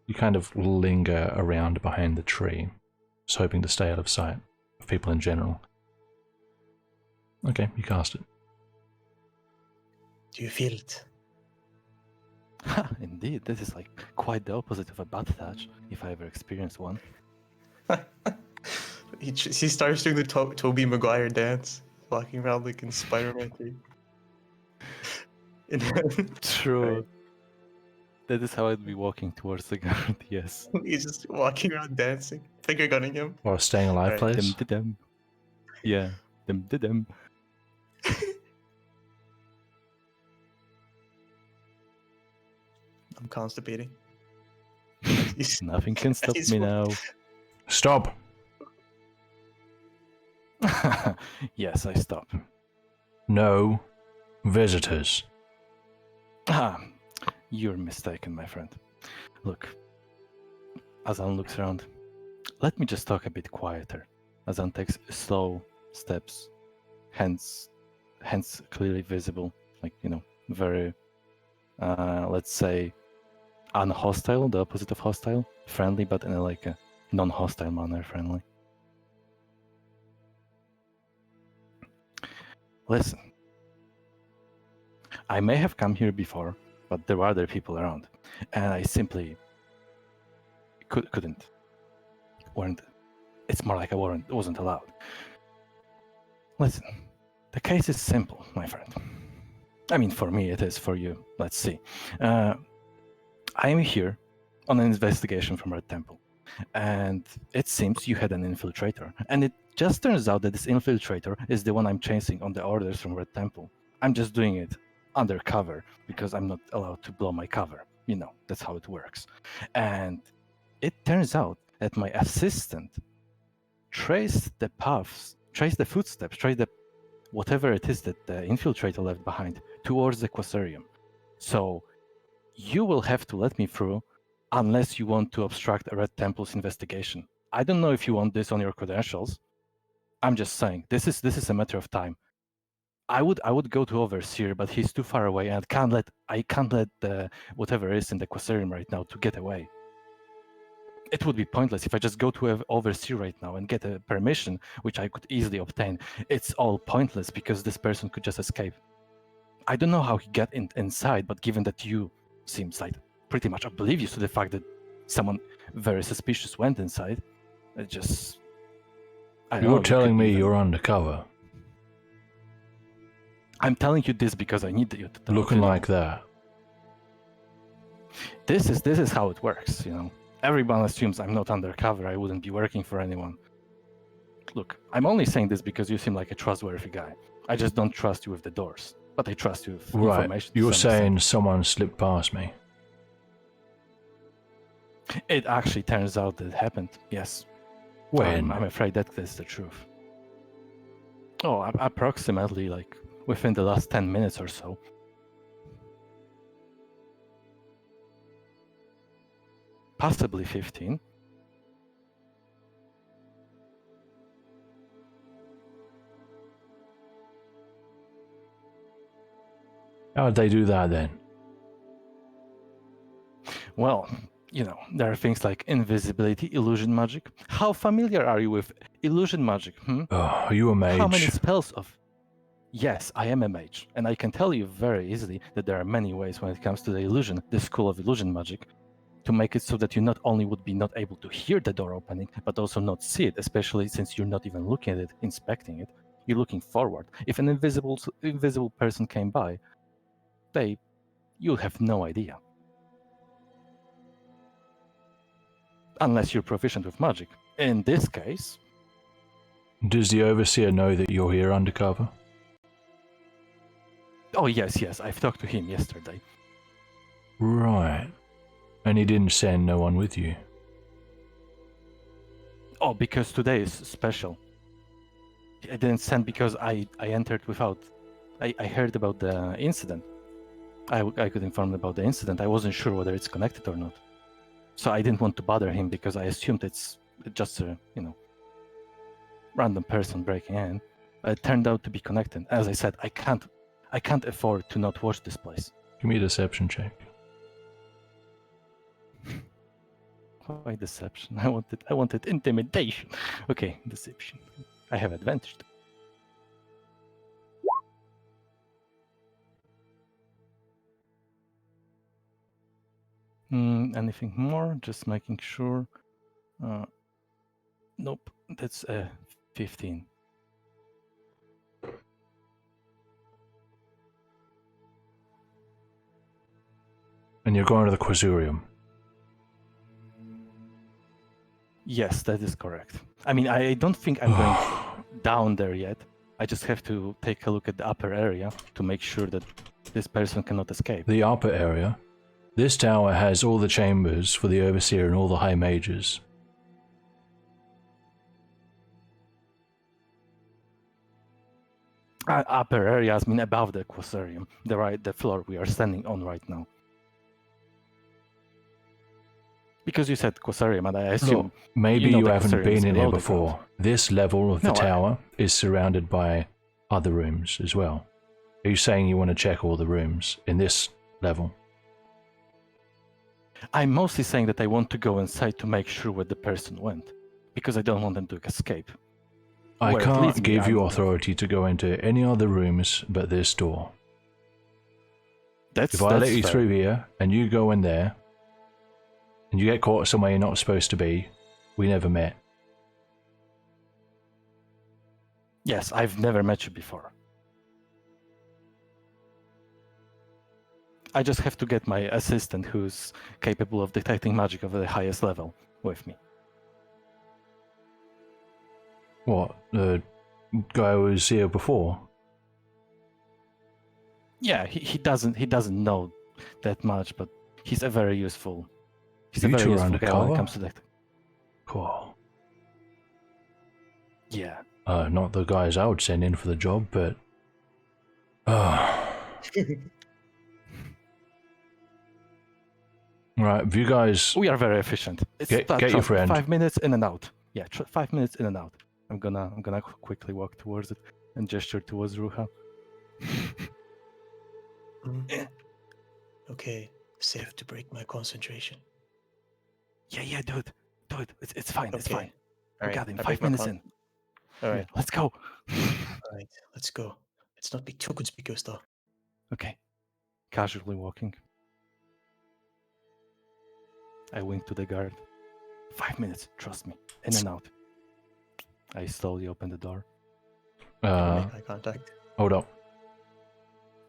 you kind of linger around behind the tree, just hoping to stay out of sight of people in general. Okay, you cast it. Do you feel it? Indeed, this is like quite the opposite of a bat touch, if I ever experienced one. he starts doing the Toby Maguire dance, walking around like in Spider-Man 3. True. That is how I'd be walking towards the guard, yes. He's just walking around dancing, finger gunning him. Or Staying Alive, Right. please. Dem. Yeah. Dem. I'm constipating. Nothing can stop He's me wa- now. Stop! Yes, I stop. No visitors. Ah, you're mistaken, my friend. Look, Azan looks around. Let me just talk a bit quieter. Azan takes slow steps, hands clearly visible, like, very, let's say, unhostile, the opposite of hostile, friendly, but in a non-hostile manner, friendly. Listen, I may have come here before, but there were other people around, and I simply couldn't. It's more like I wasn't allowed. Listen, the case is simple, my friend. I mean, for me it is, for you, let's see. I am here on an investigation from Red Temple, and it seems you had an infiltrator, and it just turns out that this infiltrator is the one I'm chasing on the orders from Red Temple. I'm just doing it undercover because I'm not allowed to blow my cover. That's how it works. And it turns out that my assistant traced the paths, traced the footsteps, traced the whatever it is that the infiltrator left behind towards the Quasarium. So you will have to let me through unless you want to obstruct a Red Temple's investigation. I don't know if you want this on your credentials. I'm just saying, this is a matter of time. I would go to Overseer, but he's too far away, and I can't let the whatever is in the Quasarium right now to get away. It would be pointless if I just go to Overseer right now and get a permission, which I could easily obtain. It's all pointless because this person could just escape. I don't know how he got inside, but given that you seems like pretty much oblivious to the fact that someone very suspicious went inside, it just... You're telling me you're undercover. I'm telling you this because I need you to Looking like that. This is how it works, Everyone assumes I'm not undercover, I wouldn't be working for anyone. Look, I'm only saying this because you seem like a trustworthy guy. I just don't trust you with the doors. But I trust you with Right. information. to You're some saying someone slipped past me. extent. It actually turns out that it happened. Yes. When? I'm afraid that is the truth. Oh, approximately like within the last 10 minutes or so. Possibly 15. How did they do that then? Well, there are things like invisibility, illusion magic. How familiar are you with illusion magic? Oh, are you a mage? How many spells of... Yes, I am a mage, and I can tell you very easily that there are many ways when it comes to the illusion, the school of illusion magic, to make it so that you not only would be not able to hear the door opening, but also not see it, especially since you're not even looking at it, inspecting it. You're looking forward. If an invisible person came by, you'll have no idea. Unless you're proficient with magic. In this case... Does the Overseer know that you're here undercover? Oh, yes, I've talked to him yesterday. Right. And he didn't send no one with you? Oh, because today is special. I didn't send because I entered without... I heard about the incident. I could inform about the incident. I wasn't sure whether it's connected or not. So I didn't want to bother him because I assumed it's just a, random person breaking in. It turned out to be connected. As I said, I can't afford to not watch this place. Give me a deception check. Why deception? I wanted intimidation. Okay, deception. I have advantage. Anything more? Just making sure. Nope, that's 15. And you're going to the Quasurium? Yes, that is correct. I mean, I don't think I'm going down there yet. I just have to take a look at the upper area to make sure that this person cannot escape. The upper area? This tower has all the chambers for the Overseer and all the High Mages. Upper areas mean above the Quasarium, the floor we are standing on right now. Because you said Quasarium, and I assume... Look, maybe you the haven't Quasarium been is in here below the before. ground. This level of the No, tower is surrounded by other rooms as well. Are you saying you want to check all the rooms in this level? I'm mostly saying that I want to go inside to make sure where the person went, because I don't want them to escape. I Where it leads can't me, give I you will- authority to go into any other rooms but this door. That's If I let you fair. through here and you go in there and you get caught somewhere you're not supposed to be, we never met. Yes, I've never met you before. I just have to get my assistant who's capable of detecting magic of the highest level with me. What, the guy who was here before? Yeah, he doesn't know that much, but he's a very useful. He's a You very two are useful guy when undercover? it comes to that. Cool. Yeah. Not the guys I would send in for the job, but... Right, if you guys... We are very efficient. It's Get your trust me, friend. 5 minutes in and out. Yeah, 5 minutes in and out. I'm gonna quickly walk towards it and gesture towards Ruha. Okay, safe to break my concentration. Yeah, do it. It's fine. It's Okay. fine. We Alright, got him. I 5 break my minutes in. Alright, Yeah, let's go. alright, let's go. Let's not be too conspicuous though. Okay. Casually walking. I wink to the guard. 5 minutes, trust me. In and out. I slowly open the door. Make eye contact. Hold up.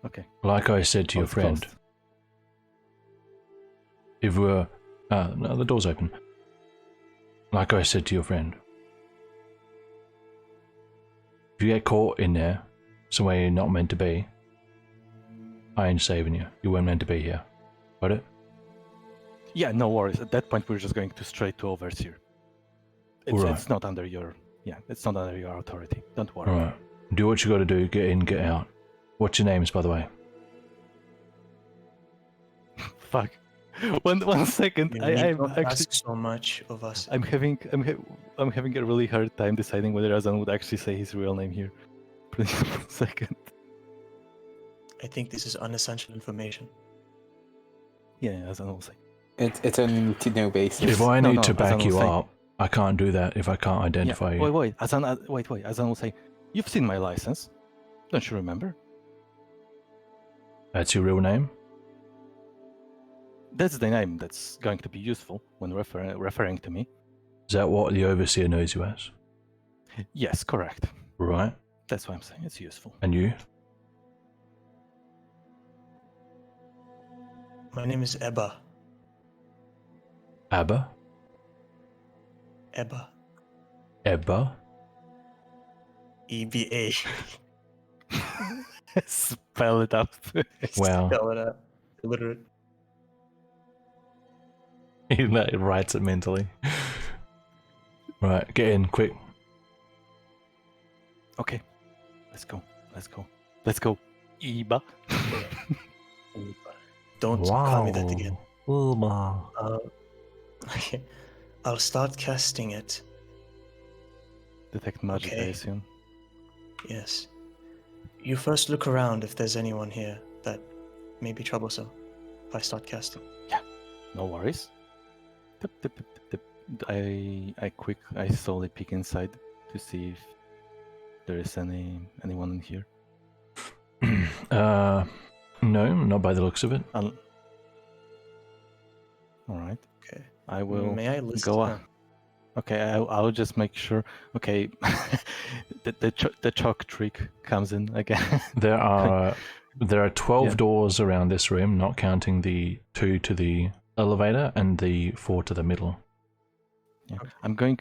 Okay. Like I said to your It's friend, closed. if we're... no, the door's open. Like I said to your friend, if you get caught in there, somewhere you're not meant to be, I ain't saving you. You weren't meant to be here. Got it? Yeah, no worries. At that point, we're just going to straight to overseer. Right. It's not under your it's not under your authority. Don't worry. Alright. Do what you gotta do. Get in, get out. What's your names, by the way? Fuck. One second. You I'm not actually ask so much of us. I'm having a really hard time deciding whether Azan would actually say his real name here. Please, 1 second. I think this is unessential information. Yeah, Azan will say. It's a need to know basis. If I No, need no, to back Azan you will say- up, I can't do that if I can't identify you. Wait, Azan. Wait. Azan will say, "You've seen my license, don't you remember?" That's your real name? That's the name that's going to be useful when referring to me. Is that what the overseer knows you as? Yes, correct. Right. That's why I'm saying it's useful. And you? My name is Ebba. Abba? Ebba. Ebba? EBA. Spell it up. Wow. Spell it out. Illiterate. He writes it mentally. Right, get in, quick. Okay, let's go. Iba. Don't call me that again. Wow. Okay. I'll start casting it. Detect magic, I Okay. assume. Yes. You first look around if there's anyone here that may be troublesome if I start casting. No worries. Tip, tip, tip, tip, tip. I slowly peek inside to see if there is anyone in here. No, not by the looks of it. All right. Okay. I will May I list? go on. Okay, I'll just make sure. Okay, the chalk trick comes in again. There are 12 Yeah. doors around this room, not counting the 2 to the elevator and the 4 to the middle. Yeah. I'm going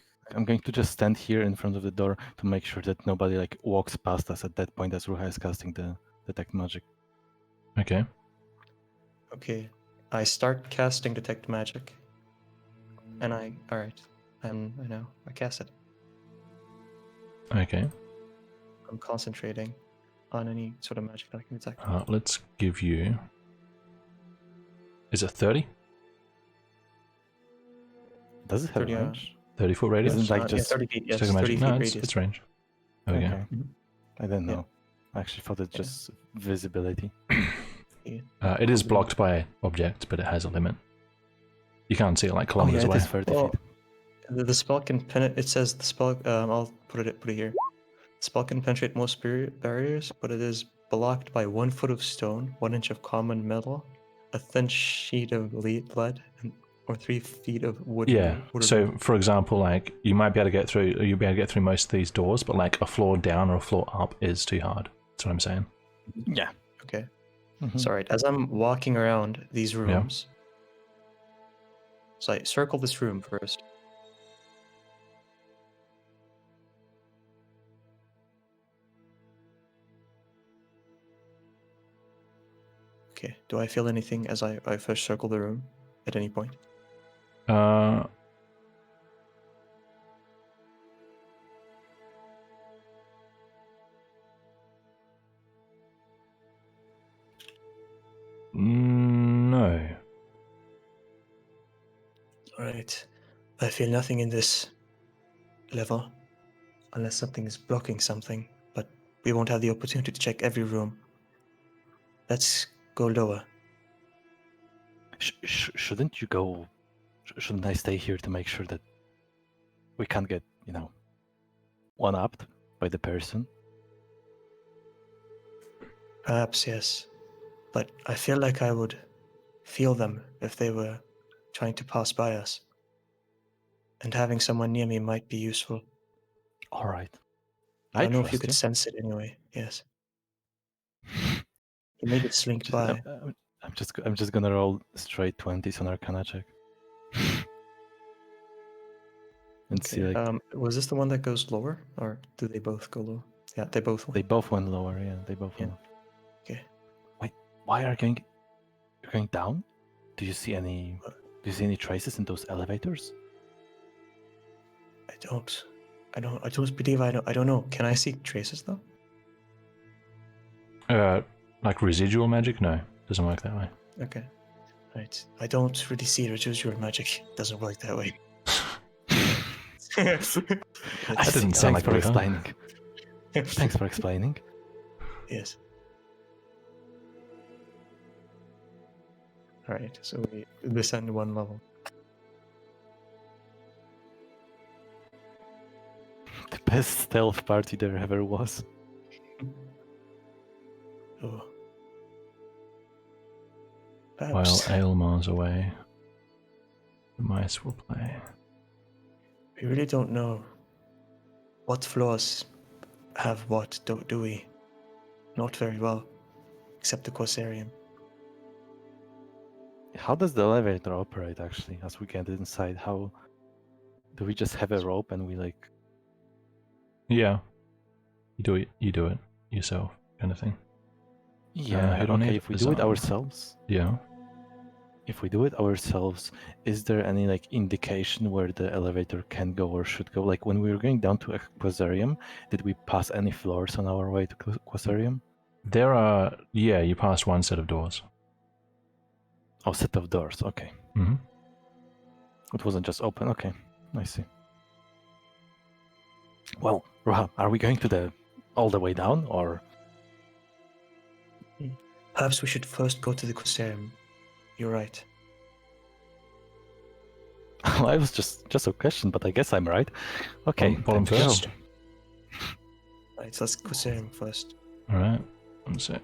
to just stand here in front of the door to make sure that nobody like walks past us at that point as Ruha is casting the detect magic. Okay. Okay. I start casting detect magic. And alright. I know. I cast it. Okay. I'm concentrating on any sort of magic that I can detect. Let's give you. Is it 30? Does it have 30, range? 30 foot radius? Isn't like yeah, just 30 feet. Yes, Detect 30 magic? feet No, radius. it's range. There we go. Okay. Mhm. I didn't Yeah. know. I actually thought it's Yeah. just visibility. It is blocked by objects, but it has a limit. You can't see it like Oh kilometers yeah, it away. is 30 Well, feet. the spell can penetrate. It says the spell. I'll put it here. The spell can penetrate most barriers, but it is blocked by 1 foot of stone, 1 inch of common metal, a thin sheet of lead, or 3 feet of wood. Yeah. wood or So, metal. for example, like you might be able to get through. You'll be able to get through most of these doors, but like a floor down or a floor up is too hard. That's what I'm saying. Yeah. Okay. Mhm. So, alright, as I'm walking around these rooms, so I circle this room first. Okay, do I feel anything as I first circle the room at any point? No. Alright, I feel nothing in this level, unless something is blocking something, but we won't have the opportunity to check every room. Let's go lower. Shouldn't you go? Shouldn't I stay here to make sure that we can't get, one-upped by the person? Perhaps, yes. But I feel like I would feel them if they were trying to pass by us. And having someone near me might be useful. All right. I don't know if you trust could sense it anyway. Yes. He made it slink by. I'm just gonna roll straight 20s on Arcana check. And see, like, Was this the one that goes lower, or do they both go low? Yeah, they both They went. both went lower. Yeah, they both Yeah. went. Okay. Wait, why are you going down? Do you see any? Do you see any traces in those elevators? I don't believe I don't know. Can I see traces though? Like residual magic? No, doesn't work that way. Okay. Right. I don't really see residual magic. It doesn't work that way. That didn't sound like for very hard. explaining. Thanks for explaining. Yes. Alright, so we descend one level. The best stealth party there ever was. Oh. While Perhaps Aylmar's away, the mice will play. we really don't know what floors have what, do we? Not very well, except the Corsarium. How does the elevator operate actually? As we get inside, how do we just have a rope and we like? Yeah, you do it yourself, kind of thing. Yeah, who do I okay. need? If we do it Azan. ourselves, Yeah. if we do it ourselves, is there any like indication where the elevator can go or should go? Like when we were going down to Quasarium, did we pass any floors on our way to Quasarium? There are, yeah, you passed one set of doors. Oh, set of doors. Okay, Mm-hmm. it wasn't just open. Okay, I see. Well, Ruha, are we going to all the way down or? Perhaps we should first go to the Corsarium. You're right. I was just a question, but I guess I'm right. Okay, Bottom time to go. first. Right, so let's Corsarium first. Alright, one sec.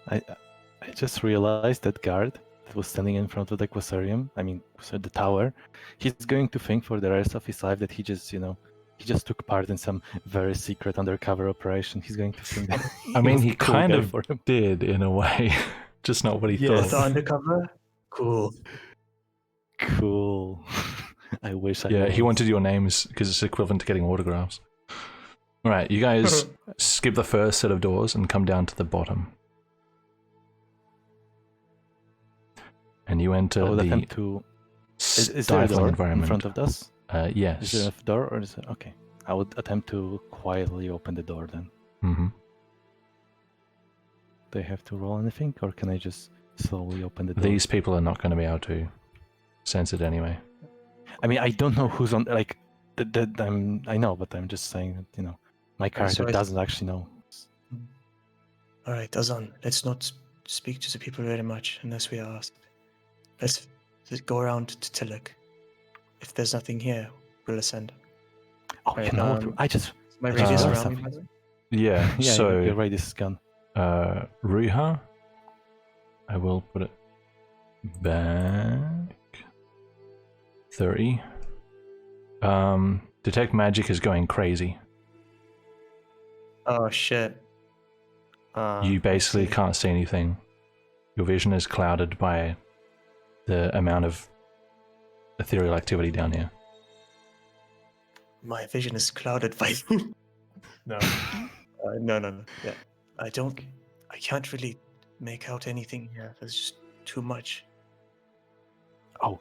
I just realized that guard that was standing in front of the Quasarium, I mean, so the tower, he's going to think for the rest of his life that he just took part in some very secret undercover operation. He's going to think that I mean, was he the cool kind guy of for him. did in a way, just not what he Yes. The thought. undercover? Cool. Cool. I wish I Yeah, he was. wanted your names because it's equivalent to getting autographs. Alright, you guys skip the first set of doors and come down to the bottom. And you enter I would the attempt to. Is there a stifling door environment. in front of us? Yes. Is there a door or is it okay? I would attempt to quietly open the door then. Mm-hmm. Do I have to roll anything, or can I just slowly open the door? These people are not going to be able to sense it anyway. I mean, I don't know who's on. Like, I know, but I'm just saying that my character so doesn't actually know. Alright, Azan, let's not speak to the people very much unless we are asked. Let's go around to Tillich. If there's nothing here, we'll ascend. Oh, Right, you know what? I just My I just radius realized around me, something. by the way? Yeah, Yeah, so you're right. This is gone. Ruha, I will put it back 30. Detect magic is going crazy. Oh shit. You basically I see. can't see anything. Your vision is clouded by the amount of ethereal activity down here. My vision is clouded by. No. No. Yeah. I can't really make out anything here. There's just too much. What?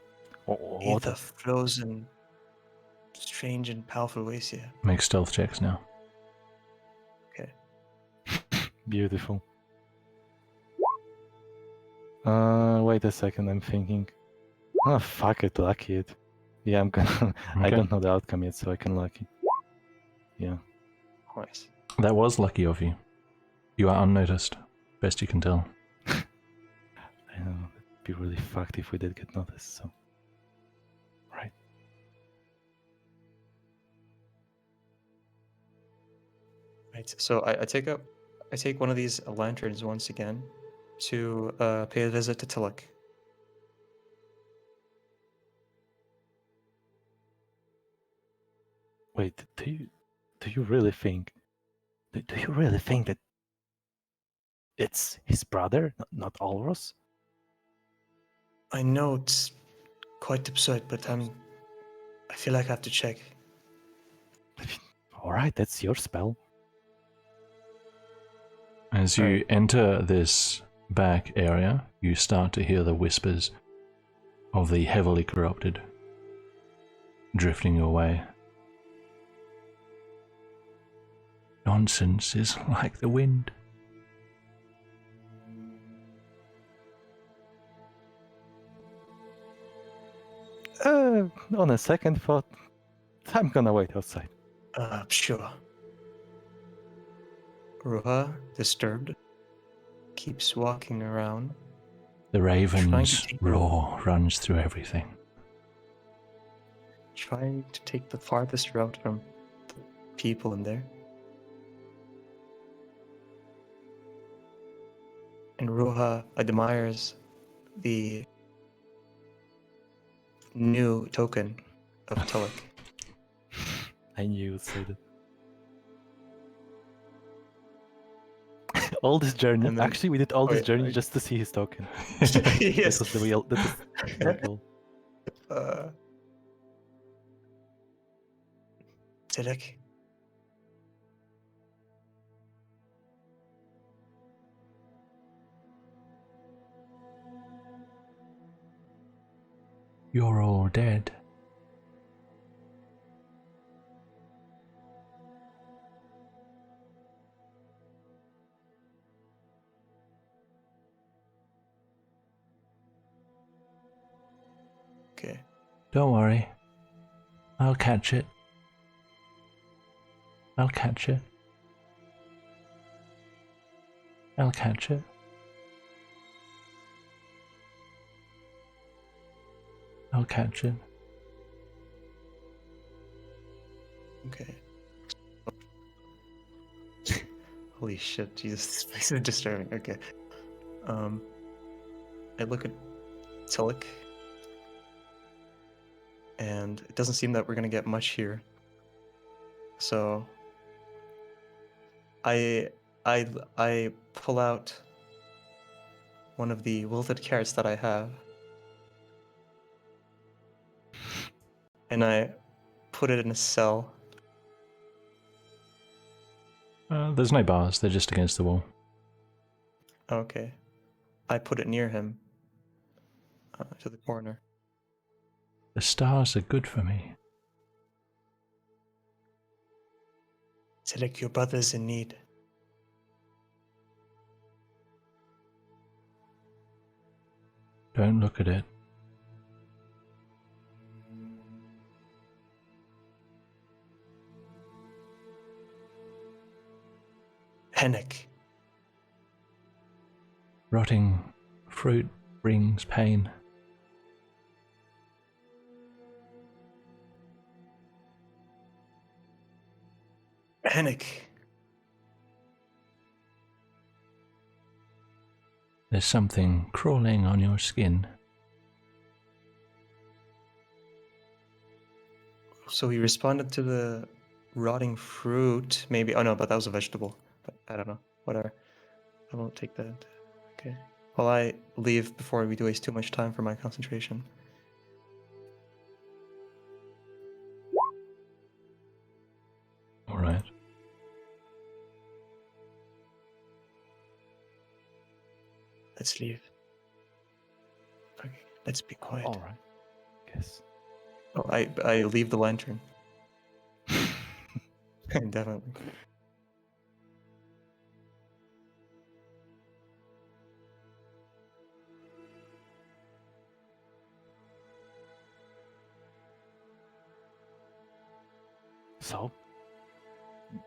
Ether flows in strange and powerful ways here. Make stealth checks now. Okay. Beautiful. Wait a second. I'm thinking. Oh fuck it, lucky it. Yeah, I'm gonna. I Okay. don't know the outcome yet, so I can lucky. Yeah. Nice. That was lucky of you. You are unnoticed, best you can tell. I know. It'd be really fucked if we did get noticed. So. Right. Right. So I take one of these lanterns once again to pay a visit to Tillich. Wait. Do you really think Do you really think that it's his brother, not Olros? I know it's quite absurd, but I feel like I have to check. All right, that's your spell. As you enter this back area, you start to hear the whispers of the heavily corrupted drifting your way. Nonsense is like the wind. On a second thought, I'm gonna wait outside. Sure. Ruha, disturbed, keeps walking around. The raven's take roar runs through everything. Trying to take the farthest route from the people in there. And Ruha admires the new token of Tullik. I knew you'd say that. All this journey. And then- Actually, we did all this wait, journey just to see his token. Yes. That was the real. That was the real goal. Tullik, You're all dead. okay. Don't worry. I'll catch it. I'll catch it. I'll catch it. I'll catch it. Okay. Holy shit, Jesus, this place is disturbing. Okay. I look at Tullik, and it doesn't seem that we're gonna get much here. So I pull out one of the wilted carrots that I have, and I put it in a cell. There's no bars, they're just against the wall. Okay. I put it near him, to the corner. The stars are good for me. Tullik, your brother's in need. Don't look at it. Hennick. Rotting fruit brings pain. Hennick. There's something crawling on your skin. So he responded to the rotting fruit, maybe. Oh no, but that was a vegetable. But I don't know. Whatever. I won't take that. Okay. Well, I leave before we waste too much time for my concentration. Alright. Let's leave. Okay, let's be quiet. All right. Yes. Oh, I leave the lantern. Definitely. So,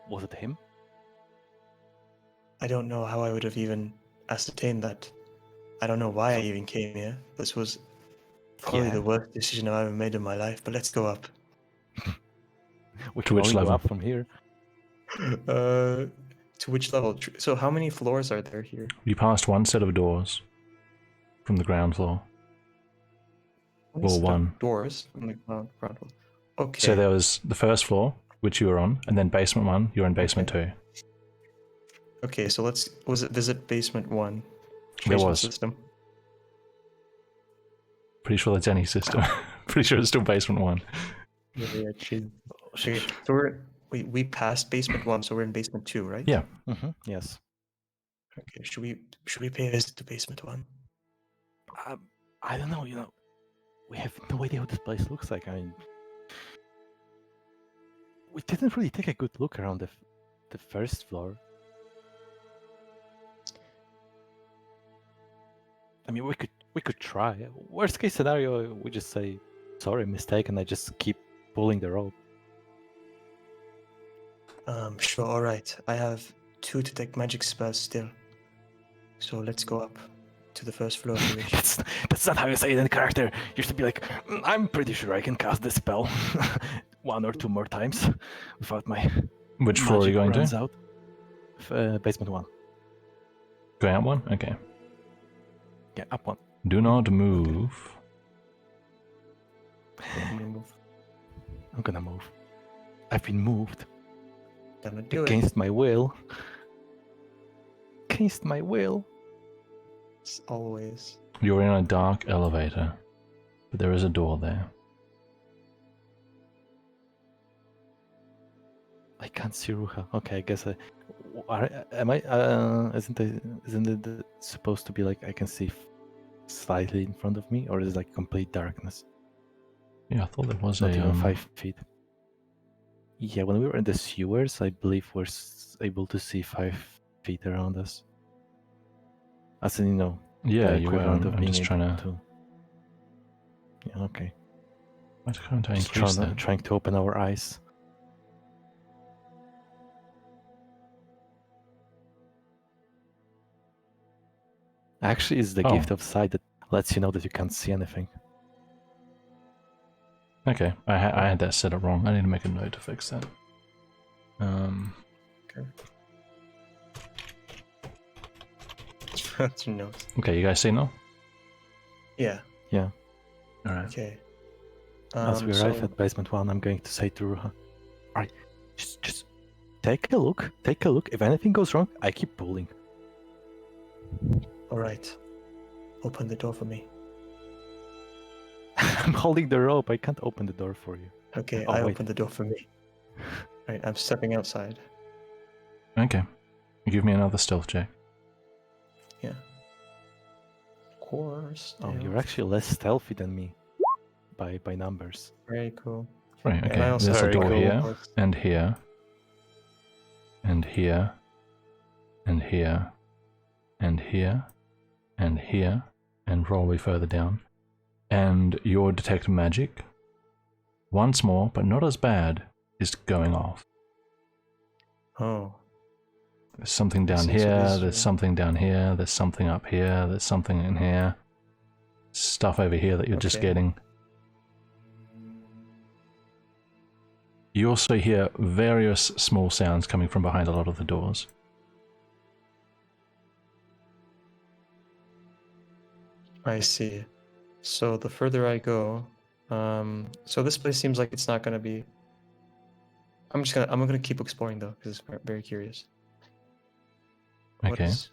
was it him? I don't know how I would have even ascertained that. I don't know why I even came here. This was probably Yeah. the worst decision I've ever made in my life. But let's go up. We To can which only go level? up from here. To which level? So how many floors are there here? You passed one set of doors from the ground floor. How many Or set of one. doors on the ground floor? Okay. So there was the first floor, which you were on, and then basement one, you're in basement two. Okay, so was it visit basement 1? There Basement was. system. Pretty sure that's any system. Pretty sure it's still basement 1. Yeah, chill. Okay, so we passed basement 1, so we're in basement 2, right? Yeah. Yes. Okay, should we pay a visit to basement 1? I don't know. We have no idea what this place looks like. I mean, we didn't really take a good look around the first floor. I mean, we could try. Worst case scenario, we just say sorry, mistake, and I just keep pulling the rope. Sure, alright. I have 2 detect magic spells still. So let's go up to the first floor if you wish. That's not how you say it in character. You should be like, I'm pretty sure I can cast this spell 1 or 2 more times without my Which floor are you magic going runs to? out. Basement 1. Going up 1? Okay. Yeah, up 1. Do not move. I'm gonna move. I'm gonna move. I've been moved Gonna do it. against my will. Against my will. As always. You're in a dark elevator, but there is a door there. I can't see Ruha. Okay, I guess am I? Isn't it supposed to be like I can see slightly in front of me, or is it like complete darkness? Yeah, I thought there was Not a even 5 feet. Yeah, when we were in the sewers, I believe we're able to see 5 feet around us. As in, Yeah, the you were. equivalent of I'm being just trying able to. Yeah, okay. Why can't I Just increase that? trying to open our eyes. Actually, it's the gift of sight that lets you know that you can't see anything. Okay, I had that set up wrong. I need to make a note to fix that. Okay. That's your note. Okay, you guys see now? Yeah. Yeah. All right. Okay. As we arrive so- at basement 1, I'm going to say to Ruha, alright, just take a look. Take a look. If anything goes wrong, I keep pulling. Alright. Open the door for me. I'm holding the rope. I can't open the door for you. Okay, Oh, I wait. open the door for me. Right, I'm stepping outside. Okay. Give me another stealth check. Yeah. Of course. Oh, yeah. you're actually less stealthy than me. By numbers. Very cool. Right, And okay. I also There's a Very door cool. here, and here, and here, and here, and here, and here, and probably further down. And your detect magic, once more, but not as bad, is going off. Oh. There's something down see, so here, this- there's something down here, there's something up here, there's something in here. Stuff over here that you're just Okay. getting. You also hear various small sounds coming from behind a lot of the doors. I see. So the further I go, so this place seems like it's not gonna be. I'm gonna keep exploring though, because it's very curious. What Okay. is-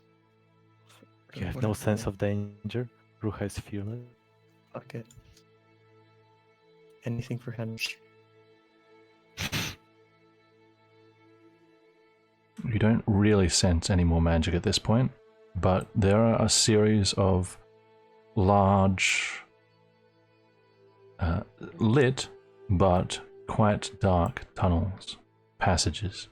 You have what no is- sense of danger. Ruha is fearless. Fuck it. Anything for Henry. You don't really sense any more magic at this point, but there are a series of large, lit, but quite dark tunnels, passages.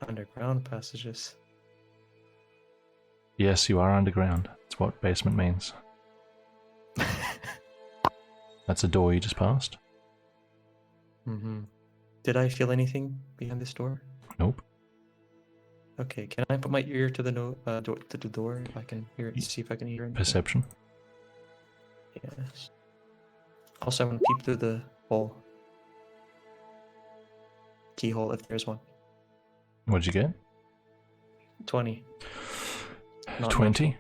Underground passages. Yes, you are underground. That's what basement means. That's a door you just passed? Mm-hmm. Did I feel anything behind this door? Nope. Okay, can I put my ear to the door to the door if I can hear it? See if I can hear it. Perception. Yes. Also, I'm gonna peep through the hole. Keyhole, if there's one. What'd you get? 20. Not 20?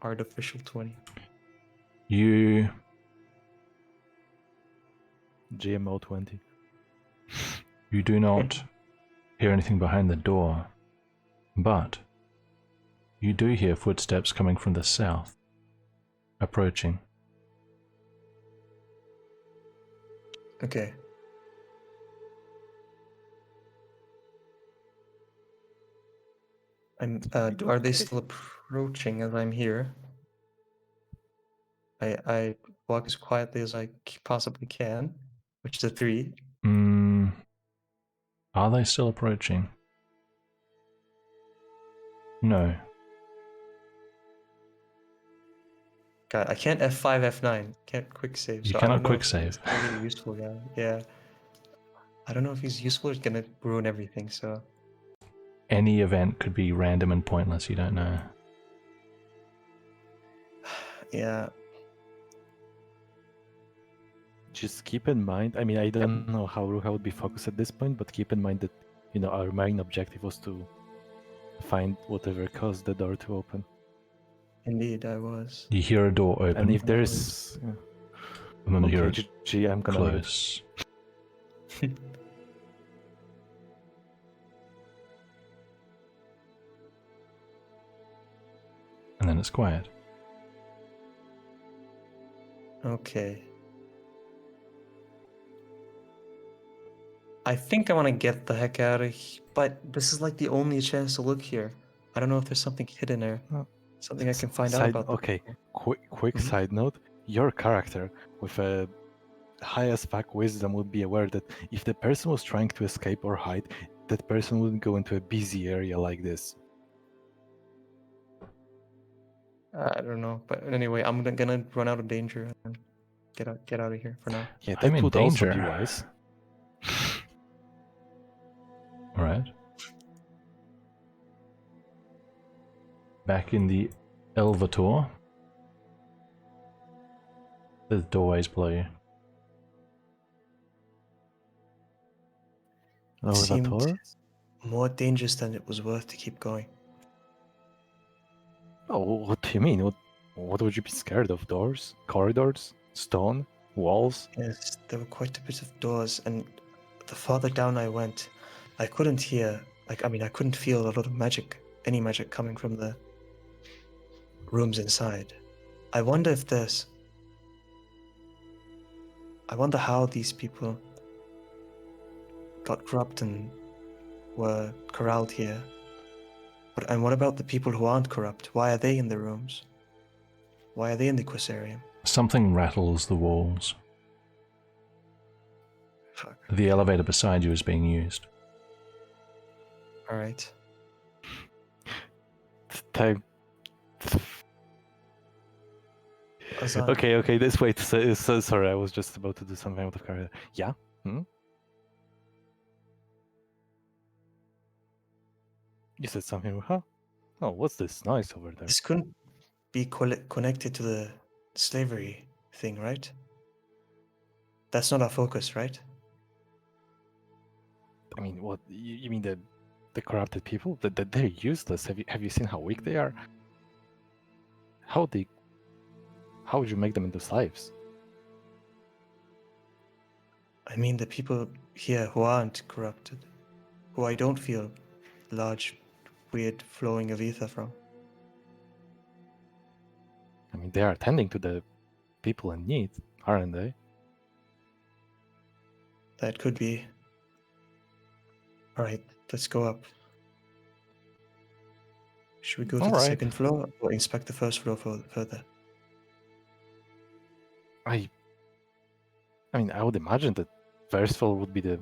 Artificial 20. You GMO 20. You do not hear anything behind the door, but you do hear footsteps coming from the south, approaching. Okay. Are they still approaching as I'm here? I walk as quietly as I possibly can, which is a 3. Are they still approaching? No. God, I can't F5, F9. Can't quick save. You So I cannot don't know quick if save. It's gonna be a useful guy. Yeah. I don't know if he's useful or it's gonna ruin everything, so. Any event could be random and pointless, you don't know. Yeah. Just keep in mind, I mean, I don't know how Ruha would be focused at this point, but keep in mind that, you know, our main objective was to find whatever caused the door to open. Indeed, I was. You hear a door open, And if there's... and then you hear Okay, it GG, I'm gonna leave it. close. And then it's quiet. Okay. I think I want to get the heck out of here, but this is like the only chance to look here. I don't know if there's something hidden there. Oh. Something I can find out about. Okay, quick Mhm. side note. Your character with a high as fuck wisdom would be aware that if the person was trying to escape or hide, that person wouldn't go into a busy area like this. I don't know, but anyway, I'm gonna run out of danger and get out of here for now. Yeah, I'm that in would also be danger. wise. Alright. Back in the elevator. The doorways below you. It seemed Elevator? more dangerous than it was worth to keep going. Oh, what do you mean? What would you be scared of? Doors? Corridors? Stone? Walls? Yes, there were quite a bit of doors, and the farther down I went, I couldn't hear. I couldn't feel a lot of magic, any magic coming from the rooms inside. I wonder how these people got corrupt and were corralled here. And what about the people who aren't corrupt? Why are they in the rooms? Why are they in the Quasarium? Something rattles the walls. Fuck. The elevator beside you is being used. Alright. Time. Azan, Okay, this wait. So, sorry, I was just about to do something out of character. Yeah? You said something, huh? Oh, what's this noise over there? this couldn't be connected to the slavery thing, right? That's not our focus, right? I mean, what? You mean the corrupted people? That they're useless. Have you seen how weak they are? How would you make them into slaves? I mean the people here who aren't corrupted, who I don't feel large, weird flowing of ether from. I mean, they are tending to the people in need, aren't they? That could be. Alright, let's go up. Should we go to the Alright. second floor or inspect the first floor further? I mean, I would imagine that first floor would be the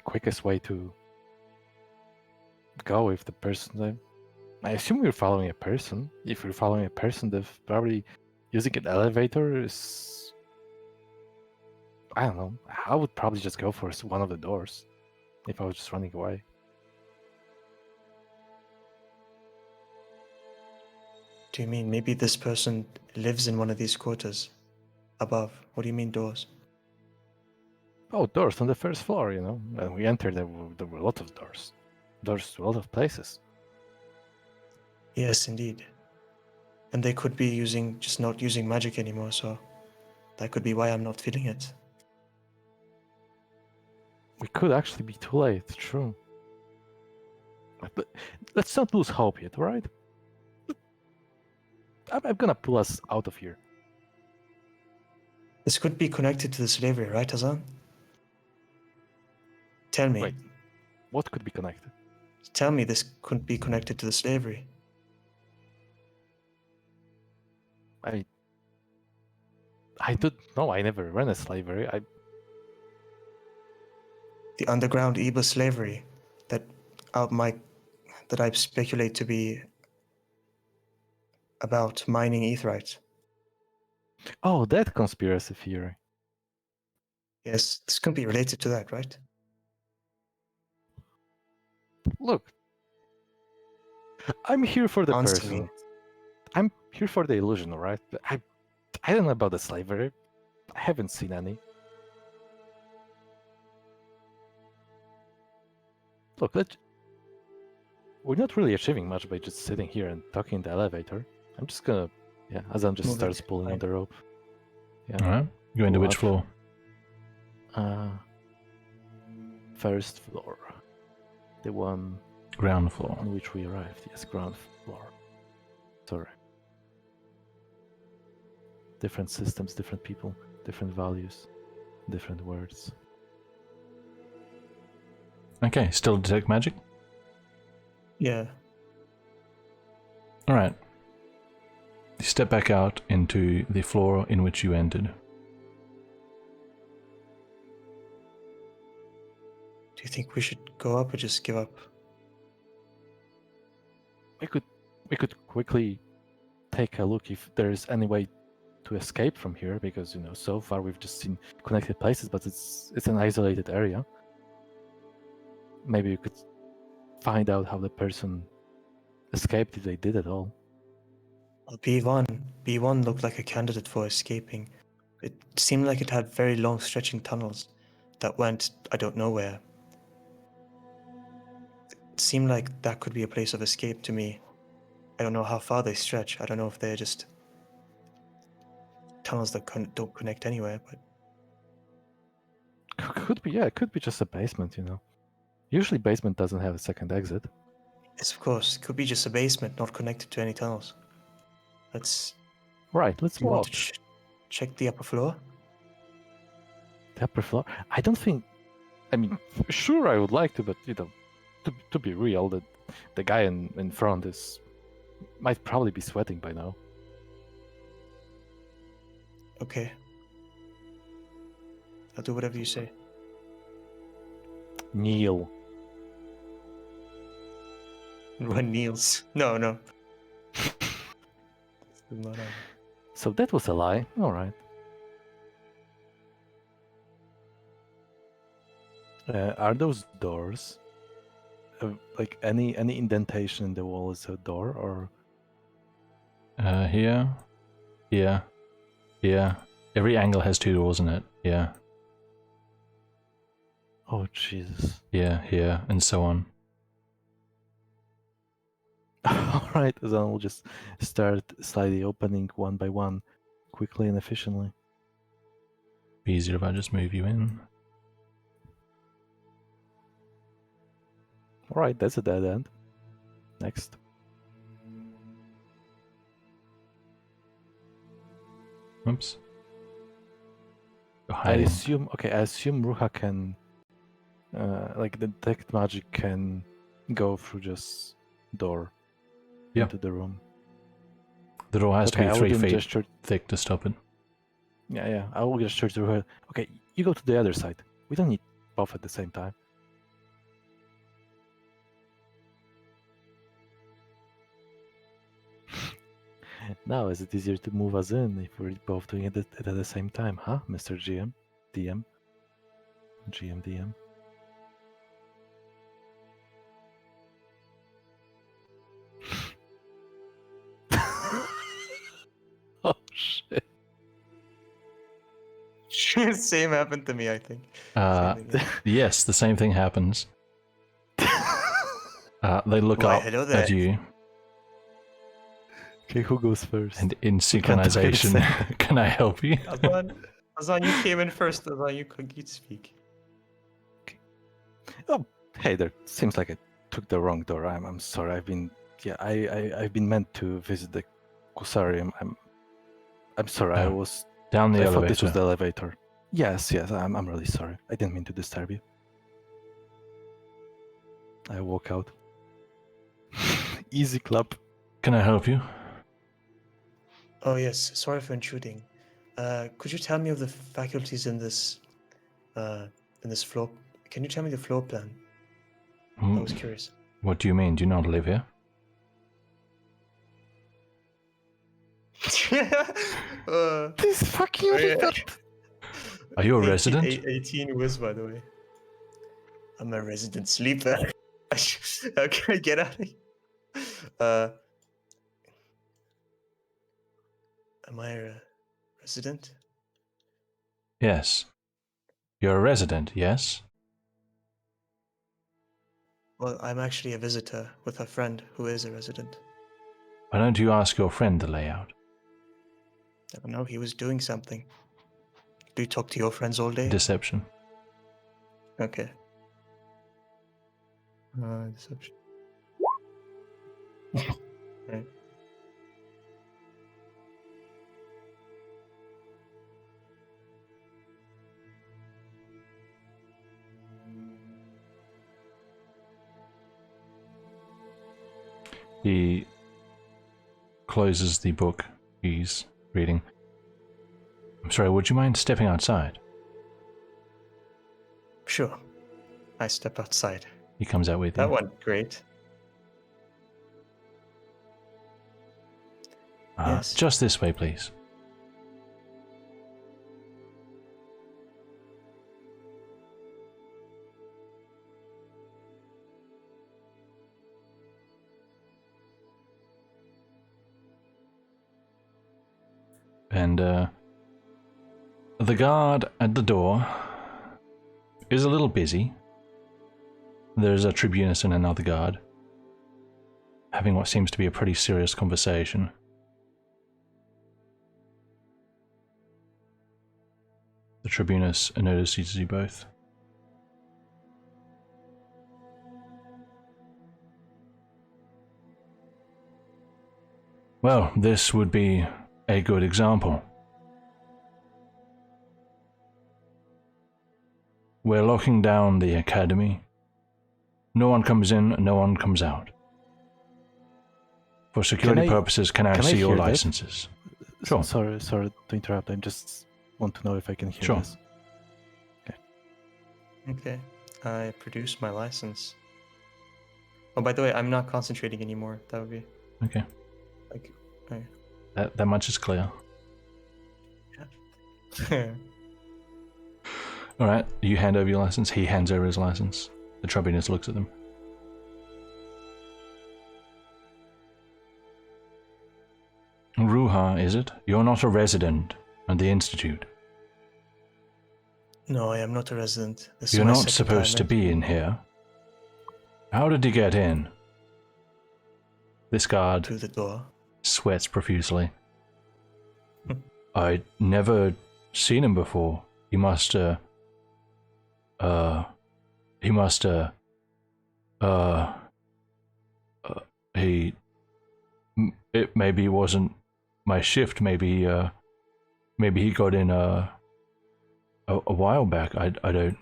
quickest way to go if the person. I assume we're following a person. If we're following a person, then probably using an elevator is. I don't know. I would probably just go for one of the doors if I was just running away. Do you mean maybe this person lives in one of these quarters above? What do you mean doors? Oh, doors on the first floor, you know. When we entered, there were a lot of doors. Doors to a lot of places. Yes, indeed. And they could be not using magic anymore, so that could be why I'm not feeling it. We could actually be too late, true. But let's not lose hope yet, alright? I'm gonna pull us out of here. This could be connected to the slavery, right, Hazan? Tell me. Wait. What could be connected? Tell me this couldn't be connected to the slavery. I don't know. I never ran a slavery. The underground evil slavery that I speculate to be about mining aetherites. Oh, that conspiracy theory. Yes, this could be related to that, right? Look, I'm here for the Answer me. person. I'm here for the illusion, alright? I don't know about the slavery. I haven't seen any. Look, we're not really achieving much by just sitting here and talking in the elevator. I'm just gonna, yeah, Azan just Move starts it. pulling on Fine. the rope. Yeah. Alright. Going to Go which up. floor? First floor. The one Ground floor. on which we arrived. Yes, ground floor. Sorry. Different systems, different people, different values, different words. Okay, still detect magic? Yeah. Alright. You step back out into the floor in which you entered. Do you think we should go up or just give up? We could quickly take a look if there's any way to escape from here, because so far we've just seen connected places, but it's an isolated area. Maybe you could find out how the person escaped, if they did at all. Well, B1 looked like a candidate for escaping. It seemed like it had very long stretching tunnels that went I don't know where. It seemed like that could be a place of escape to me. I don't know how far they stretch. I don't know if they're just tunnels that don't connect anywhere, but Could be, yeah, it could be just a basement, Usually basement doesn't have a second exit. yes, of course, it could be just a basement not connected to any tunnels. Let's Right, let's do you want walk. to check the upper floor? The upper floor? I don't think... I mean, sure I would like to, but, to be real, the guy in front might probably be sweating by now. Okay. I'll do whatever you say. Kneel. One kneels. No. So that was a lie. Alright. Are those doors? Like any indentation in the wall is a door, or... Here. Here. Here. Every angle has 2 doors in it. Yeah. Oh, Jesus. Yeah, here, and so on. Alright, then we'll just start slightly opening one by one, quickly and efficiently. Be easier if I just move you in. Alright, that's a dead end. Next. Oops. You're I hiding. assume Ruha can, detect magic can go through just door Yeah. into the room. The door has Okay, to I be will 3 do a feet gesture. thick to stop it. Yeah, I will gesture to her. Okay, you go to the other side. We don't need both at the same time. Now, is it easier to move us in if we're both doing it at the same time, huh, Mr. GM? DM? GM, DM? Oh, shit. Same happened to me, I think. Uh, Same thing. yes, the same thing happens. They look Why, up hello there. at you, Okay, who goes first? and in We can't do it synchronization, can I help you? Azan, you came in first. Azan, you could speak. Oh, hey there. Seems like I took the wrong door. I'm sorry. I've been meant to visit the Kusarium. I'm sorry. I Oh, was. Down the I thought this was elevator. the elevator. Yes. I'm really sorry. I didn't mean to disturb you. I walk out. Easy clap. Can I help you? Oh yes, sorry for intruding. Could you tell me of the faculties in this floor? Can you tell me the floor plan? I was curious. What do you mean? Do you not live here? This fucking retard. Are you a resident? 18 whiz, by the way. I'm a resident sleeper. How can I get out of here? Am I a resident? Yes. You're a resident, yes? Well, I'm actually a visitor with a friend who is a resident. Why don't you ask your friend the layout? I don't know, he was doing something. Do you talk to your friends all day? Deception. Okay. Deception. Right. He closes the book he's reading. I'm sorry, would you mind stepping outside? Sure. I step outside. He comes out with you. That went great. Yes. Just this way, please. And the guard at the door is a little busy. There's a tribunus and another guard having what seems to be a pretty serious conversation. The tribunus notices you both. Well, this would be a good example. We're locking down the academy. No one comes in, no one comes out. For security purposes, can I see your hear this? licenses? Sure. Sorry to interrupt. I just want to know if I can hear Sure. this. Okay. I produce my license. Oh, by the way, I'm not concentrating anymore. That would be Okay. like. Okay. That much is clear. Alright, you hand over your license, he hands over his license. The tribunus looks at them. Ruha, is it? You're not a resident at the Institute. No, I am not a resident. This is You're my not second supposed to time be in here. How did you get in? This guard through the door. sweats profusely. I'd never seen him before. He must, it maybe wasn't my shift. Maybe he got in a while back. I don't.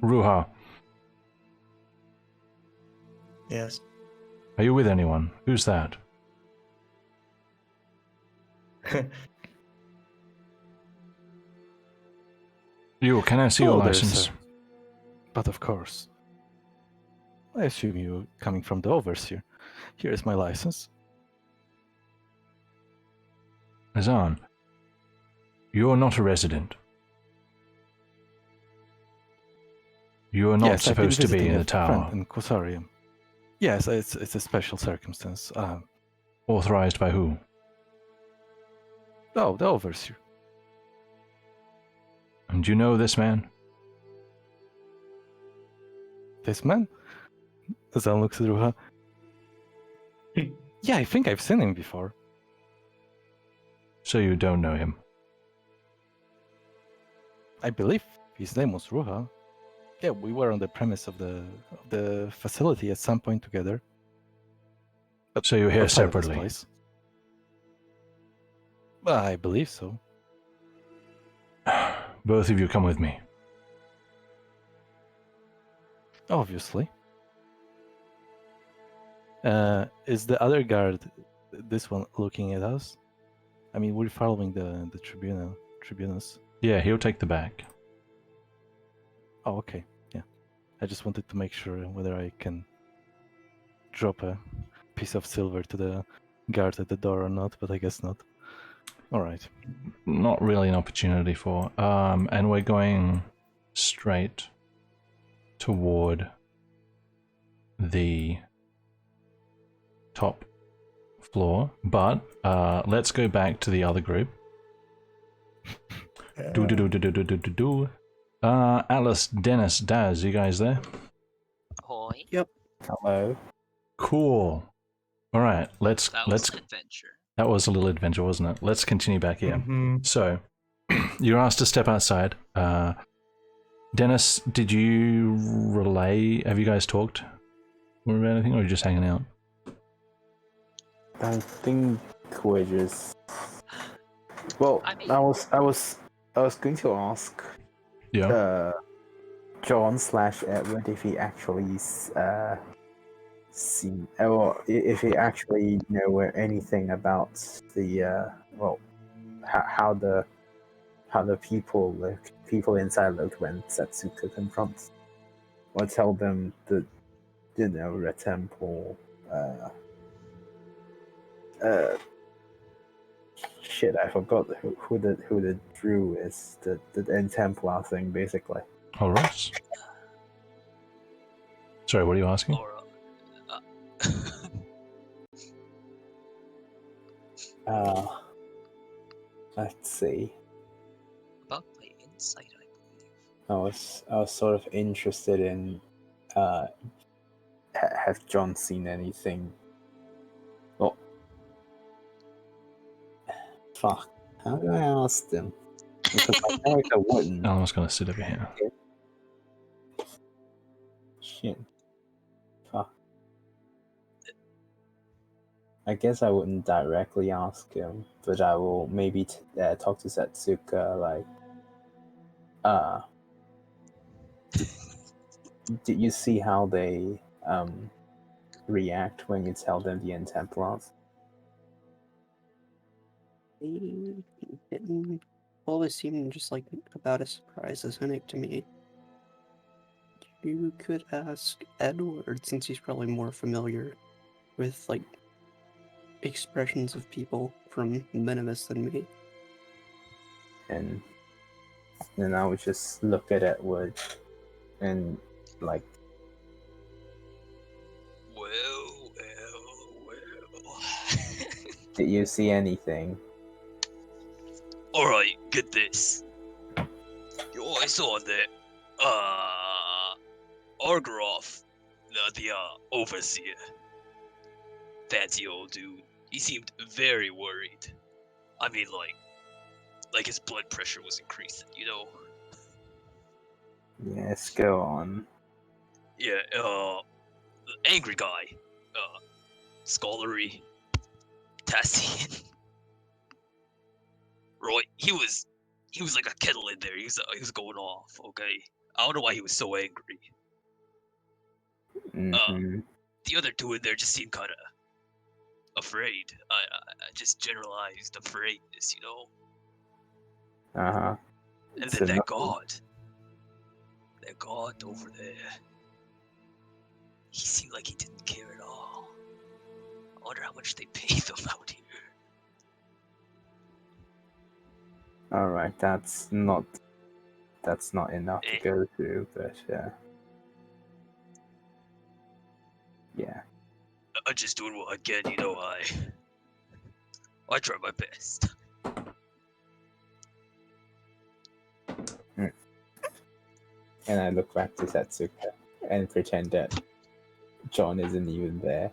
Ruha, Yes. are you with anyone? Who's that? You, can I see your There's, license? But of course. I assume you're coming from the overseer. Here is my license. Azan, you're not a resident. You are not Yes, I've been supposed to be visiting in the a friend tower. in Kusarium. Yes, it's a special circumstance. Authorized by who? Oh, the overseer. And do you know this man? This man? Azan looks at Ruha. Yeah, I think I've seen him before. So you don't know him. I believe his name was Ruha. Yeah, we were on the premise of the facility at some point together. So you're here Outside of this separately. place. I believe so. Both of you come with me. Obviously. Is the other guard, this one, looking at us? I mean, we're following the tribunals. Yeah, he'll take the back. Oh, okay. Yeah. I just wanted to make sure whether I can drop a piece of silver to the guard at the door or not, but I guess not. All right. Not really an opportunity for. And we're going straight toward the top floor, but let's go back to the other group. Atlas, Dennis, Daz, you guys there? Ahoy. Hello. Cool. All right, let's That was an adventure. That was a little adventure, wasn't it? Let's continue back here. So, you're asked to step outside. Dennis, did you relay? Have you guys talked about anything, or are you just hanging out? I think we're just. Well, I mean- I was going to ask Yeah. John / Edward if he actually seen, or if he actually know anything about the how the people inside looked when Setsuko confronts, or tell them that the temple shit, I forgot who the Drew is, the end Templar thing, basically. Horus? Sorry, what are you asking? Or, Let's see. about my insight, I believe. I was sort of interested in have John seen anything? Well, fuck. How do I ask them? Because I feel like I wouldn't. I'm just gonna sit over here. Shit. Fuck. I guess I wouldn't directly ask him, but I will maybe talk to Setsuka, like, did you see how they react when you tell them the Templars? They didn't always seem just like about as surprised as Hennick to me. You could ask Edward, since he's probably more familiar with like expressions of people from Minimus than me. And then I would just look at Edward and like, Well. did you see anything? Alright, get this. I saw that, Argaroff, the overseer, fancy old dude, he seemed very worried. I mean, like his blood pressure was increasing, you know? Yes, go on. Yeah, angry guy, scholarly, Tassian. Right, he was like a kettle in there. He was going off. Okay, I don't know why he was so angry. Mm-hmm. The other two in there just seemed kind of afraid. I just generalized afraidness, you know. Uh-huh. And So then that nothing- god over there, he seemed like he didn't care at all. I wonder how much they pay them out here. Alright, that's not enough to Eh. go through, but yeah. I'm just doing what I can, you know. I try my best. And I look back to Setsuka and pretend that John isn't even there.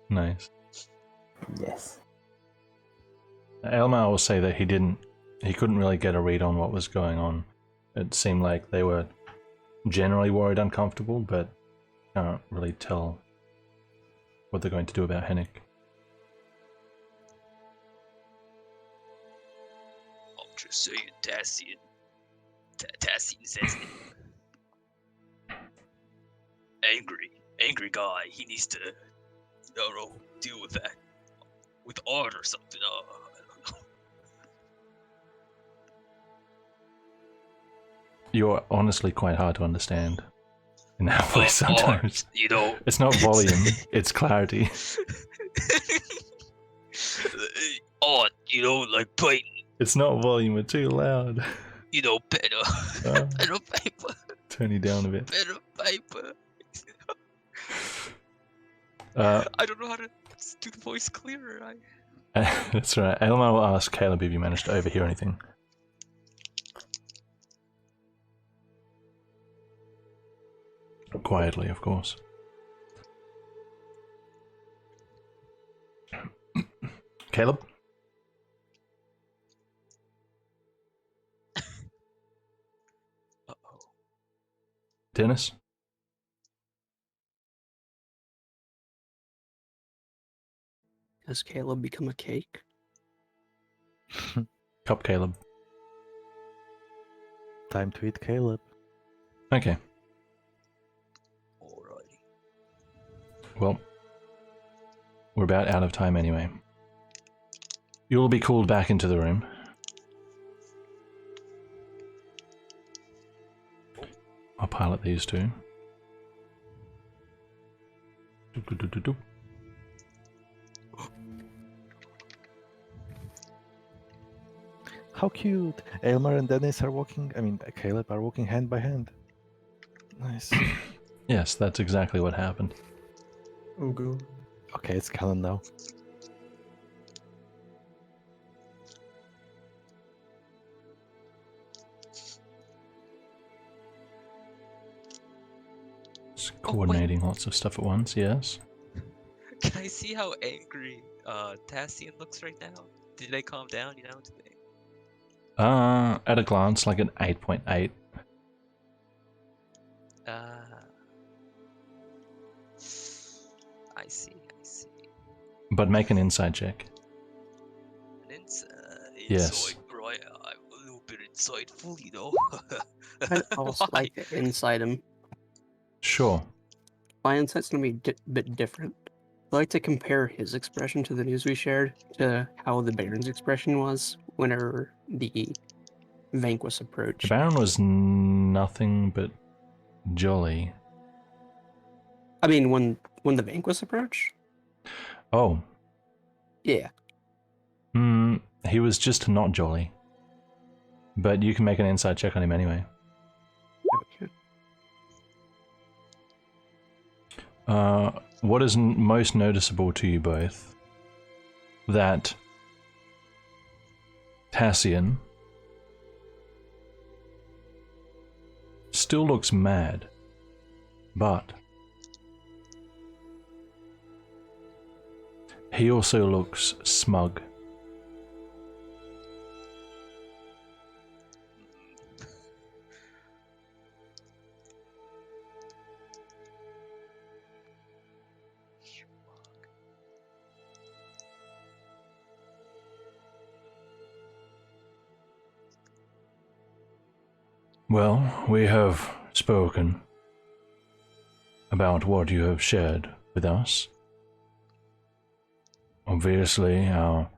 Nice. Yes. Elmar will say that he couldn't really get a read on what was going on. It seemed like they were generally worried, uncomfortable, but can't really tell what they're going to do about Hennick. I'm just saying, Tassian. Tassian says angry guy. He needs to, deal with that with art or something. I don't know. You're honestly quite hard to understand in that voice sometimes. Art, It's not volume, it's clarity. Art, like painting. It's not volume, it's too loud. Pen or paper. Turn you down a bit. Pen or paper. Uh, I don't know how to do the voice clearer. That's right. Elmar will ask Caleb if you managed to overhear anything. Quietly, of course. Caleb? Uh-oh. Dennis? Has Caleb become a cake? Cup Caleb. Time to eat Caleb. Okay. Alrighty. Well, we're about out of time anyway. You'll be called back into the room. I'll pilot these two. Do-do-do-do-do. How cute! Elmar and Dennis are walking. Caleb are walking hand by hand. Nice. Yes, that's exactly what happened. Ugu. Okay, it's canon now. Just coordinating lots of stuff at once, yes. Can I see how angry Tassian looks right now? Did they calm down? Did they? At a glance, like an 8.8. I see. But make an inside check. Yes. Right, I'm a little bit insightful, I'd also Why? like to insight him. Sure. My insight's gonna be a bit different. I'd like to compare his expression to the news we shared to how the Baron's expression was whenever the Vanquish The approached. Baron was nothing but jolly. I mean, when the Vanquish approached? Oh. Yeah. He was just not jolly. But you can make an inside check on him anyway. Okay. What is most noticeable to you both? That Tassian still looks mad, but he also looks smug. Well, we have spoken about what you have shared with us. Obviously, our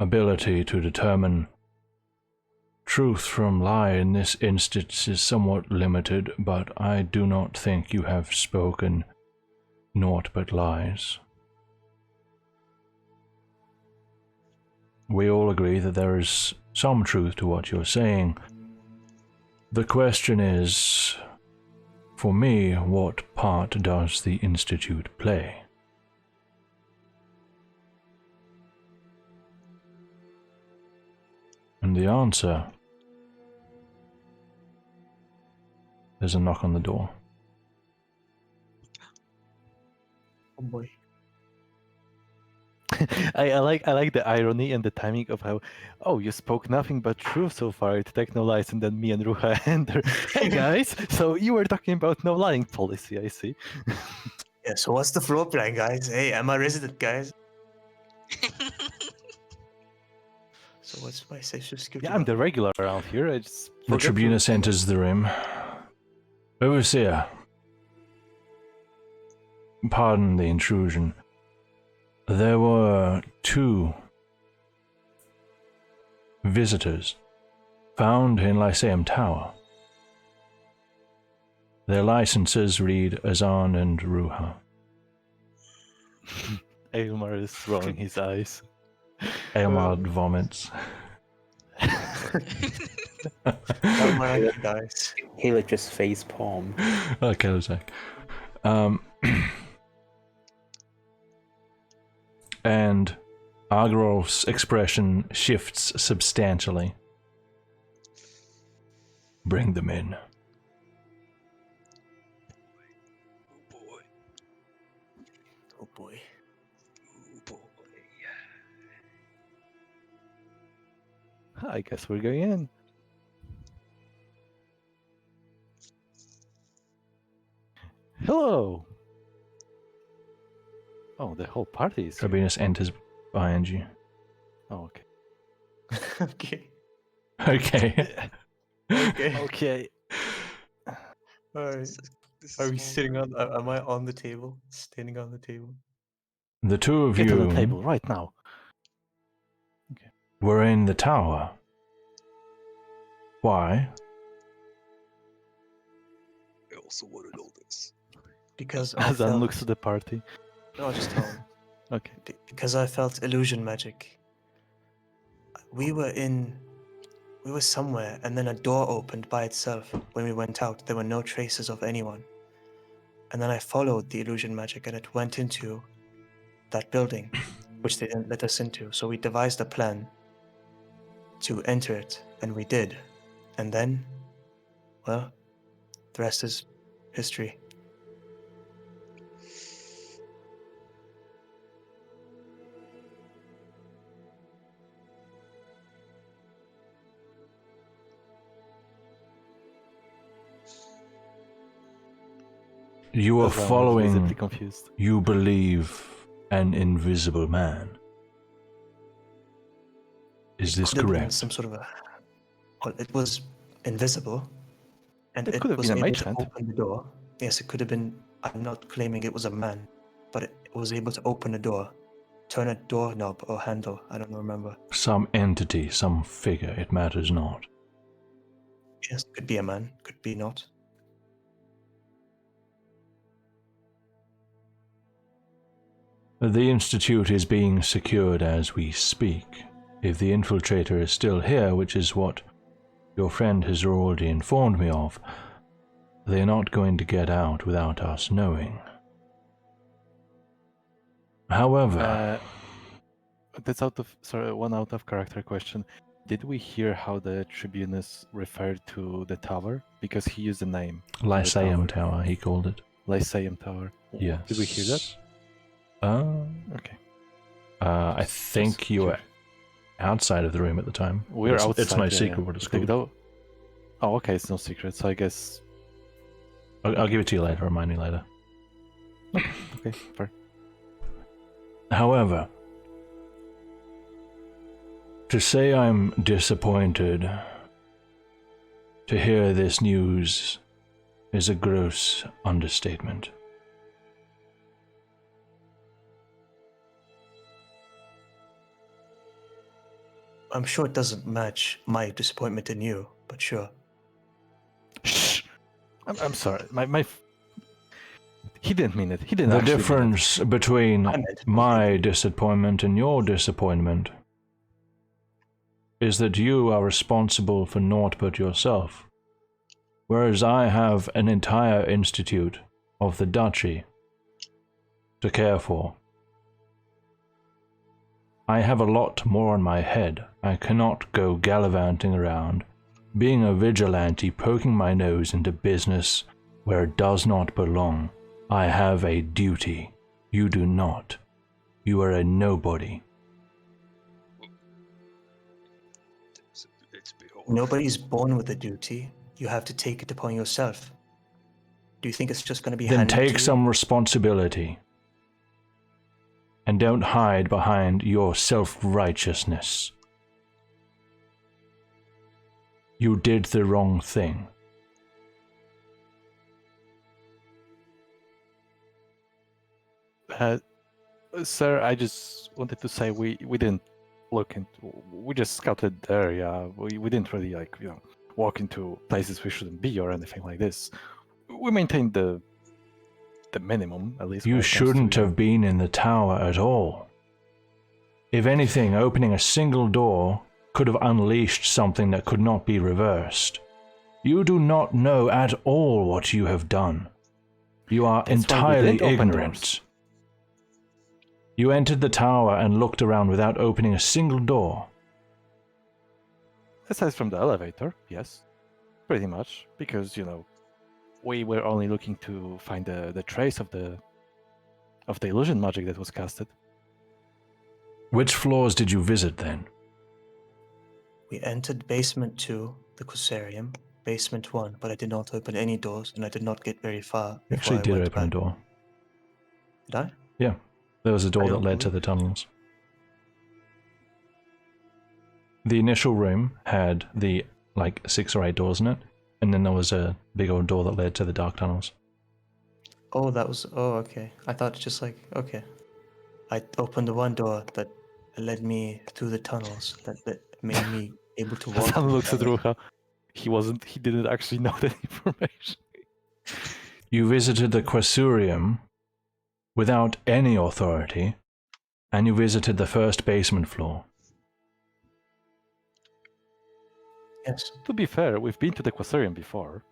ability to determine truth from lie in this instance is somewhat limited, but I do not think you have spoken naught but lies. We all agree that there is some truth to what you're saying. The question is, for me, what part does the Institute play? And the answer... There's a knock on the door. Oh boy. I like the irony and the timing of how, oh, you spoke nothing but truth so far. Detect no lies, and then me and Ruha enter. Hey guys, so you were talking about no lying policy, I see. Yeah, so what's the floor plan, guys? Hey, am I resident, guys? So what's my social security? Yeah, I'm the regular around here. I just The forget to- Tribunus enters the room. Overseer, pardon the intrusion. There were 2 visitors found in Lyceum Tower. Their licenses read Azan and Ruha. Aylmar is rolling his eyes. Aylmar vomits. Oh my guys. He'll just face palm. Okay, Zach. And Argrov's expression shifts substantially. Bring them in. Oh boy. Oh boy. Oh boy. I guess we're going in. Hello. Oh, the whole party is here. Tribunus enters behind you. Oh, okay. Okay. Okay. Okay. Okay. Alright. This Are is we more- sitting on? Am I on the table? Standing on the table? The 2 of Get to you the table right now. were in the tower. Why? I also want to know this. Because I Azan felt. looks at the party. No, just tell him. Okay. Because I felt illusion magic. We were somewhere, and then a door opened by itself. When we went out, there were no traces of anyone. And then I followed the illusion magic, and it went into that building, which they didn't let us into. So we devised a plan to enter it, and we did. And then, well, the rest is history. You are Azan was visibly following, confused. you believe, an invisible man. Is this Could have been correct? some sort of a. Well, it was invisible, and It it could have was been a able mage to hand. open the door. Yes, it could have been. I'm not claiming it was a man, but it was able to open a door, turn a doorknob or handle. I don't remember. Some entity, some figure, it matters not. Yes, could be a man, could be not. The Institute is being secured as we speak. If the infiltrator is still here, which is what your friend has already informed me of, they're not going to get out without us knowing. However, That's one out of character question. Did we hear how the Tribunus referred to the tower? Because he used a name. Lyceum tower. Tower, he called it. Lyceum Tower. Yes. Did we hear that? Okay. I think you were outside of the room at the time. We're it's, outside. It's no yeah, secret yeah. what it's The called. door- Oh, okay, it's no secret. So I guess. I'll give it to you later, remind me later. Okay, fair. However, to say I'm disappointed to hear this news is a gross understatement. I'm sure it doesn't match my disappointment in you, but sure. Shh. I'm sorry. He didn't mean it. He didn't. The actually mean it. difference between I meant my disappointment and your disappointment is that you are responsible for naught but yourself, whereas I have an entire institute of the duchy to care for. I have a lot more on my head. I cannot go gallivanting around, being a vigilante, poking my nose into business where it does not belong. I have a duty. You do not. You are a nobody. It's behold. Nobody's born with a duty. You have to take it upon yourself. Do you think it's just going to be Then handed take to you? some responsibility. And don't hide behind your self-righteousness. You did the wrong thing. Sir, I just wanted to say we didn't look into. We just scouted the area. We didn't really walk into places we shouldn't be or anything like this. We maintained the minimum, at least. when You it comes to, shouldn't have been in the tower at all. If anything, opening a single door could have unleashed something that could not be reversed. You do not know at all what you have done. You are That's why we entirely didn't open ignorant. doors. You entered the tower and looked around without opening a single door. Aside from the elevator, yes, pretty much, because we were only looking to find the trace of the illusion magic that was casted. Which floors did you visit then? We entered basement 2, the Quasarium, basement 1, but I did not open any doors, and I did not get very far. You actually before I did went open a back. door. Did I? Yeah, there was a door I that don't led to believe the tunnels. The initial room had the 6 or 8 doors in it, and then there was a big old door that led to the dark tunnels. Oh, that was. Oh, okay. I thought just okay. I opened the one door that led me through the tunnels that made me able to walk. Hassan through the looks at tunnels. Ruha. He didn't actually know that information. You visited the Quasurium without any authority, and you visited the first basement floor. Yes. To be fair, we've been to the Quasarium before.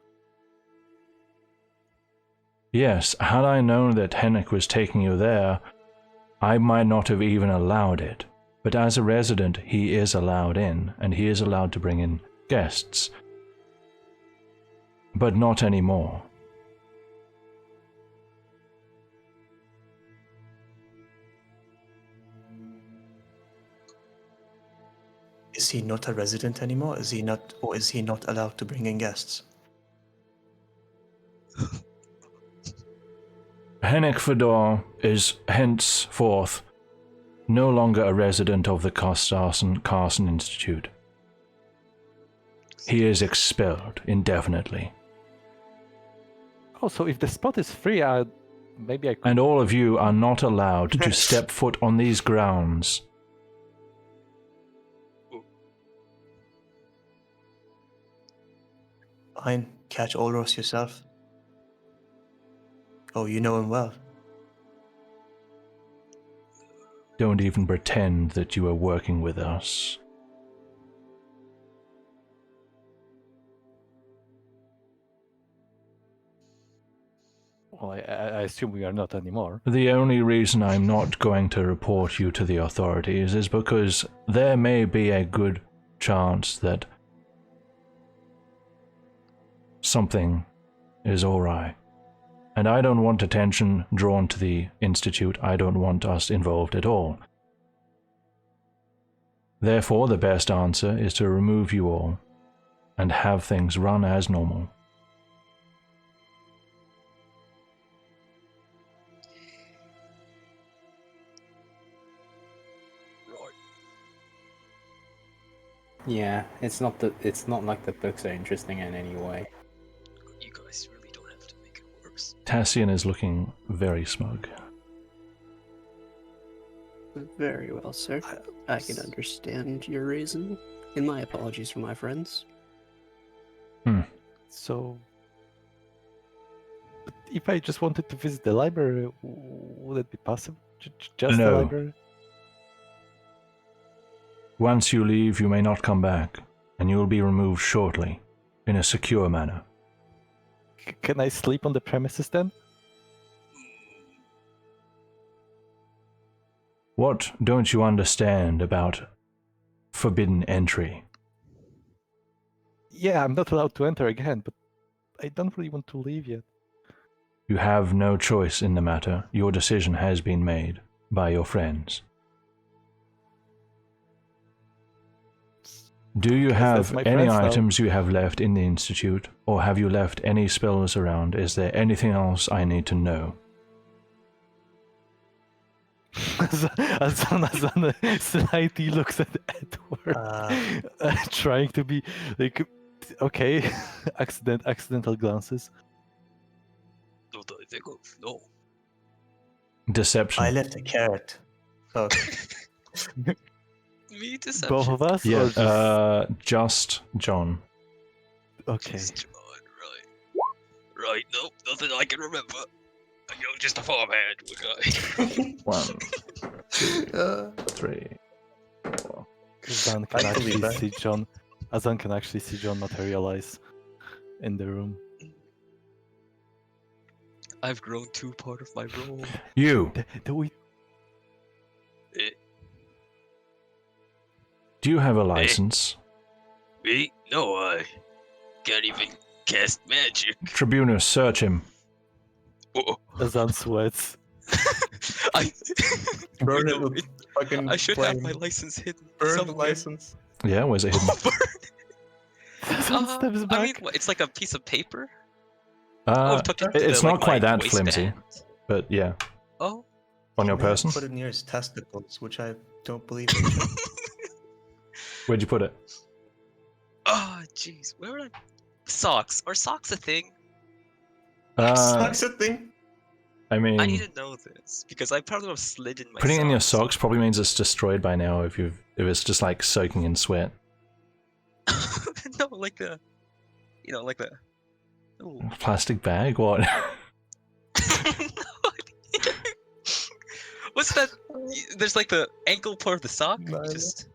Yes, had I known that Henrik was taking you there, I might not have even allowed it. But as a resident, he is allowed in, and he is allowed to bring in guests. But not anymore. Is he not a resident anymore? Is he not, or is he not allowed to bring in guests? Henrik Fedor is henceforth no longer a resident of the Carson Institute. He is expelled indefinitely. Also, if the spot is free, maybe I could. And all of you are not allowed to step foot on these grounds. Fine, catch Olros yourself. Oh, you know him well. Don't even pretend that you are working with us. Well, I assume we are not anymore. The only reason I'm not going to report you to the authorities is because there may be a good chance that something is awry. And I don't want attention drawn to the Institute. I don't want us involved at all. Therefore, the best answer is to remove you all and have things run as normal. Right. Yeah, it's not like the books are interesting in any way. You guys really don't have to make it worse. Tassian is looking very smug. Very well, sir. I can understand your reason. And my apologies for my friends. So, but if I just wanted to visit the library, would it be possible? Just the No. library? Once you leave, you may not come back, and you will be removed shortly, in a secure manner. Can I sleep on the premises then? What don't you understand about forbidden entry? Yeah, I'm not allowed to enter again, but I don't really want to leave yet. You have no choice in the matter. Your decision has been made. by your friends. Do you Guess have that's my any friends now. items you have left in the Institute, or have you left any spells around? Is there anything else I need to know? Azan slightly looks at Edward, trying to be like, okay, accidental glances. Not that I think of, no. Deception. I left a carrot. So Me deception. Both of us? Yeah, Or just John. okay. Just John, right. Right, nope, nothing I can remember. You're just a farmhand, okay? 1, 2, 3, 4. Azan I can believe actually that. see John. Azan can actually see John materialize in the room. I've grown too part of my role. You, Do we? do you have a license? Me? No, I can't even cast magic. Tribunus, search him. Oh, Azan sweats. I burn Wait, it no, with fucking I should have flame. my license hidden Burn the somewhere. license. Yeah, where's it hidden? Azan steps back. I mean, it's like a piece of paper. Tucked into It's the, not like, quite my that flimsy, waistband. but yeah, Oh. on your He may have person. Put it near his testicles, which I don't believe in. Where'd you put it? Oh, jeez. Where would I? Socks. Are socks a thing? Sucks a thing. I mean, I need to know this because I probably have slid in my putting it in your socks. socks probably means it's destroyed by now if it's just like soaking in sweat. No, like the, like the. Ooh. Plastic bag? What? What's that? There's like the ankle part of the sock. No, You no. just.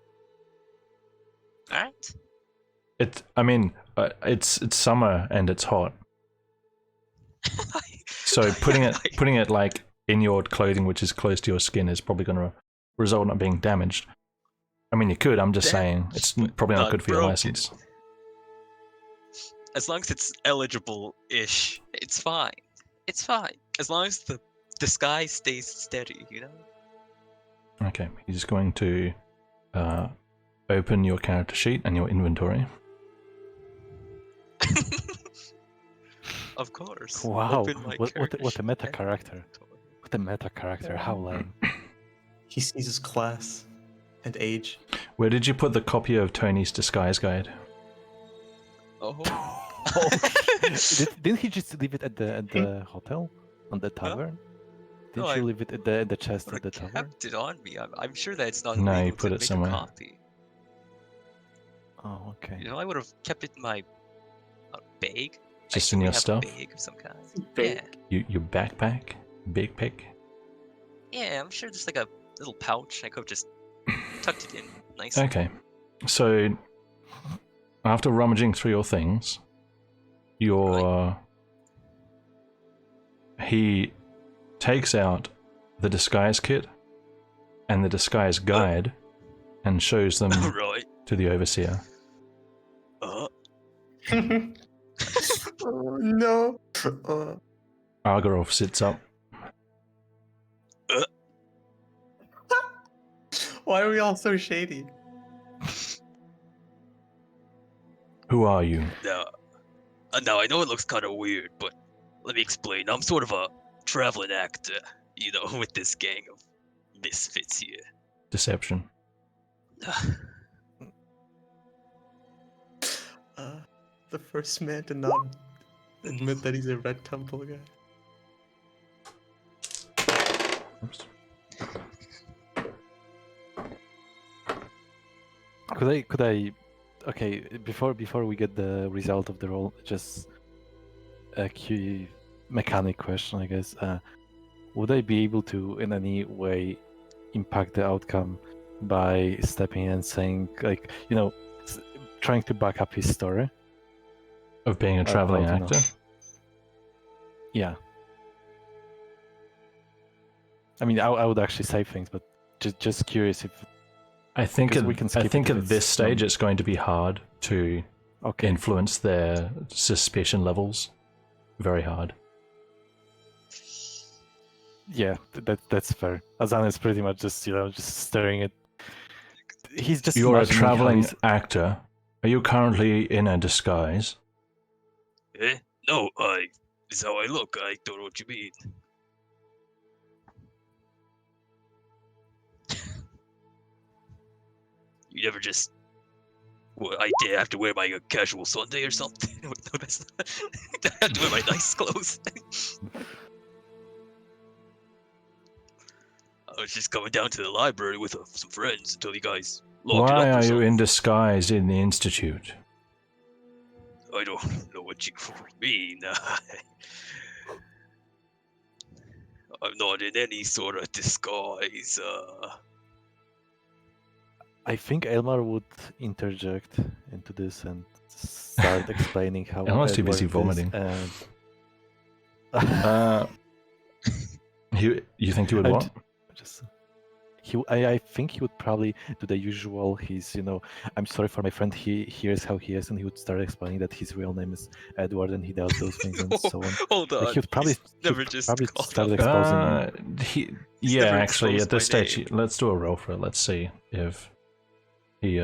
Alright. It's summer and it's hot. So putting it like in your clothing, which is close to your skin, is probably going to result in it being damaged. I mean, you could. I'm just saying it's probably not not good for your broken. license. As long as it's eligible-ish, it's fine. It's fine. As long as the disguise stays steady, Okay, he's going to open your character sheet and your inventory. Of course. Wow, Open my what character a sheet meta and character. inventory. What a meta character. How lame. He sees his class and age. Where did you put the copy of Tony's disguise guide? Oh. Didn't he just leave it at the hotel, on the tavern? Didn't No, you I leave it at the chest I at the tavern? kept it on me. I'm sure that it's not No, illegal you put to it make somewhere. a copy. Oh, okay. I would have kept it in my bag. I Just assume in we your have stuff? A bag of some kind. Bag? Your backpack? Big pick? Yeah, I'm sure there's like a little pouch. I could have just tucked it in nicely. Okay. So, after rummaging through your things, he takes out the disguise kit and the disguise guide and shows them Right. to the overseer. Oh no. Argorov sits up. Why are we all so shady? Who are you? Now I know it looks kind of weird, but let me explain. I'm sort of a traveling actor, with this gang of misfits here. Deception. The first man to not admit that he's a Red Temple guy. Oops. Could I okay, before we get the result of the roll, just a key mechanic question, I guess. Would I be able to in any way impact the outcome by stepping in and saying, like, trying to back up his story? Of being a traveling I don't know. actor? Yeah. I mean, I would actually say things, but just curious if. I think Because we can skip it if at it's this stage not- it's going to be hard to Okay. influence their suspicion levels. Very hard. Yeah, that's fair. Azan is pretty much just just staring at. He's just. You are a imagining how traveling he's- actor. Are you currently in a disguise? Eh? No, this is how I look. I don't know what you mean. You never just. Well, I did have to wear my casual Sunday or something. No, that's not. I have to wear my nice clothes. I was just coming down to the library with some friends until you guys locked it Why up or are you something. in disguise in the Institute? I don't know what you mean. I'm not in any sort of disguise. I think Elmar would interject into this and start explaining how. Elmar's too busy Edward is, vomiting. and... You think he would I what? Just, I think he would probably do the usual. He's, I'm sorry for my friend. Here's how he is, and he would start explaining that his real name is Edward, and he does those things and so on. Hold on. He would probably He's never just probably called start out. exposing. He's Yeah, never actually, at exposed my this stage, name. let's do a roll for it. Let's see if he.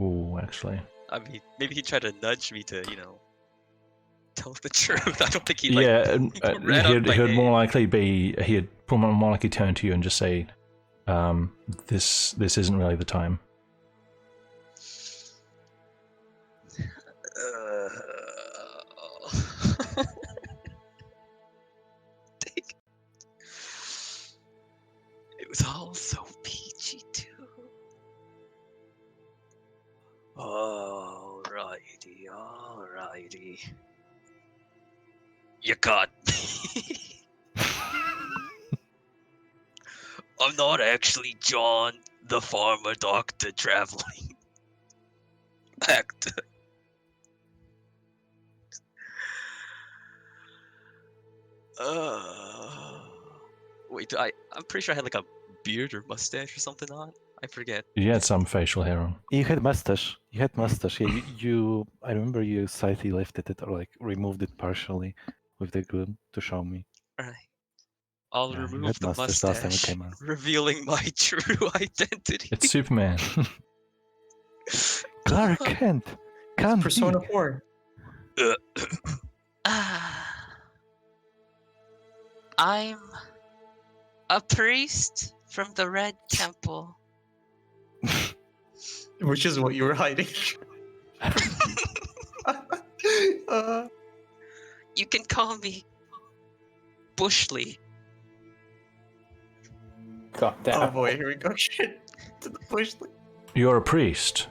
Ooh, actually. I mean, maybe he tried to nudge me to, tell the truth. I don't think he Yeah, and, read out my he'd name. more likely more likely turn to you and just say, "This isn't really the time." Dang. It was all so peachy too. Alrighty. You caught me. I'm not actually John, the farmer doctor traveling actor. Wait, I'm pretty sure I had like a beard or mustache or something on. I forget. You had some facial hair on. You had mustache. Yeah, you. I remember you slightly lifted it or like removed it partially with the glue to show me. Alright. I'll Yeah, you remove had the mustache last time it mustache, came out. revealing my true identity. It's Superman. Clark Kent. Can't Persona be. 4. I'm a priest from the Red Temple. Which is what you were hiding. You can call me Bushley. God damn. Oh boy, here we go. Shit. To the push. You're a priest,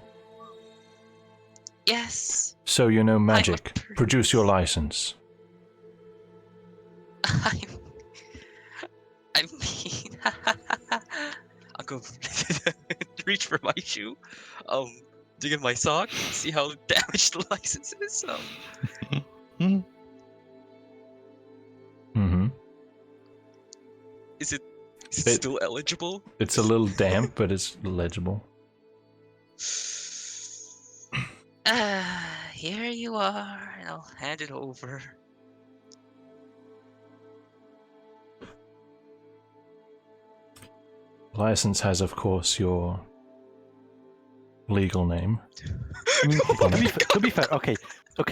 Yes, so you know magic. priest. Produce your license. I mean, I'll go reach for my shoe, dig in my sock, see how damaged the license is. Mm-hmm. Is it It- still eligible? It's a little damp, but it's legible. Here you are, and I'll hand it over. License has, of course, your legal name. I mean, to be fair, okay.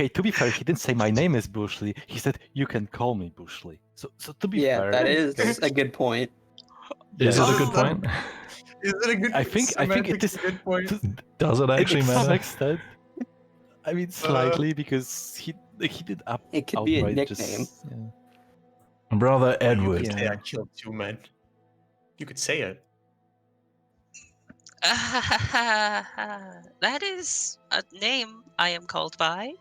To be fair, he didn't say my name is Bushley. He said you can call me Bushley. So to be Yeah, fair, that is a good point. Is it a Yeah. good point? Is it a good I think it is a good point? Does it actually to some matter? extent. I mean, slightly because he did up. It could be a outright nickname. Just, yeah. Brother You Edward. could say I Yeah. killed 2 men. You could say it. That is a name I am called by.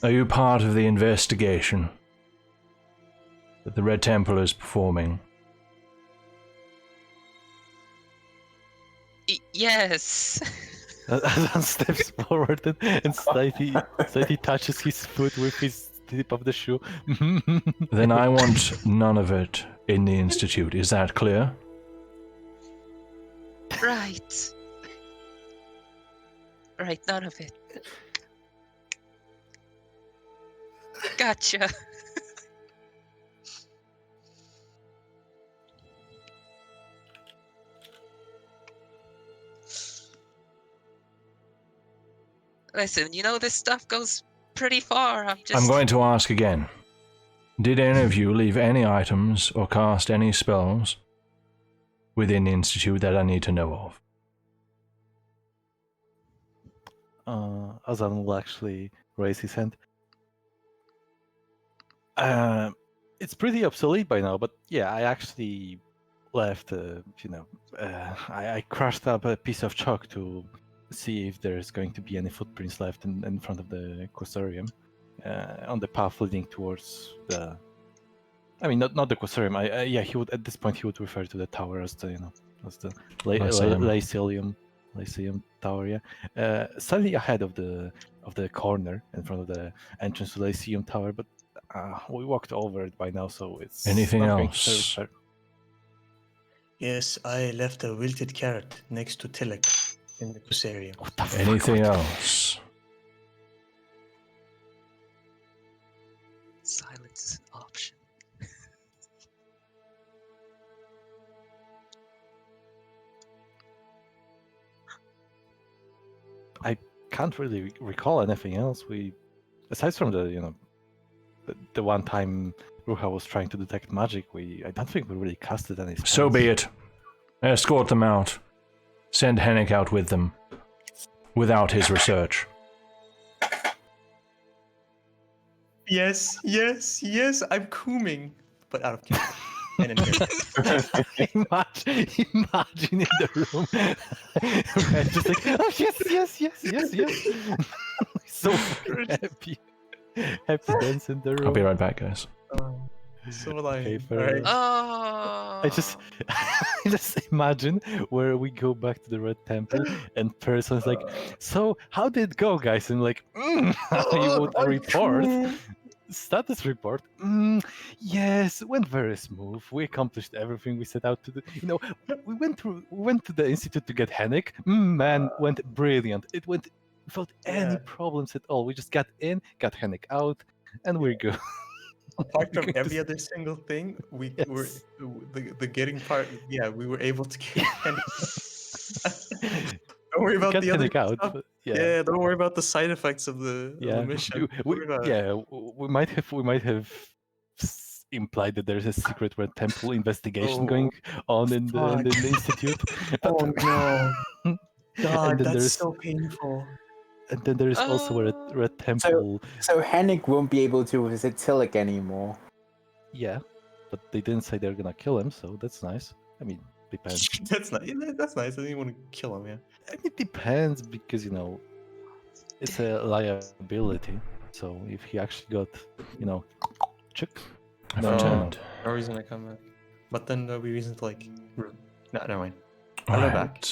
Are you part of the investigation that the Red Temple is performing? Yes. Azan steps forward and slightly touches his foot with his tip of the shoe. Then I want none of it in the Institute. Is that clear? Right. Right, none of it. Listen, you know this stuff goes pretty far. I'm going to ask again. Did any of you leave any items or cast any spells within the Institute that I need to know of? Azan will actually raise his hand. It's pretty obsolete by now, but yeah, I actually left. I crushed up a piece of chalk to see if there's going to be any footprints left in front of the Quasarium, on the path leading towards the. I mean, not the Quasarium. Yeah, he would at this point he would refer to the tower as the Lyceum Tower. Yeah, slightly ahead of the corner in front of the entrance to the Lyceum Tower, but we walked over it by now, so it's Anything not going to else? serve her. Yes, I left a wilted carrot next to Tillich in the Quasarium. What the fuck? Anything else? Silence is an option. I can't really recall anything else. We, aside from the one time Ruha was trying to detect magic, I don't think we really casted any spells. So be it. Escort them out. Send Hennick out with them. Without his research. Yes, I'm cooming, but out of character. And in here. Imagine in the room, Red just like, oh yes. So happy dance in the room. I'll be right back, guys. So will I. Okay, fair Alright. Oh. I just imagine where we go back to the Red Temple and person's like, so how did it go, guys? And like, you would report. Status report. Yes, went very smooth. We accomplished everything we set out to do. We went to the institute to get Hennick. Man, went brilliant. It went without any problems at all. We just got in, got Hennick out, and we're good. Apart from every other single thing, we were the getting part. Yeah, we were able to get Hennick. Don't worry about the other out, stuff. but Yeah, don't worry about the side effects of the mission. We might have implied that there's a secret Red Temple investigation going on in the institute. Oh no! God, that's there's so painful. And then there's also a Red Temple. So Hennick won't be able to visit Tillich anymore. Yeah, but they didn't say they're gonna kill him, so that's nice. I mean, depends. That's nice. That's nice. I didn't want to kill him. Yeah. I mean, it depends because it's a liability. So if he actually got, check. I've No. returned. No reason to come back. But then there'll be reason to like. No, never mind. All I'll go right. back.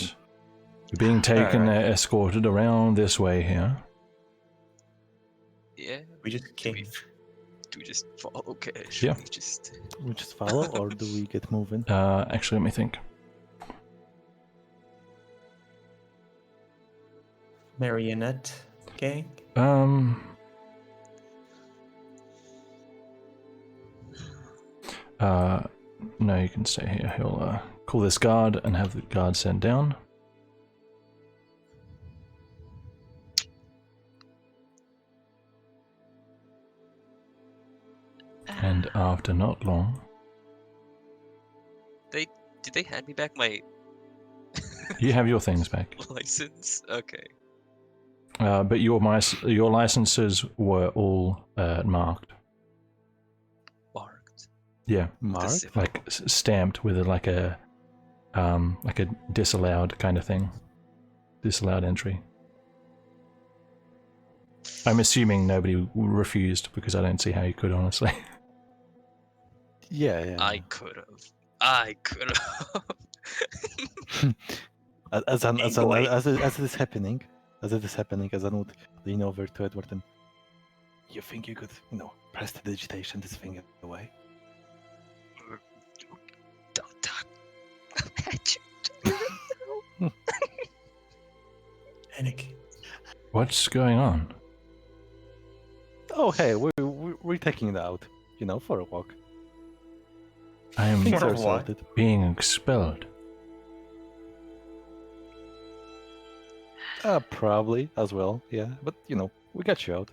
You're being taken, escorted around this way here. Yeah. We just came. Do we just follow? Okay. Yeah. We just follow, or do we get moving? Actually, let me think. Marionette gang. No, you can stay here. He'll call this guard and have the guard sent down. And after not long, Did they hand me back my you have your things back. license? Okay. But your licenses were all marked. Marked. Yeah, Mark? like stamped with like a disallowed kind of thing, disallowed entry. I'm assuming nobody refused because I don't see how you could, honestly. Yeah. I could have. As it is happening, Azan would lean over to Edward and, you think you could, press the digitation this thing away? Don't talk about you. Hennick. What's going on? Oh, hey, we're taking it out, for a walk. I am Things For are what? sorted. being expelled. Probably as well, yeah. But, we got you out.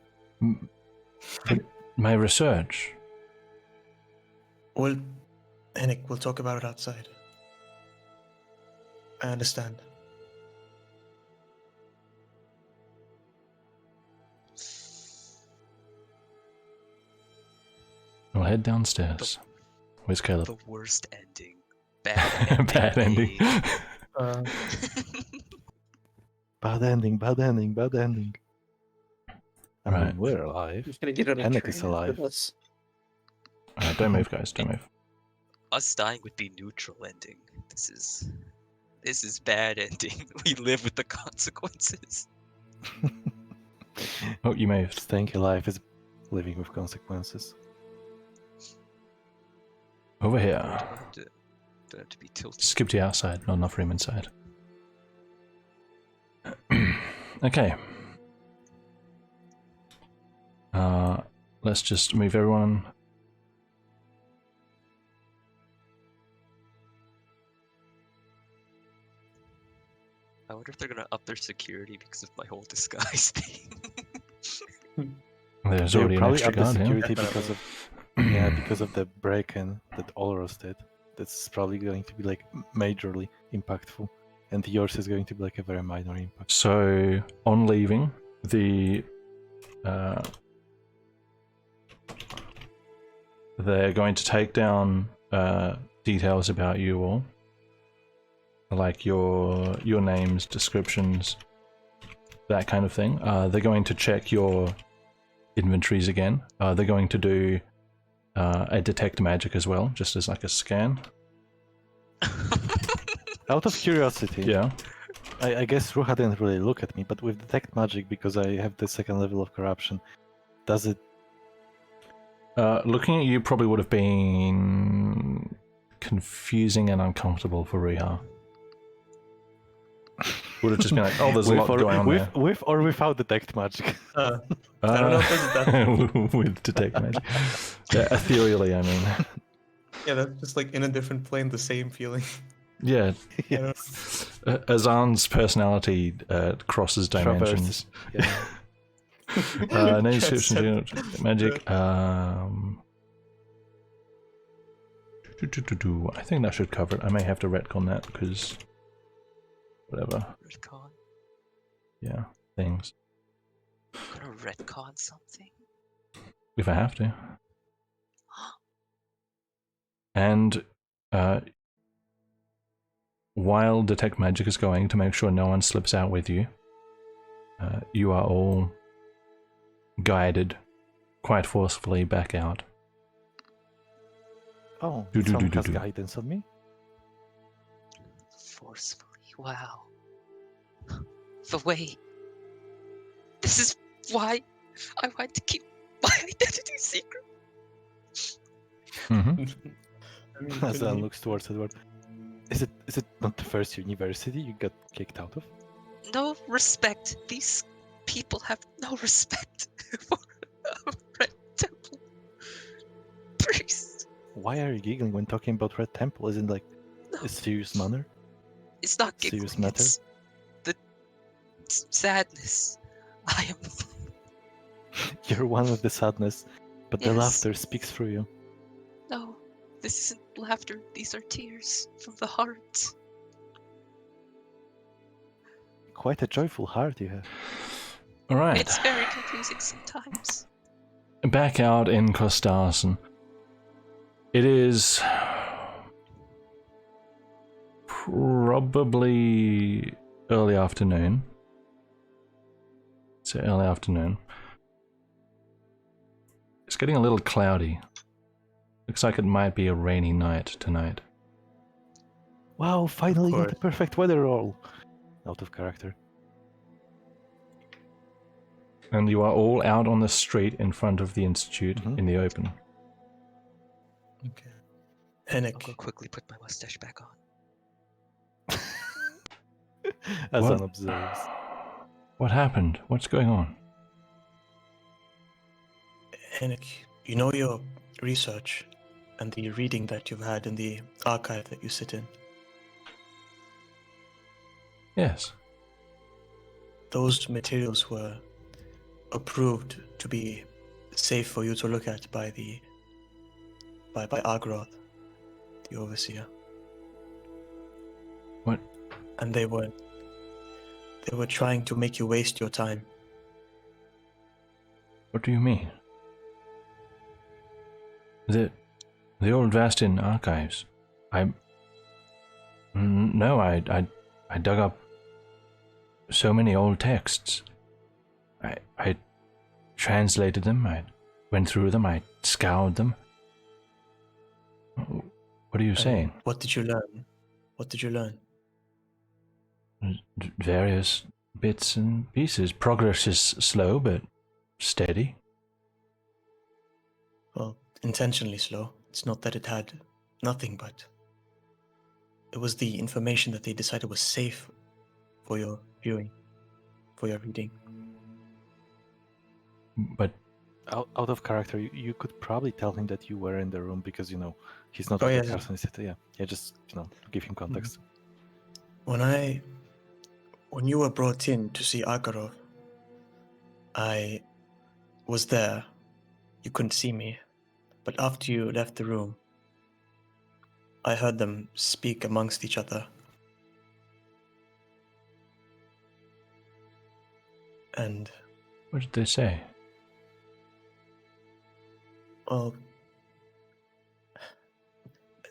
But my research. Well, Henrik, we'll talk about it outside. I understand. We'll head downstairs. Where's Caleb? The worst ending. Bad ending. Bad ending. Bad ending, bad ending, bad ending. I mean, Right. we're alive. Who's gonna get on a Henrik train is after alive. this? Alright, don't move, guys. Don't move. Us dying would be neutral ending. This is bad ending. We live with the consequences. Oh, you moved. Staying alive is living with consequences. Over Don't here. have to be tilted. Skip to the outside. Not enough room inside. Okay. Let's just move everyone. I wonder if they're gonna up their security because of my whole disguise thing. There's They'll already an probably extra up the guard here. security because of because of the break-in that Olros did. That's probably going to be like majorly impactful, and yours is going to be like a very minor impact. So, on leaving, they're going to take down details about you all, like your names, descriptions, that kind of thing. They're going to check your inventories again. They're going to do a detect magic as well, just as like a scan. Out of curiosity, Yeah. I guess Ruha didn't really look at me, but with detect magic, because I have the second level of corruption, does it? Looking at you probably would have been confusing and uncomfortable for Riha. Would have just been like, oh, there's a lot going on there. With or without detect magic? I don't know if there's that. With detect magic. Yeah, ethereally, I mean. Yeah, that's just like in a different plane, the same feeling. Yeah. Yes. Azan's personality crosses dimensions. Yeah. Name description, magic. I think that should cover it. I may have to retcon that because whatever. Retcon? Yeah, things. Gonna retcon something? If I have to. And while detect magic is going, to make sure no one slips out with you, you are all guided quite forcefully back out. Oh, Do, do, someone do, has do. guidance on me? Forcefully, wow. The way. This is why I want to keep my identity secret. Mm-hmm. I mean, Azan couldn't you- looks towards Edward. Is it not the first university you got kicked out of? No respect. These people have no respect for a Red Temple priest. Why are you giggling when talking about Red Temple? Isn't like No, a serious manner? it's not serious giggling. matter? It's the sadness. I am. You're one with the sadness, but the Yes. laughter speaks through you. No, this isn't laughter. These are tears from the heart. Quite a joyful heart you have. Alright. It's very confusing sometimes. Back out in Kostarsen. It is probably early afternoon. It's early afternoon. It's getting a little cloudy. Looks like it might be a rainy night tonight. Wow, finally got the course. perfect weather roll. Out of character. And you are all out on the street in front of the Institute Mhm. in the open. Okay. I'll Henrik, go quickly put my mustache back on. Azan What? observes. What happened? What's going on? Henrik, you know your research and the reading that you've had in the archive that you sit in. Yes. those materials were approved to be safe for you to look at by Argroth, the overseer. What? And they were trying to make you waste your time. What do you mean? The old Vastin archives. No, I dug up so many old texts. I translated them, I went through them, I scoured them. What are you saying? What did you learn? What did you learn? Various bits and pieces. Progress is slow, but steady. Well, intentionally slow. It's not that it had nothing, but it was the information that they decided was safe for your viewing, for your reading. But Out of character, you could probably tell him that you were in the room because, he's not Oh, the yeah. person. Yeah, just, to give him context. When you were brought in to see Akarov, I was there. You couldn't see me. But after you left the room, I heard them speak amongst each other. And, what did they say? well,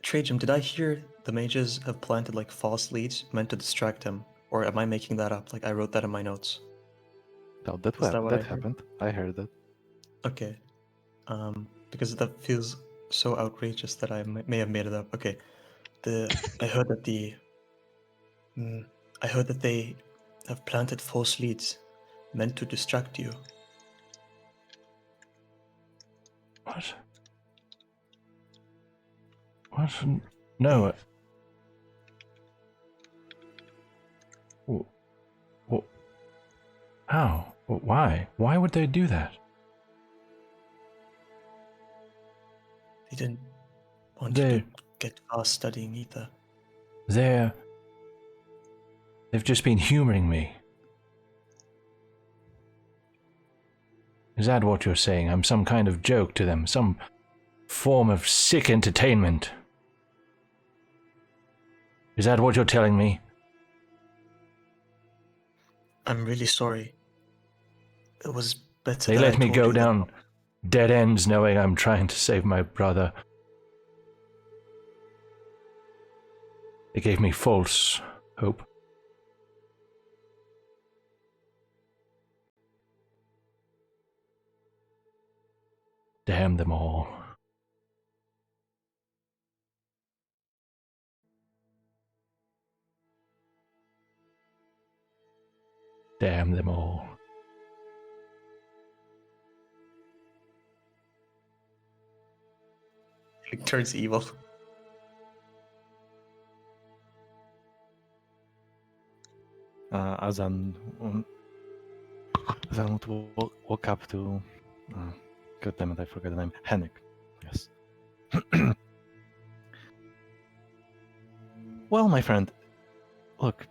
Trajan, did I hear the mages have planted like false leads meant to distract him? Or am I making that up? Like I wrote that in my notes. No, Is that what I heard? happened. I heard that. Okay. Because that feels so outrageous that I may have made it up. Okay. I heard that I heard that they have planted false leads meant to distract you. What? What? No. How? Why? Why would they do that? They didn't want you to get past studying either. They've just been humoring me. Is that what you're saying? I'm some kind of joke to them, some form of sick entertainment. Is that what you're telling me? I'm really sorry. It was better They that let I me told go you that- down dead ends knowing I'm trying to save my brother. They gave me false hope. Damn them all. Damn them all. It turns evil. Azan would walk up to... God damn it, I forgot the name. Henrik. Yes. Well, my friend, look,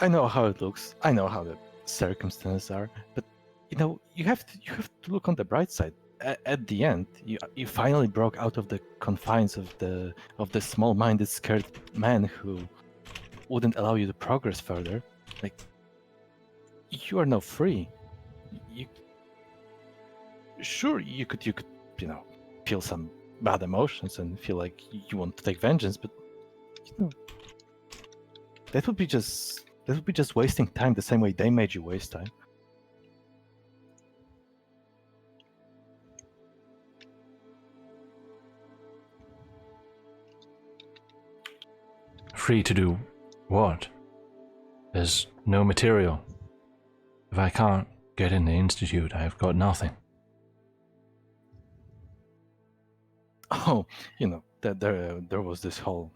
I know how it looks. I know how the circumstances are, but you have to look on the bright side. At the end, you finally broke out of the confines of the small-minded, scared man who wouldn't allow you to progress further. Like, you are now free. Sure, you could feel some bad emotions and feel like you want to take vengeance, but that would be just wasting time the same way they made you waste time. Free to do what? There's no material. If I can't get in the Institute, I've got nothing. Oh, that there was this whole...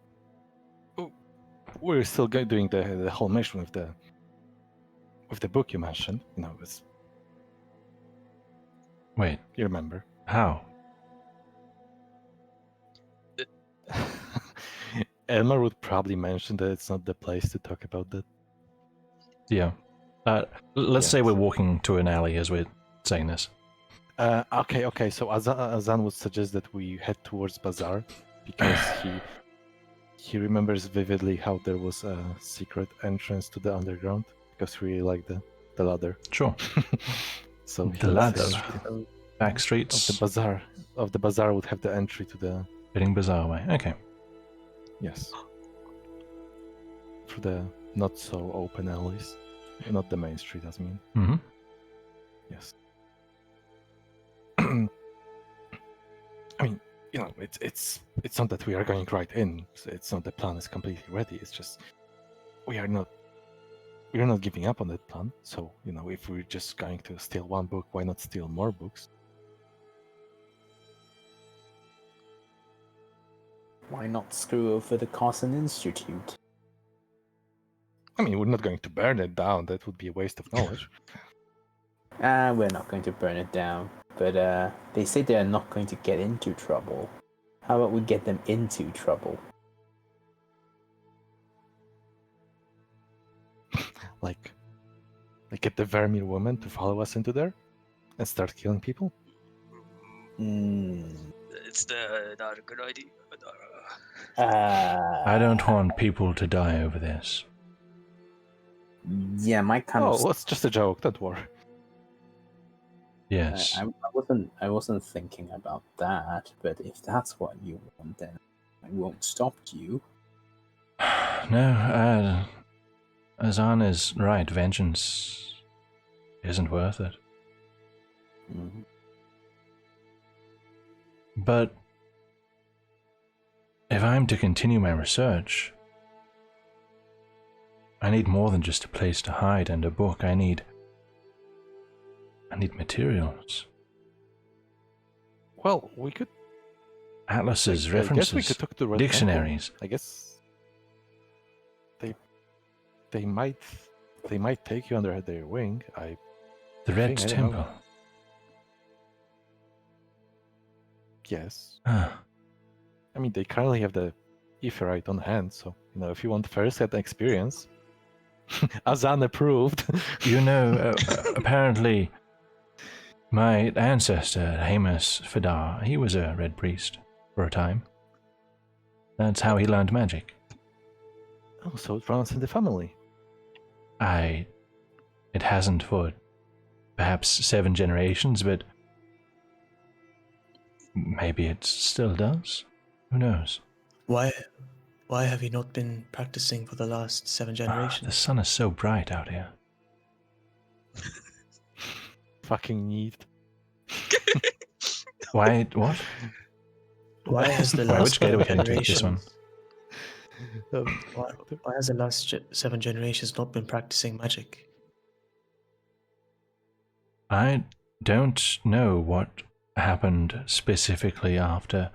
We're still doing the whole mission with the book you mentioned. It's... Wait, You remember? how? Elmar would probably mention that it's not the place to talk about that. Yeah. Let's say Yes. we're walking to an alley as we're saying this. Okay. So Azan would suggest that we head towards Bazaar because he remembers vividly how there was a secret entrance to the underground because he really liked the ladder. Sure. So The ladder. So, Back of streets, the bazaar would have the entry to the heading Bazaar way. Okay. yes through the not so open alleys, not the main street. I mean, Mm-hmm. yes. I mean, it's not that we are going right in. It's not the plan is completely ready. It's just we are not giving up on that plan. So if we're just going to steal one book, why not steal more books? Why not screw over the Carson Institute? I mean, we're not going to burn it down. That would be a waste of knowledge. We're not going to burn it down. But they say they're not going to get into trouble. How about we get them into trouble? like get the Vermeer woman to follow us into there and start killing people. It's not a good idea. I don't want people to die over this. Yeah, my kind Oh, of. it's just a joke. Don't worry. Yes. I wasn't thinking about that. But if that's what you want, then I won't stop you. No, Azan is right. Vengeance isn't worth it. Mhm. But if I'm to continue my research, I need more than just a place to hide and a book. I need materials. Well, we could. Atlases, I guess we references, could talk to Red dictionaries. Temple. I guess they might take you under their wing. The Red I don't know. Temple. Yes. Ah, I mean, they currently have the Aetheryte on hand, so if you want first-hand experience, Azan approved. apparently, my ancestor, Hamus Fadar, he was a Red Priest for a time. That's how he learned magic. Oh, so it runs in the family. It hasn't for perhaps 7 generations, but maybe it still does. Who knows? why have you not been practicing for the last 7 The generations? sun is so bright out here. Fucking need. Why? What? Why has the Why, last which gate are we 7 heading to with this one? generations? Why has the last 7 generations not been practicing magic? I don't know what happened specifically after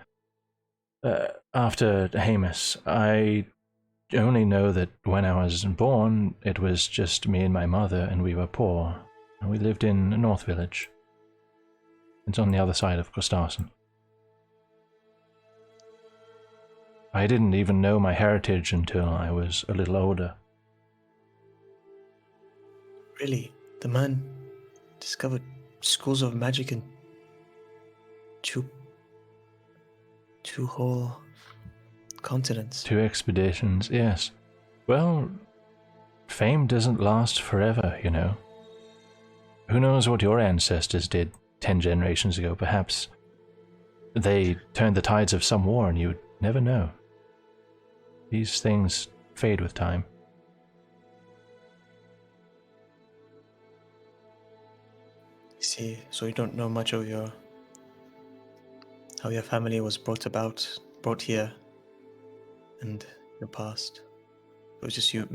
Hamus. I only know that when I was born, it was just me and my mother, and we were poor. And we lived in North Village. It's on the other side of Costasen. I didn't even know my heritage until I was a little older. Really? The man discovered schools of magic in two whole continents. 2 expeditions, yes. Well, fame doesn't last forever, Who knows what your ancestors did 10 generations ago? Perhaps they turned the tides of some war and you'd never know. These things fade with time. See, so you don't know much of how your family was brought here, and your past. It was just your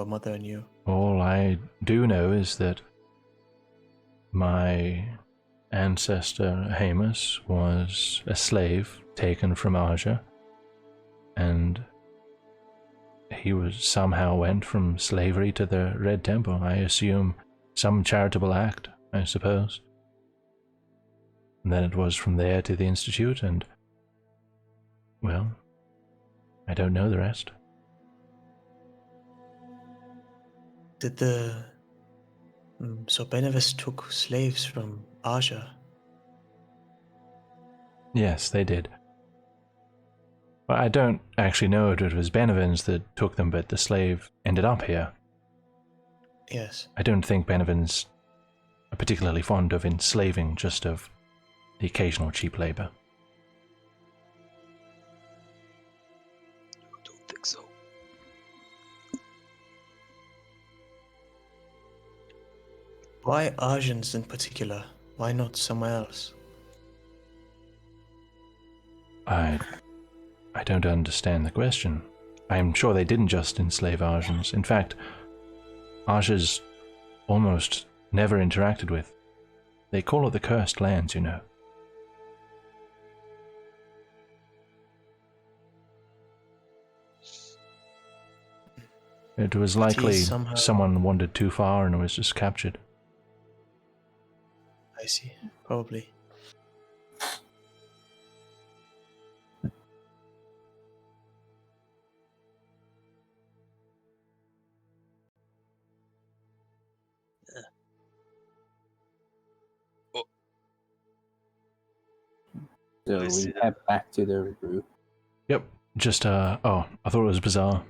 mother and you. All I do know is that my ancestor Hamus was a slave taken from Asia, and he somehow went from slavery to the Red Temple. I assume some charitable act, I suppose. And then it was from there to the Institute, and, well, I don't know the rest. Did the So Benevis took slaves from Asia. Yes, they did. Well, I don't actually know if it was Benevins that took them, but the slave ended up here. Yes. I don't think Benevins are particularly fond of enslaving just of the occasional cheap labor. I don't think so. Why Asians in particular? Why not somewhere else? I don't understand the question. I'm sure they didn't just enslave Asians. In fact, Asia's almost never interacted with. They call it the cursed lands, you know. It was likely someone wandered too far and was just captured. I see. Probably. So we head back to the group. Yep. Just, oh, I thought it was bizarre.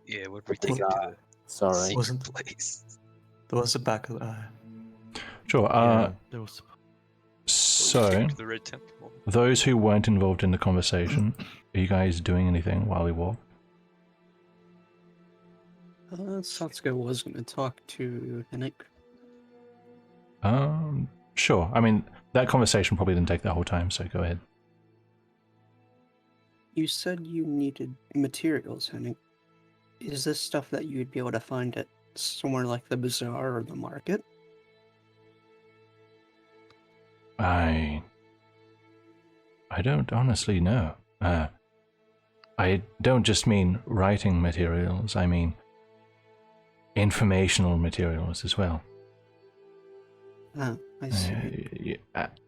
Yeah, would we take it to Sorry. the Wasn't- secret place? There was a back. Sure, there was. so, To the Red Temple. those who weren't involved in the conversation, are you guys doing anything while we walk? Satsuko was going to talk to Henrik. Sure. I mean, that conversation probably didn't take that whole time, so go ahead. You said you needed materials, Henrik. Is this stuff that you'd be able to find at somewhere like the bazaar or the market? I don't honestly know. I don't just mean writing materials, I mean informational materials as well. Ah, I see.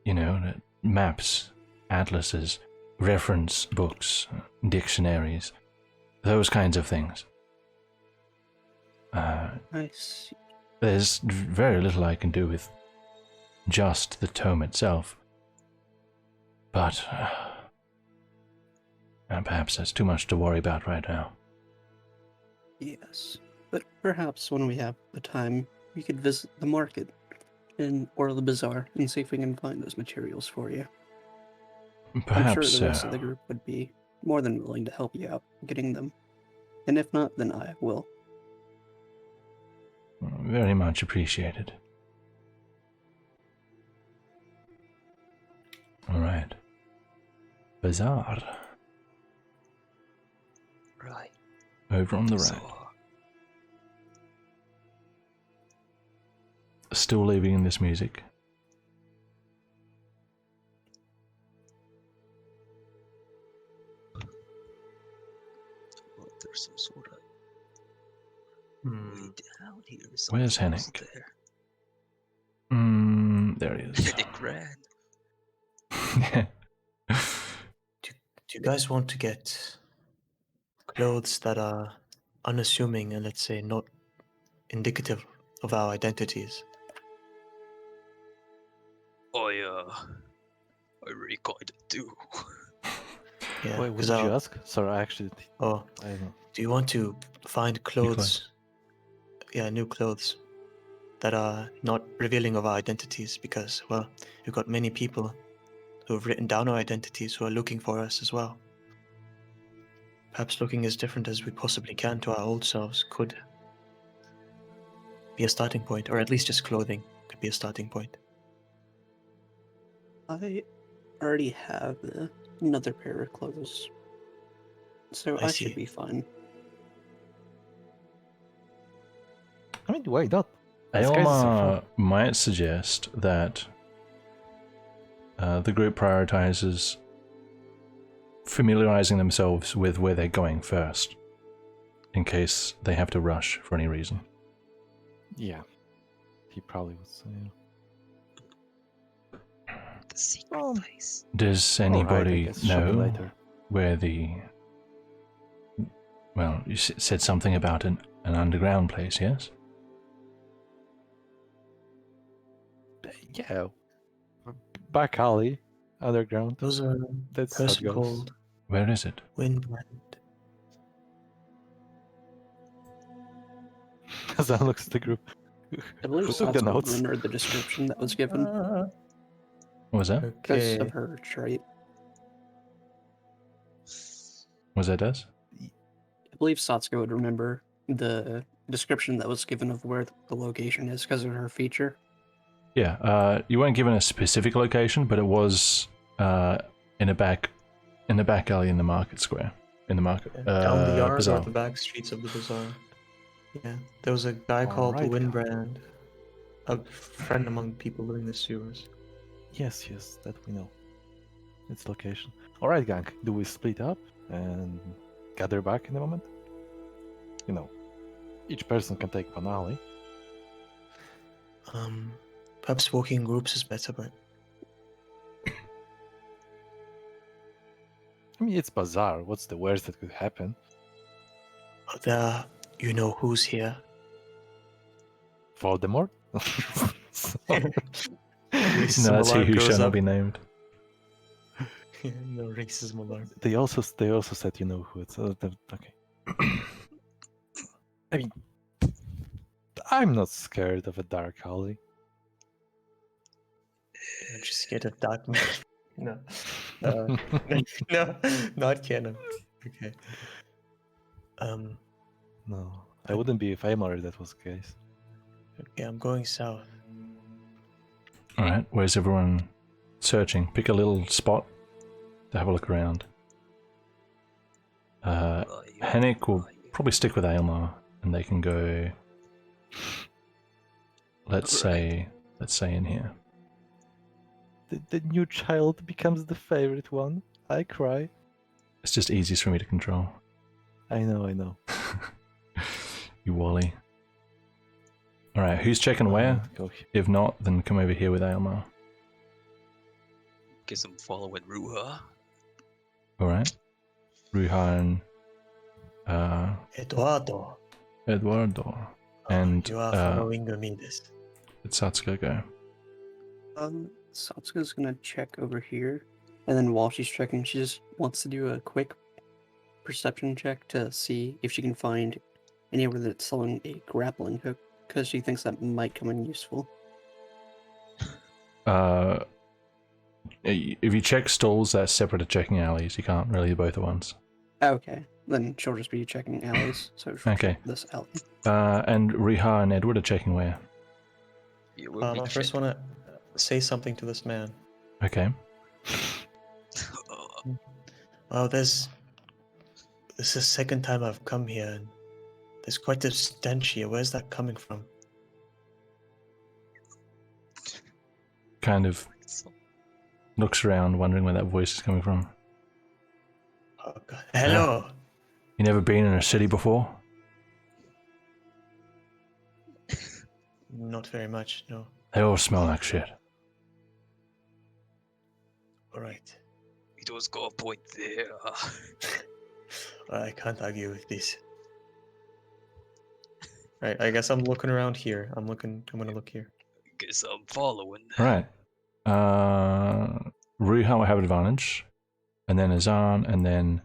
You know, maps, atlases, reference books, dictionaries, those kinds of things. I see. There's very little I can do with just the tome itself. But perhaps that's too much to worry about right now. Yes. But perhaps when we have the time, we could visit the market or the bazaar and see if we can find those materials for you. Perhaps I'm sure the so. rest of the group would be more than willing to help you out getting them. And if not, then I will. Very much appreciated. Alright. Bazaar. Right. Over on the right. So, Still leaving in this music. well, there's some sort of way down here. Where's something's Henrik? There. There he is. Henrik ran. Do you guys want to get clothes that are unassuming and, let's say, not indicative of our identities? I really kind of do. Yeah. Wait, what 'cause did you our- ask? Sorry, I actually. Oh, I don't know. do you want to find clothes? Yeah, new clothes that are not revealing of our identities, because, well, we've got many people who have written down our identities who are looking for us as well. Perhaps looking as different as we possibly can to our old selves could be a starting point, or at least just clothing could be a starting point. I already have another pair of clothes. So I I see. should be fine. I mean, why not? Disguises are Aylmar might suggest that the group prioritizes familiarizing themselves with where they're going first, in case they have to rush for any reason. Yeah, he probably would say. The secret Um, place. Does Alright, I anybody guess she'll be know later. where the... Well, you said something about an underground place, yes? Yeah, back alley, underground. Those are That's how it person goes. called Where is it? Windbrand. Azan looks at the group. I believe Who took the Satsuko would notes? remember the description that was given What was that? because Okay. of her trait. What was that, Des? I believe Satsuko would remember the description that was given of where the location is because of her feature. Yeah, you weren't given a specific location, but it was in a back alley in the market square. In the market. Down the yard bazaar. or the back streets of the bazaar. Yeah. There was a guy called Alright. Windbrand. A friend among people living in the sewers. Yes, that we know. Its location. Alright, gang. Do we split up and gather back in a moment? You know, each person can take one alley. Perhaps walking in groups is better, but I mean, it's bazaar. What's the worst that could happen? you know who's here. Voldemort? Racism No, that's he alarm who goes shall not up. be named. No racism alarm. They also said you know who it's. Okay. I mean, I'm not scared of a dark alley. I'm just scared of dark man. No. No, not canon. Okay. No, I wouldn't be if Amar if that was the case. Okay, I'm going south. Alright, where's everyone searching? Pick a little spot to have a look around. Henrik will probably stick with Aelmar, and they can go. Let's say in here. The new child becomes the favorite one. I cry. It's just easiest for me to control. I know. You Wally. Alright, who's checking where? Go here. If not, then come over here with Aelmar. Guess I'm following Ruha. Alright. Ruhan, Eduardo. Eduardo, and You are following Gomides. did Satsuko go? Satsuko's gonna check over here, and then while she's checking, she just wants to do a quick perception check to see if she can find anywhere that's selling a grappling hook, because she thinks that might come in useful. If you check stalls, that's separate to checking alleys. You can't really do both at once. Okay, then she'll just be checking alleys. So she'll Okay. check this alley. And Riha and Edward are checking where? You will be I first want to say something to this man. Okay. Oh, this is the second time I've come here, and there's quite a stench here. Where's that coming from? Kind of looks around, wondering where that voice is coming from. Oh, God. Hello. You never been in a city before? Not very much, no. They all smell like shit. All right. It was got a point there. I can't argue with this. Right, I guess I'm looking around here. I'm gonna look here. Guess I'm following. Alright. Ruha will have advantage. And then Azan, and then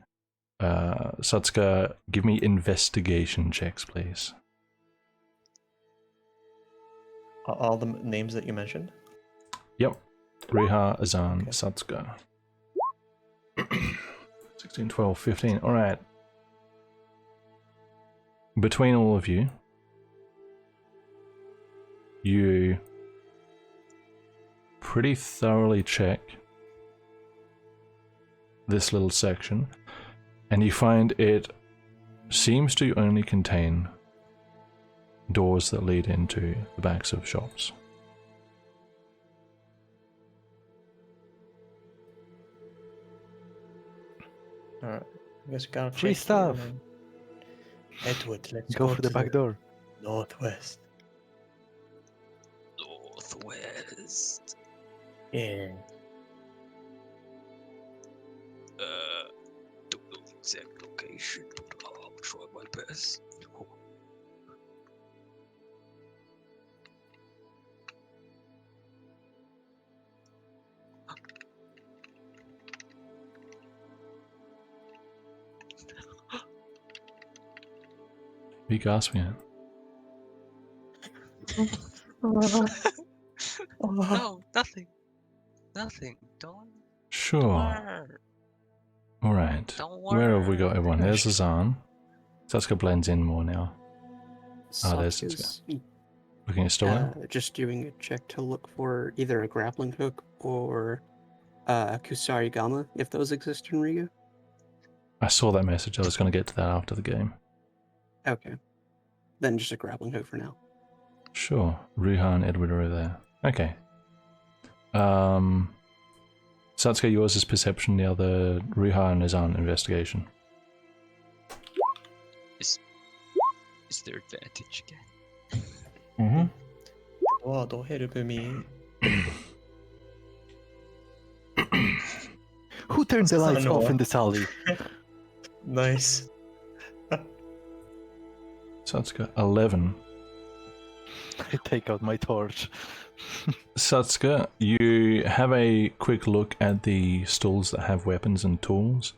Satsuka, give me investigation checks, please. All the names that you mentioned? Yep. Ruha, Azan, Okay. Satsuka. 16, 12, 15. Alright. Between all of you, you pretty thoroughly check this little section, and you find it seems to only contain doors that lead into the backs of shops. Alright. I guess we gotta Free check here stuff. and then- Edward, let's Go for the to back door. northwest. Northwest. Yeah. Don't know the exact location, but I'll try my best. Be gasping it. No, nothing. Nothing. Don't Sure. worry. Alright. Don't worry. Where have we got everyone? There's Azan. Satsuka blends in more now. Ah, there's Satsuka's Looking at Stolen. just doing a check to look for either a grappling hook or a Kusarigama, if those exist in Riiga. I saw that message. I was going to get to that after the game. Okay. Then just a grappling hook for now. Sure. Ruha and Edward are over there. Okay. Satsuka, yours is perception, the other Ruha and Azan investigation. Is there advantage again? Mm-hmm. Wow, don't help me. Who turned the lights know. off in this alley? Nice. Satsuka, 11. I take out my torch. Satsuka, you have a quick look at the stalls that have weapons and tools.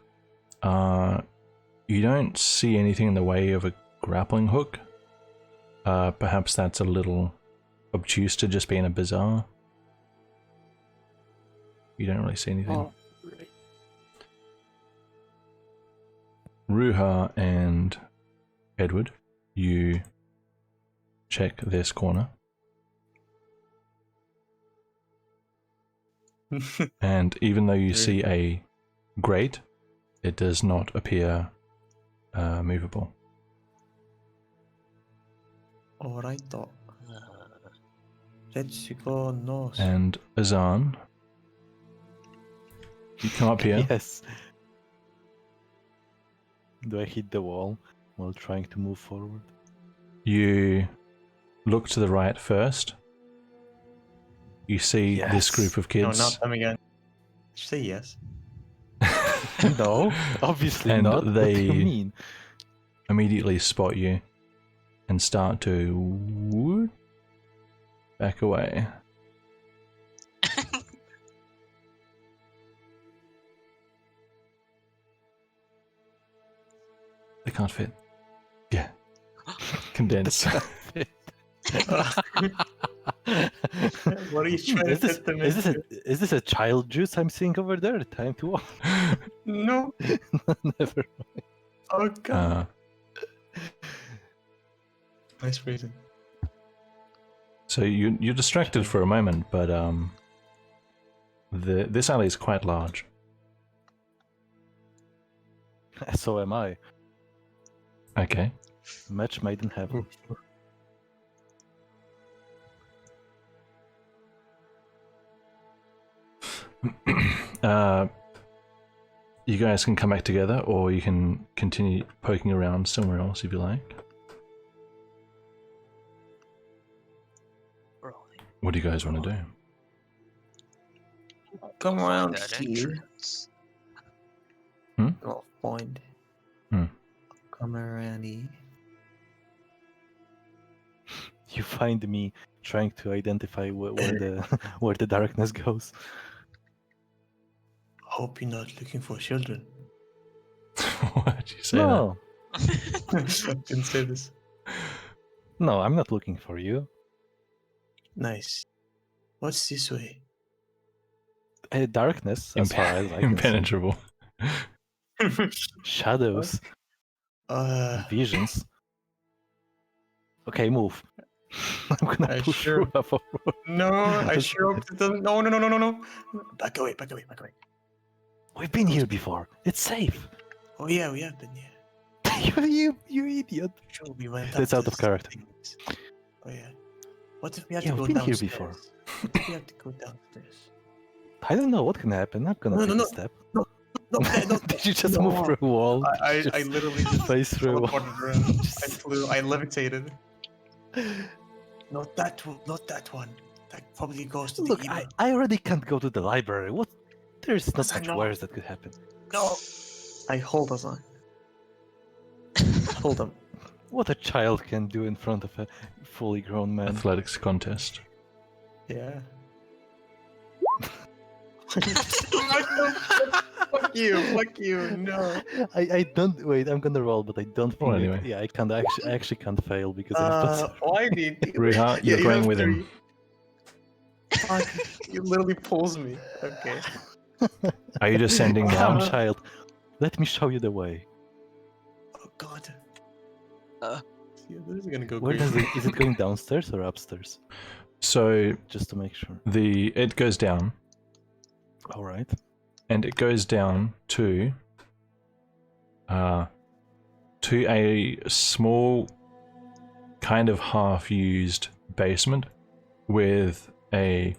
You don't see anything in the way of a grappling hook. Perhaps that's a little obtuse to just be in a bazaar. You don't really see anything. Oh, right. Ruha and Edward, you check this corner. And even though you see a grate, it does not appear movable. Alright, though. Let's go north. And Azan, you come up here. Yes. Do I hit the wall while trying to move forward? You look to the right first. You see this Yes. group of No, kids. not them again. Say yes. No, obviously And not. What do they- you mean? Immediately spot you and start to back away. They can't fit. Yeah. Condense. What are you trying is to this, fit them is this into? is this a child juice I'm seeing over there? Time to walk. No. Never. Oh god. Nice phrasing. So you're distracted for a moment, but this alley is quite large. So am I. Okay. Match made in heaven. You guys can come back together, or you can continue poking around somewhere else if you like. Rolling. What do you guys want to do? Come Find around that here. entrance. I'll find. Hmm. Come around here. You find me trying to identify where the where the darkness goes. Hope you're not looking for children. Why did you say No, I didn't say this. no, I'm not looking for you. Nice. What's this way? Darkness, that? as far as I can see. Impenetrable. Shadows, visions. Okay, move. I'm gonna I push sure- Ruha forward. No, I sure hope it doesn't. No, no, no, no, no, no. Back away, back away, back away. We've been here before. It's safe. Oh yeah, we have been here. you idiot. Sure, we went. That's up out to of character. things. Oh yeah. What if we have Yeah, to go we've been here downstairs? before. What if we have to go downstairs? I don't know what can happen. I'm gonna No, take no, no. a step. No, no. Did you just No. move through a wall? I Just literally just face through a wall. teleported around. I flew. I levitated. Not that one. Not that one. That probably goes to the Look, evil. I already can't go to the library. What? There's not Yes, I much know. worse that could happen. No. I hold us on. Hold them. What a child can do in front of a fully grown man. Athletics contest. Yeah. Fuck you, no. I don't wait. I'm gonna roll, but I don't think. Well, anyway. Yeah, I actually can't fail because I have plus. Why did you? Ruha, you're you going have with him. 3. Fuck, you literally pulls me. Okay. Are you descending Come, down? child. Let me show you the way. Oh god. Uh. Yeah, this is gonna go Where crazy. is it going downstairs or upstairs? So Just to make sure. it goes down, All right. and it goes down to a small, kind of half-used basement with a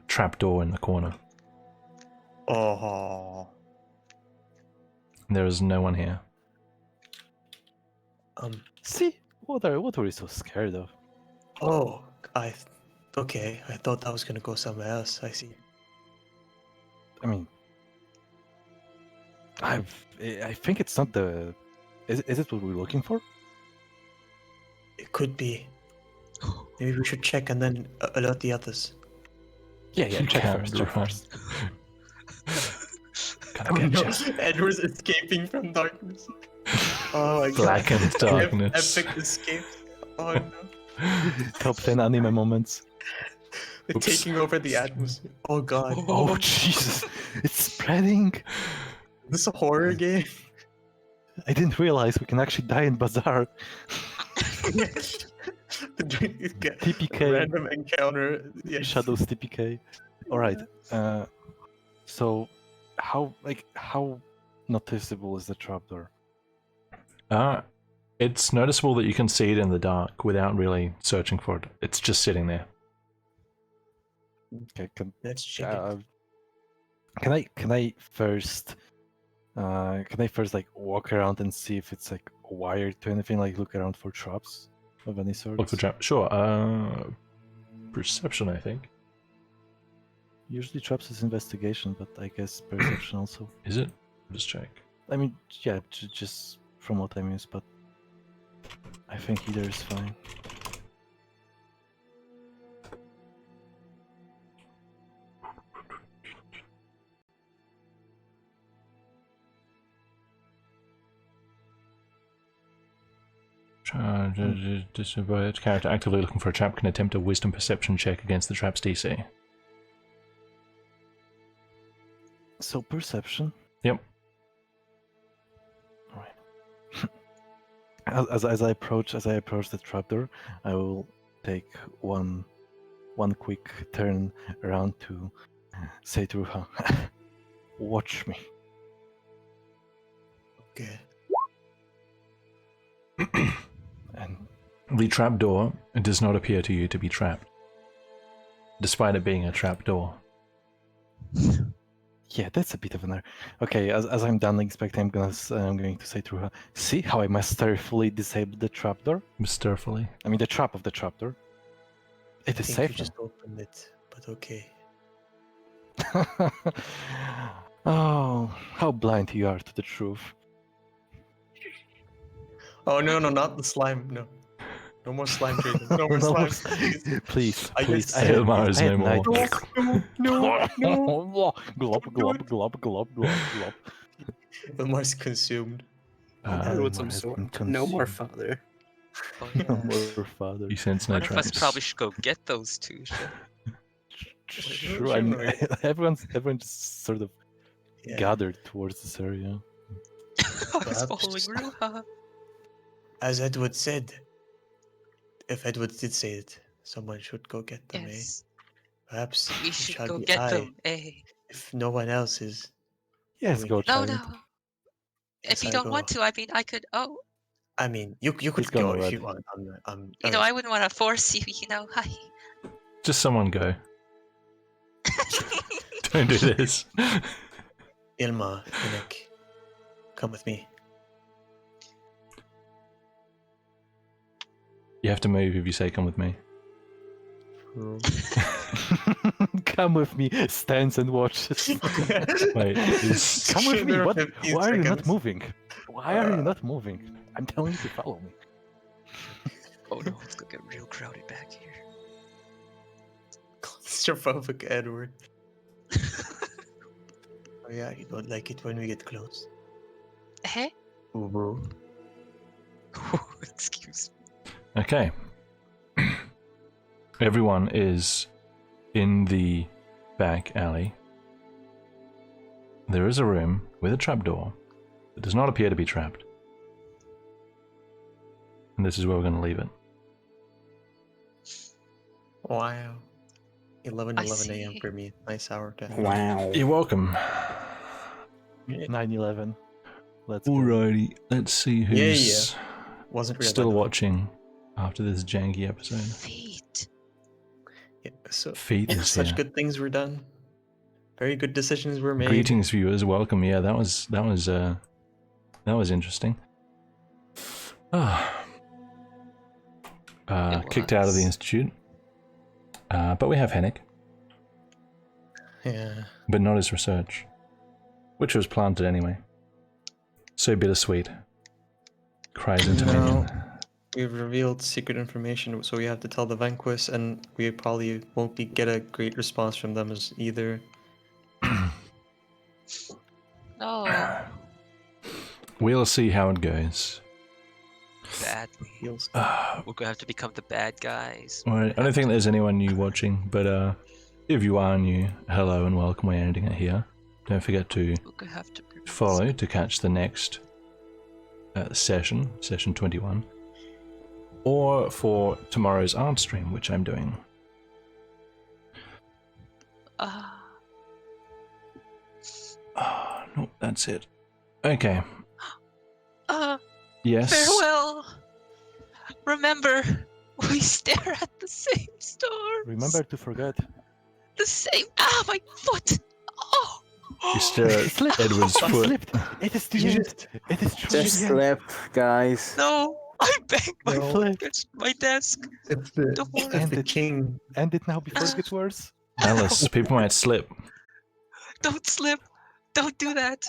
trapdoor in the corner. Oh. There is no one here. See, what are we so scared of? Oh, okay. I thought that was gonna go somewhere else. I see. I mean, I think it's not the. Is it what we're looking for? It could be. Maybe we should check and then alert the others. Yeah, You check can't, first. Check Ruha. first. Gonna get you. Edward's escaping from darkness. Oh my god. Blackened darkness. Epic escape. Oh no. Top 10 anime moments. They're Oops. taking over the atmosphere. Oh god. Oh Jesus! It's spreading. This a horror game? I didn't realize we can actually die in Bazaar. TPK. Random encounter. Yes. Shadows TPK. All right. So, how noticeable is the trapdoor? It's noticeable that you can see it in the dark without really searching for it. It's just sitting there. Okay. Let's check it. Can I first like walk around and see if it's like wired to anything? Like look around for traps of any sort. Look for trap. Sure. Perception, I think. Usually traps is investigation, but I guess perception also. Is it? Just check. I mean, yeah, just from what I'm used, but I think either is fine. Character actively looking for a trap can attempt a wisdom perception check against the trap's DC. So perception. Yep. All right. As I approach the trapdoor, I will take one quick turn around to say to Ruha, "Watch me." Okay. And The trapdoor does not appear to you to be trapped, despite it being a trapdoor. yeah, that's a bit of an error. Okay, as I'm done inspecting, I'm going to say to Ruha, "See how I masterfully disabled the trapdoor? Masterfully. I mean, the trap of the trapdoor. It I is think safe you just opened it, but okay. now." Oh, how blind you are to the truth. Oh no, not the slime. No more slime Jason. No more No more slime. Please. Please, I please. just I said had- Elmar is I had no more. nightmares. No. Glop, glop, glop, glop, glop. Elmar's consumed. Edward's Elmar has been absorbed. No more consumed. father. Oh, No yeah. more father. You sense no One of us traps. probably should go get those two. Sure, I mean, everyone just sort of Yeah. gathered towards this area. I was Perhaps following just- Ruha. As Edward said, if Edward did say it, someone should go get them, Yes, Perhaps we it should shall go be get I, them. Eh? if no one else is. Yes, doing go, it. No, child. no. Yes, If you I don't go. want to, I mean, I could. Oh, I mean, you He's could gone go if already. you want. you know, I wouldn't want to force you. You know, hi. Just someone go. Don't do this. Ilma, Finnick, come with me. You have to move if you say come with me. Come with me, stands and watches. Wait, is... Come with me. There are What? 15 Why are you not seconds. moving? Why are you not moving? I'm telling you to follow me. Oh no, it's gonna get real crowded back here. Claustrophobic Edward. yeah, you don't like it when we get close. Eh? Ooh, bro. Excuse me. Okay. Everyone is in the back alley. There is a room with a trapdoor that does not appear to be trapped. And this is where we're going to leave it. Wow. 11 I a.m. see. for me. Nice hour to have. Wow. You're welcome. 9/11. Let's go. Alrighty, let's see who's Wasn't real, by still the way. watching after this janky episode. Feet. Yeah, so Feet is such here. good things were done. Very good decisions were made. Greetings, viewers. Welcome. Yeah, that was interesting. Kicked out of the was. institute. But we have Hennick, Yeah. but not his research, which was planted anyway. So bittersweet. Cries into No. minion. We've revealed secret information, so we have to tell the Vanquish, and we probably won't get a great response from them as either. No. We'll see how it goes. Badly. Feels We're gonna have to become the bad guys. Alright, I don't think there's anyone new watching, but if you are new, hello and welcome. We're ending it here. Don't forget to We're gonna have to be follow to catch the next session 21, or for tomorrow's art stream, which I'm doing. No, that's it. Okay. Yes. Farewell. Remember, we stare at the same stars. Remember to forget. The same. Ah, my foot. Oh. You stare at Slipped. Edward's I foot. slipped. It is the You end. It is truly Just the end. slip, guys. No, I banged my No. foot against my desk. It's the, Don't worry. it's the Ended. king. End it now before it gets worse. Alice, people might slip. Don't slip. Don't do that.